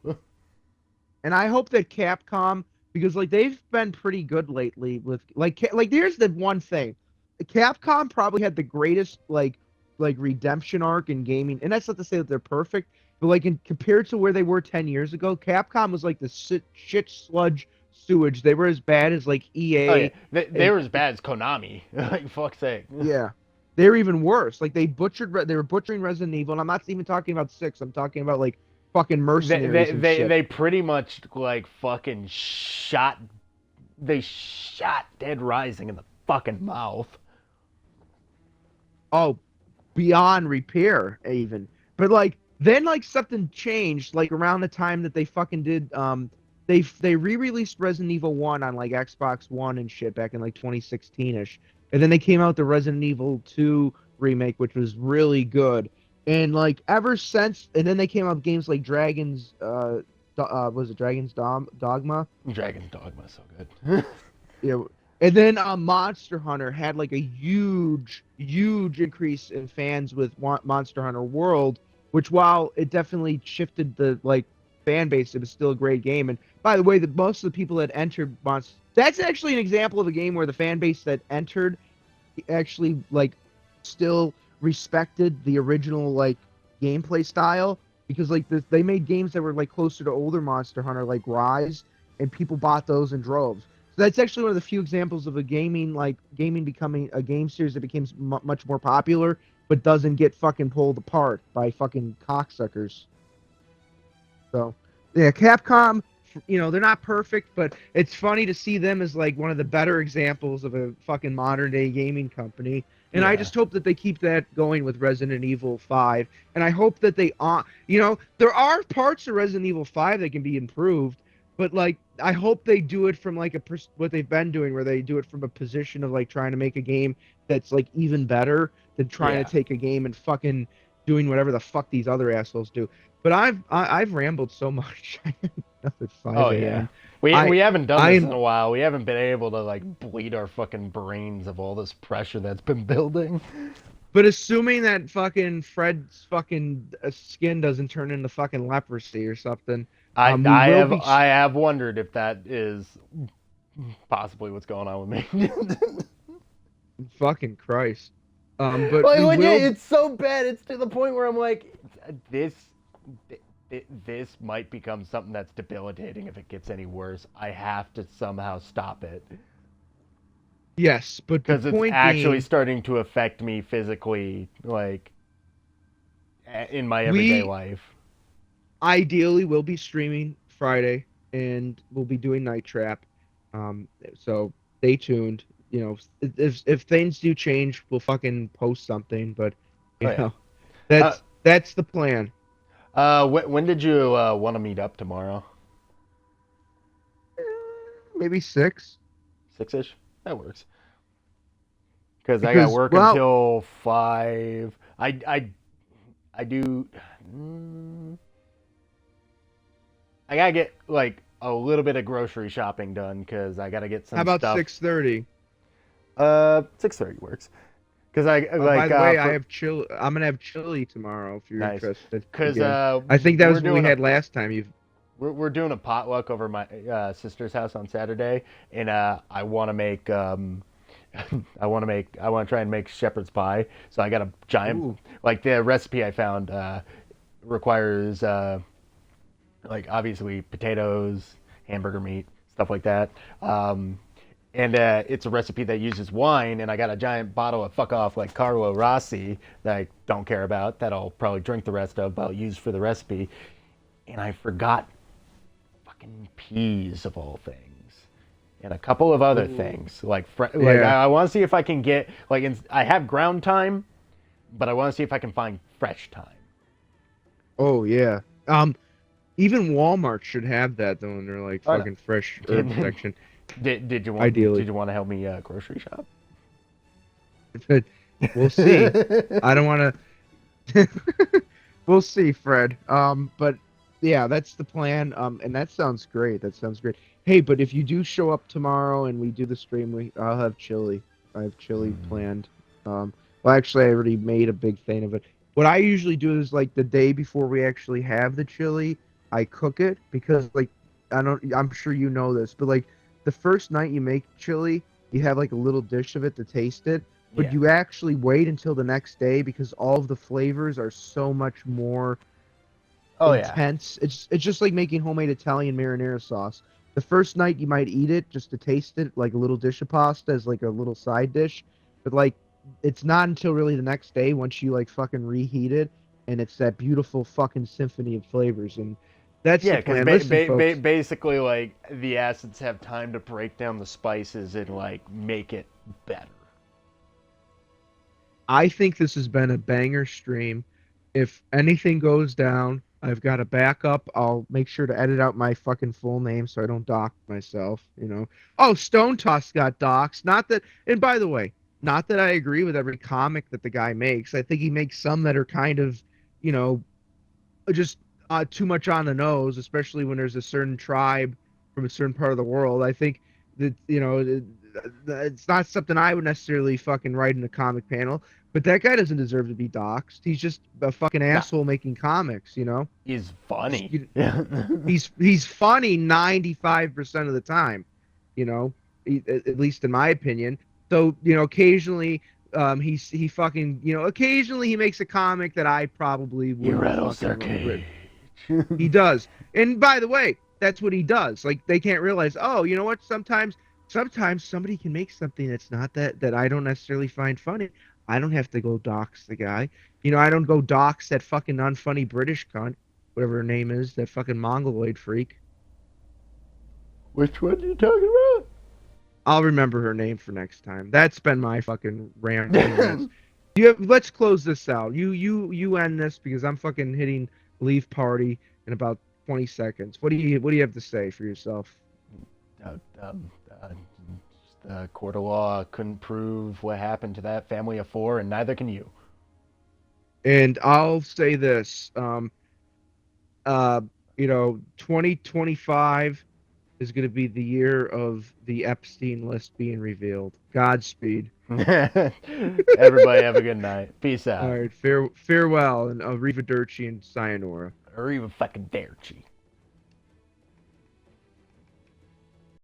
And I hope that Capcom, because like they've been pretty good lately with like here's the one thing. Capcom probably had the greatest like redemption arc in gaming, and that's not to say that they're perfect, but like compared to where they were 10 years ago, Capcom was like the shit sludge sewage. They were as bad as like EA. Oh, yeah. They were as bad as Konami. Like, fuck's sake. Yeah. They were even worse. Like they were butchering Resident Evil, and I'm not even talking about 6. I'm talking about like fucking mercenaries. They pretty much like fucking shot Dead Rising in the fucking mouth. Oh, beyond repair even. But like then like something changed like around the time that they fucking did they re-released Resident Evil 1 on like Xbox One and shit back in like 2016ish. And then they came out the Resident Evil 2 remake, which was really good. And like ever since, and then they came out with games like Dragon's was it Dragon's Dogma? Dragon's Dogma is so good. Yeah. And then Monster Hunter had like a huge increase in fans with Monster Hunter World, which while it definitely shifted the like fan base, it was still a great game. And by the way, most of the people that entered that's actually an example of a game where the fan base that entered actually like still respected the original like gameplay style, because like they made games that were like closer to older Monster Hunter like Rise, and people bought those in droves. So that's actually one of the few examples of gaming becoming a game series that becomes much more popular but doesn't get fucking pulled apart by fucking cocksuckers. So yeah, Capcom, they're not perfect, but it's funny to see them as like one of the better examples of a fucking modern day gaming company. And I just hope that they keep that going with Resident Evil 5. And I hope that they there are parts of Resident Evil 5 that can be improved, but like I hope they do it from like what they've been doing, where they do it from a position of like trying to make a game that's like even better than trying to take a game and fucking doing whatever the fuck these other assholes do. But I've rambled so much. Oh yeah, we haven't done this in a while. We haven't been able to like bleed our fucking brains of all this pressure that's been building. But assuming that fucking Fred's fucking skin doesn't turn into fucking leprosy or something, I have wondered if that is possibly what's going on with me. Fucking Christ. But it's so bad. It's to the point where I'm like, this might become something that's debilitating if it gets any worse. I have to somehow stop it. Yes, but because it's actually starting to affect me physically, like in my everyday life. Ideally, we'll be streaming Friday, and we'll be doing Night Trap. So stay tuned. You know, if things do change, we'll fucking post something. But you know, that's the plan. When did you want to meet up tomorrow? Maybe 6. 6-ish? That works. Because I got work until 5. I do. I gotta get like a little bit of grocery shopping done because I gotta get some. How about stuff. 6:30? 6:30 works. Because I like. By the way, I have chili. I'm gonna have chili tomorrow if you're interested. Because I think that was what we had last time. We're doing a potluck over my sister's house on Saturday, and I want to make I want to try and make shepherd's pie. So I got a giant like the recipe I found requires like obviously potatoes, hamburger meat, stuff like that. And it's a recipe that uses wine, and I got a giant bottle of fuck off like Carlo Rossi that I don't care about, that I'll probably drink the rest of, but I'll use for the recipe. And I forgot fucking peas of all things, and a couple of other things like I want to see if I can get like I have ground time, but I want to see if I can find fresh time. Oh yeah. Even Walmart should have that though, and they're like fucking fresh herb section. Did you want? Ideally. Did you want to help me grocery shop? We'll see. I don't want to. We'll see, Fred. But yeah, that's the plan. And that sounds great. That sounds great. Hey, but if you do show up tomorrow and we do the stream, I'll have chili. I have chili planned. Well, actually, I already made a big thing of it. What I usually do is like the day before we actually have the chili, I cook it because like I'm sure you know this, but like the first night you make chili, you have like a little dish of it to taste it, but you actually wait until the next day because all of the flavors are so much more intense. It's just like making homemade Italian marinara sauce. The first night you might eat it just to taste it, like a little dish of pasta as like a little side dish, but like it's not until really the next day once you like fucking reheat it, and it's that beautiful fucking symphony of flavors. And that's the plan. Basically like the acids have time to break down the spices and like make it better. I think this has been a banger stream. If anything goes down, I've got a backup. I'll make sure to edit out my fucking full name so I don't dox myself, you know. Oh, Stone Toss got doxed. Not that, and by the way, not that I agree with every comic that the guy makes. I think he makes some that are kind of, you know, just too much on the nose, especially when there's a certain tribe from a certain part of the world. I think that, you know, it's not something I would necessarily fucking write in a comic panel, but that guy doesn't deserve to be doxxed. He's just a fucking asshole making comics, you know? He's funny. He's funny 95% of the time, you know, at least in my opinion. So, you know, occasionally he fucking, you know, occasionally he makes a comic that I probably would. He does. And by the way, that's what he does. Like, they can't realize, oh, you know what? Sometimes somebody can make something that's not that I don't necessarily find funny. I don't have to go dox the guy. You know, I don't go dox that fucking unfunny British cunt, whatever her name is, that fucking Mongoloid freak. Which one are you talking about? I'll remember her name for next time. That's been my fucking rant. Let's close this out. You end this because I'm fucking hitting leave party in about 20 seconds. What do you have to say for yourself? The court of law couldn't prove what happened to that family of 4, and neither can you. And I'll say this, you know, 2025 is going to be the year of the Epstein list being revealed. Godspeed. Everybody have a good night. Peace out. All right, farewell, and arrivederci and sayonara. Arrivederci.